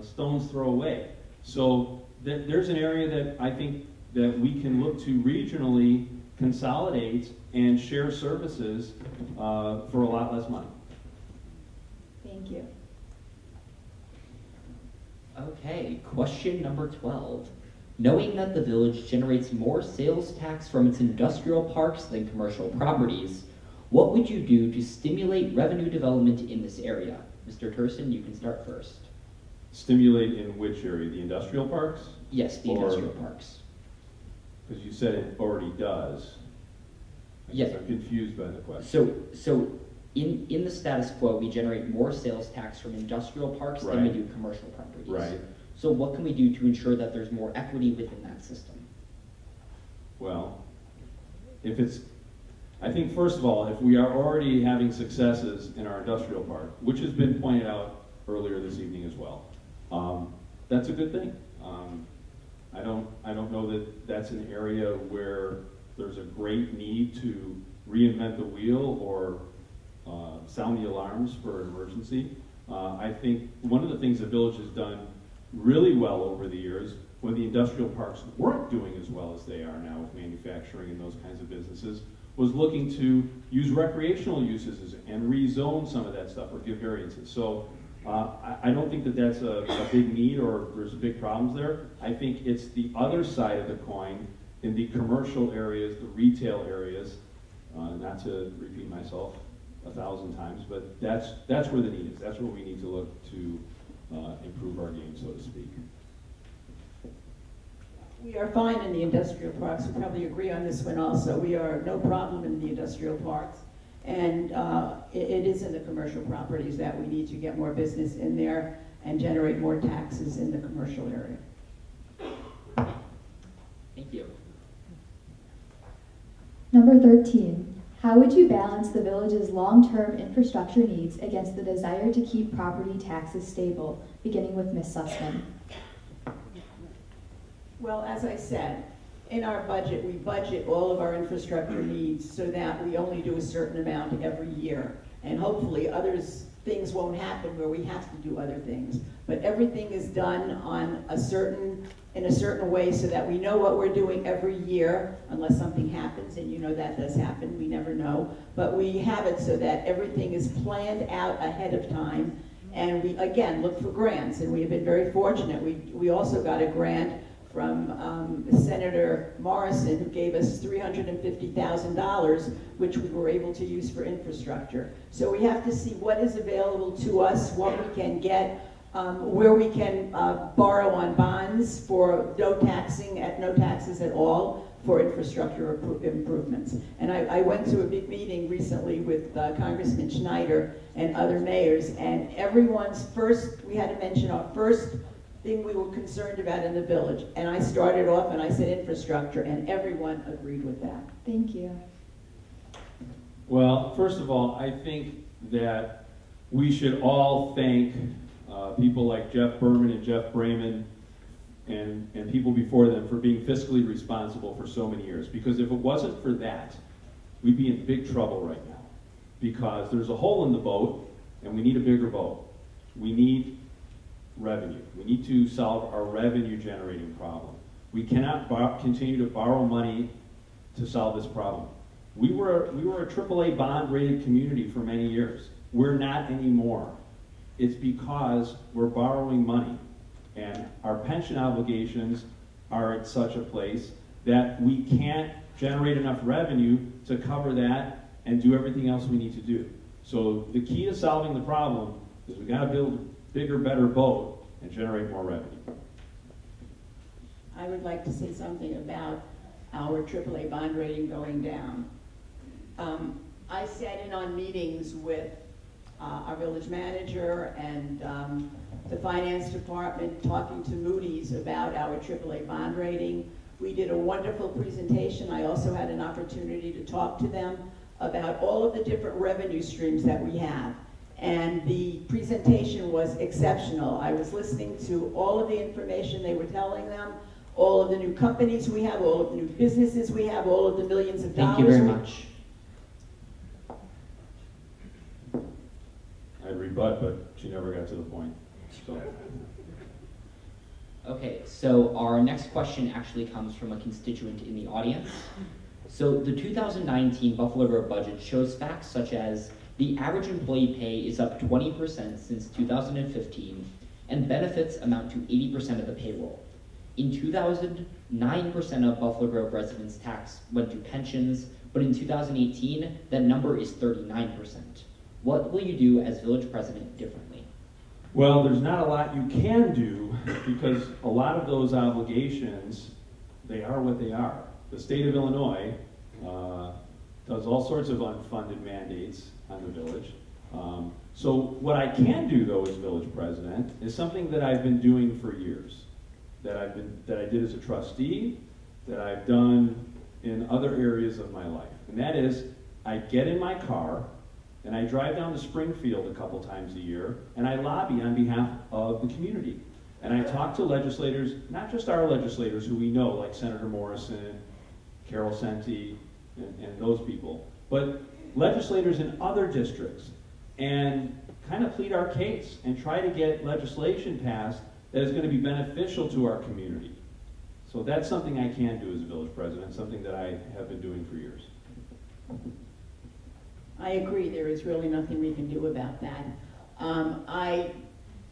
stone's throw away. So there's an area that I think that we can look to regionally consolidate and share services for a lot less money. Thank you. Okay, question number 12. Knowing that the village generates more sales tax from its industrial parks than commercial properties, what would you do to stimulate revenue development in this area? Mr. Turson, you can start first. Stimulate in which area? The industrial parks? Yes, the industrial parks. Because you said it already does. Yes. I'm confused by the question. So in the status quo, we generate more sales tax from industrial parks than we do commercial properties. Right. So what can we do to ensure that there's more equity within that system? Well, I think first of all, if we are already having successes in our industrial park, which has been pointed out earlier this evening as well, that's a good thing. I don't know that that's an area where there's a great need to reinvent the wheel or sound the alarms for an emergency. I think one of the things the village has done really well over the years, when the industrial parks weren't doing as well as they are now with manufacturing and those kinds of businesses, was looking to use recreational uses and rezone some of that stuff or give variances. So I don't think that that's a big need or there's big problems there. I think it's the other side of the coin in the commercial areas, the retail areas, not to repeat myself 1,000 times, but that's where the need is. That's where we need to look to improve our game, so to speak. We are fine in the industrial parks. We probably agree on this one also. We are no problem in the industrial parks. And it is in the commercial properties that we need to get more business in there and generate more taxes in the commercial area. Thank you. Number 13. How would you balance the village's long-term infrastructure needs against the desire to keep property taxes stable, beginning with Ms. Sussman? Well, as I said, in our budget, we budget all of our infrastructure needs so that we only do a certain amount every year. And hopefully things won't happen where we have to do other things. But everything is done in a certain way so that we know what we're doing every year, unless something happens, and you know that does happen, we never know. But we have it so that everything is planned out ahead of time. And we, again, look for grants, and we have been very fortunate. We also got a grant from Senator Morrison, who gave us $350,000, which we were able to use for infrastructure. So we have to see what is available to us, what we can get, where we can borrow on bonds for no taxes at all for infrastructure improvements. And I went to a big meeting recently with Congressman Schneider and other mayors, and we had to mention our first thing we were concerned about in the village. And I started off and I said infrastructure, and everyone agreed with that. Thank you. Well, first of all, I think that we should all thank people like Jeff Berman and Jeff Brayman and people before them for being fiscally responsible for so many years. Because if it wasn't for that, we'd be in big trouble right now because there's a hole in the boat and we need a bigger boat. We need revenue. We need to solve our revenue generating problem. We cannot continue to borrow money to solve this problem. We were a AAA bond rated community for many years. We're not anymore. It's because we're borrowing money and our pension obligations are at such a place that we can't generate enough revenue to cover that and do everything else we need to do. So the key to solving the problem is we gotta build a bigger, better boat and generate more revenue. I would like to say something about our AAA bond rating going down. I sat in on meetings with our village manager and the finance department talking to Moody's about our AAA bond rating. We did a wonderful presentation. I also had an opportunity to talk to them about all of the different revenue streams that we have. And the presentation was exceptional. I was listening to all of the information they were telling them, all of the new companies we have, all of the new businesses we have, all of the millions of dollars. Thank you very much. I'd rebut, but she never got to the point. So. Okay, so our next question actually comes from a constituent in the audience. So the 2019 Buffalo Grove budget shows facts such as the average employee pay is up 20% since 2015, and benefits amount to 80% of the payroll. In 2000, 9% of Buffalo Grove residents' tax went to pensions, but in 2018, that number is 39%. What will you do as village president differently? Well, there's not a lot you can do because a lot of those obligations, they are what they are. The state of Illinois does all sorts of unfunded mandates on the village. So what I can do, though, as village president, is something that I've been doing for years, that I did as a trustee, that I've done in other areas of my life. And that is, I get in my car, and I drive down to Springfield a couple times a year, and I lobby on behalf of the community. And I talk to legislators, not just our legislators who we know, like Senator Morrison, Carol Senti, and those people, but legislators in other districts, and kind of plead our case and try to get legislation passed that is going to be beneficial to our community. So that's something I can do as a village president, something that I have been doing for years. I agree, there is really nothing we can do about that. I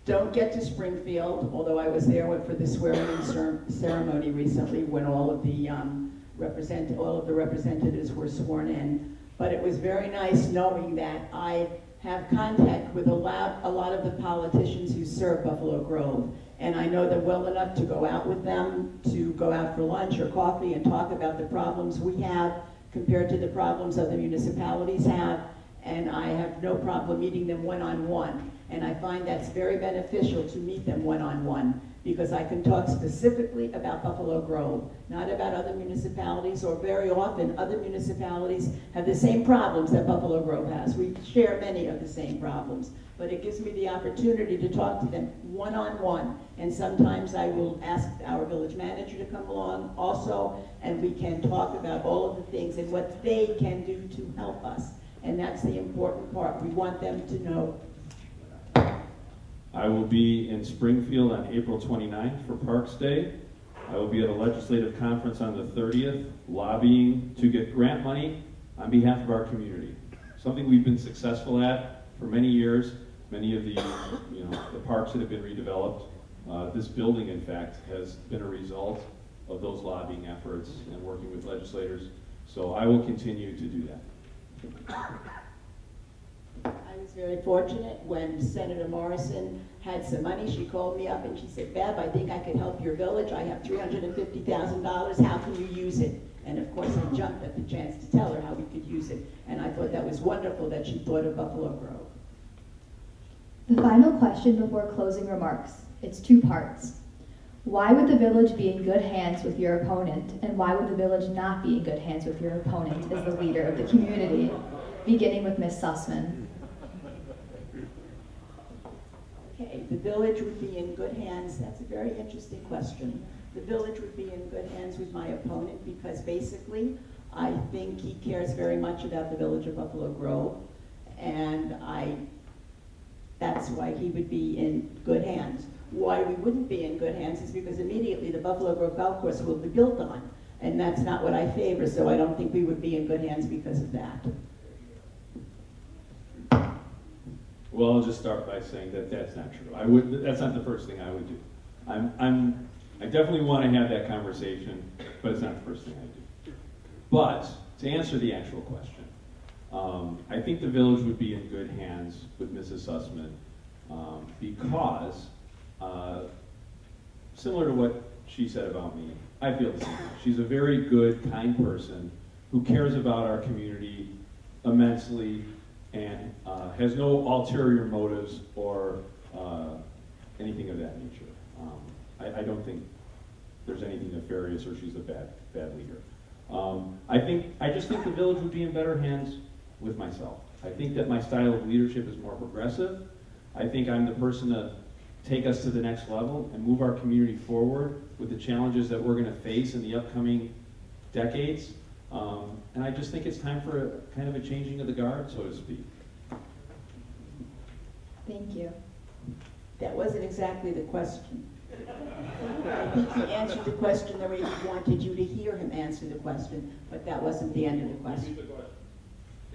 don't get to Springfield, although I was there for the swearing-in ceremony recently when all of the representatives were sworn in. But it was very nice knowing that I have contact with a lot of the politicians who serve Buffalo Grove. And I know them well enough to go out with them, to go out for lunch or coffee and talk about the problems we have compared to the problems other municipalities have, and I have no problem meeting them one-on-one. And I find that's very beneficial to meet them one-on-one, because I can talk specifically about Buffalo Grove, not about other municipalities, or very often other municipalities have the same problems that Buffalo Grove has. We share many of the same problems, but it gives me the opportunity to talk to them one-on-one. And sometimes I will ask our village manager to come along also, and we can talk about all of the things and what they can do to help us. And that's the important part. We want them to know. I will be in Springfield on April 29th for Parks Day. I will be at a legislative conference on the 30th, lobbying to get grant money on behalf of our community. Something we've been successful at for many years. Many of the, the parks that have been redeveloped. This building, in fact, has been a result of those lobbying efforts and working with legislators. So I will continue to do that. I was very fortunate when Senator Morrison had some money. She called me up and she said, "Bev, I think I could help your village. I have $350,000. How can you use it?" And of course, I jumped at the chance to tell her how we could use it. And I thought that was wonderful that she thought of Buffalo Grove. The final question before closing remarks. It's two parts. Why would the village be in good hands with your opponent, and why would the village not be in good hands with your opponent as the leader of the community? Beginning with Ms. Sussman. Okay, the village would be in good hands. That's a very interesting question. The village would be in good hands with my opponent because basically I think he cares very much about the village of Buffalo Grove, and that's why he would be in good hands. Why we wouldn't be in good hands is because immediately the Buffalo Grove Golf Course will be built on, and that's not what I favor, so I don't think we would be in good hands because of that. Well, I'll just start by saying that that's not true. That's not the first thing I would do. I definitely want to have that conversation, but it's not the first thing I do. But to answer the actual question, I think the village would be in good hands with Mrs. Sussman because, similar to what she said about me, I feel the same. She's a very good, kind person who cares about our community immensely and has no ulterior motives or anything of that nature. I don't think there's anything nefarious or she's a bad leader. I just think the village would be in better hands with myself. I think that my style of leadership is more progressive. I think I'm the person to take us to the next level and move our community forward with the challenges that we're going to face in the upcoming decades. And I just think it's time for kind of a changing of the guard, so to speak. Thank you. That wasn't exactly the question. I think he answered the question the way he wanted you to hear him answer the question, but that wasn't the end of the question.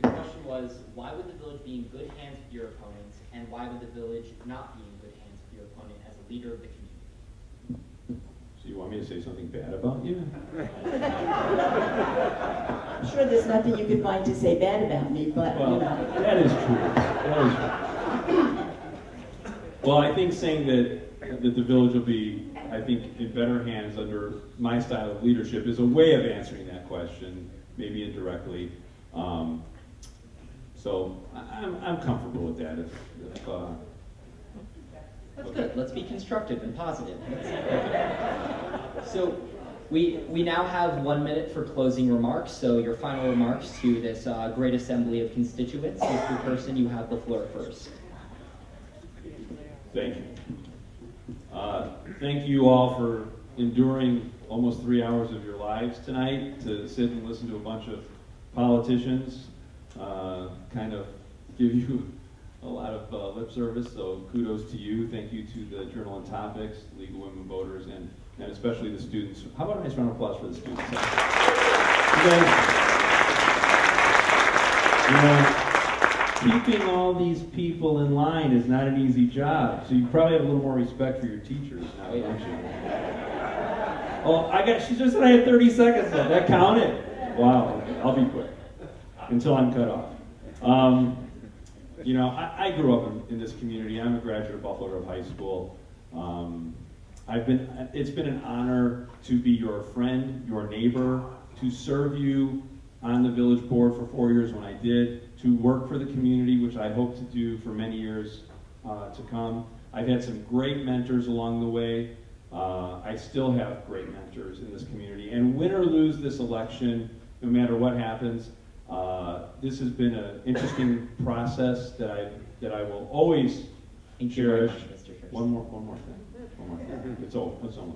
The question was, why would the village be in good hands with your opponents, and why would the village not be in good hands with your opponent as a leader of the community? So you want me to say something bad about you? I'm sure there's nothing you could find to say bad about me, but well, you know. That is true. That is true. Well, I think saying that the village will be, I think, in better hands under my style of leadership is a way of answering that question, maybe indirectly. So I'm comfortable with that. That's good. Let's be constructive and positive. So we now have 1 minute for closing remarks. So your final remarks to this great assembly of constituents. Mr. Person, you have the floor first. Thank you. Thank you all for enduring almost 3 hours of your lives tonight to sit and listen to a bunch of politicians kind of give you a lot of lip service, so kudos to you. Thank you to the Journal and Topics, League of Women Voters, and especially the students. How about a nice round of applause for the students? You know, keeping all these people in line is not an easy job, so you probably have a little more respect for your teachers now, don't you? Oh, she just said I had 30 seconds though. That counted? Wow, I'll be quick until I'm cut off. You know, I grew up in this community. I'm a graduate of Buffalo Grove High School. It's been an honor to be your friend, your neighbor, to serve you on the village board for 4 years when I did, to work for the community, which I hope to do for many years to come. I've had some great mentors along the way. I still have great mentors in this community. And win or lose this election, no matter what happens, this has been an interesting process that I will always cherish. One more thing. It's almost over.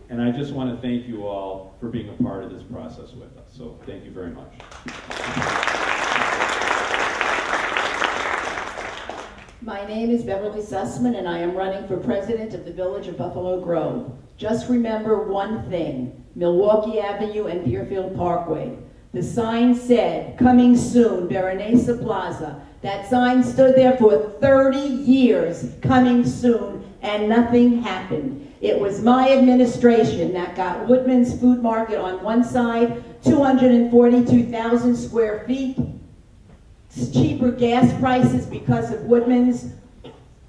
And I just want to thank you all for being a part of this process with us. So thank you very much. My name is Beverly Sussman, and I am running for president of the Village of Buffalo Grove. Just remember one thing, Milwaukee Avenue and Deerfield Parkway. The sign said, coming soon, Berenice Plaza. That sign stood there for 30 years, coming soon, and nothing happened. It was my administration that got Woodman's Food Market on one side, 242,000 square feet, cheaper gas prices because of Woodman's,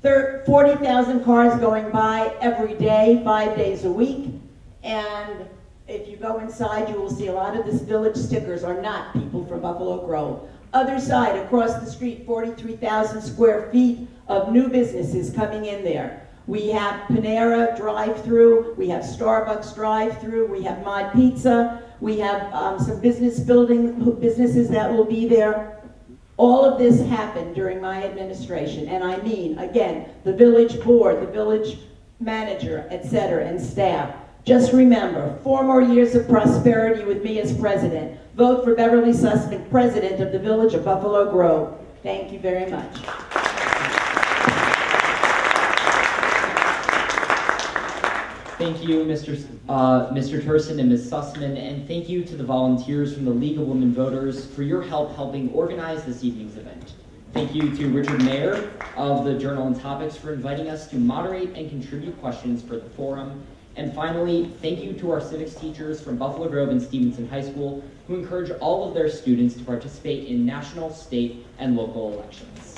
40,000 cars going by every day, 5 days a week, and if you go inside, you will see a lot of this village stickers are not people from Buffalo Grove. Other side, across the street, 43,000 square feet of new businesses coming in there. We have Panera drive-through, we have Starbucks drive-through, we have Mod Pizza, we have some businesses that will be there. All of this happened during my administration, and I mean, again, the village board, the village manager, etc., and staff Just remember, 4 more years of prosperity with me as president. Vote for Beverly Sussman, president of the Village of Buffalo Grove. Thank you very much. Thank you, Mr. Turson and Ms. Sussman, and thank you to the volunteers from the League of Women Voters for your help helping organize this evening's event. Thank you to Richard Mayer of the Journal and Topics for inviting us to moderate and contribute questions for the forum. And finally, thank you to our civics teachers from Buffalo Grove and Stevenson High School who encourage all of their students to participate in national, state, and local elections.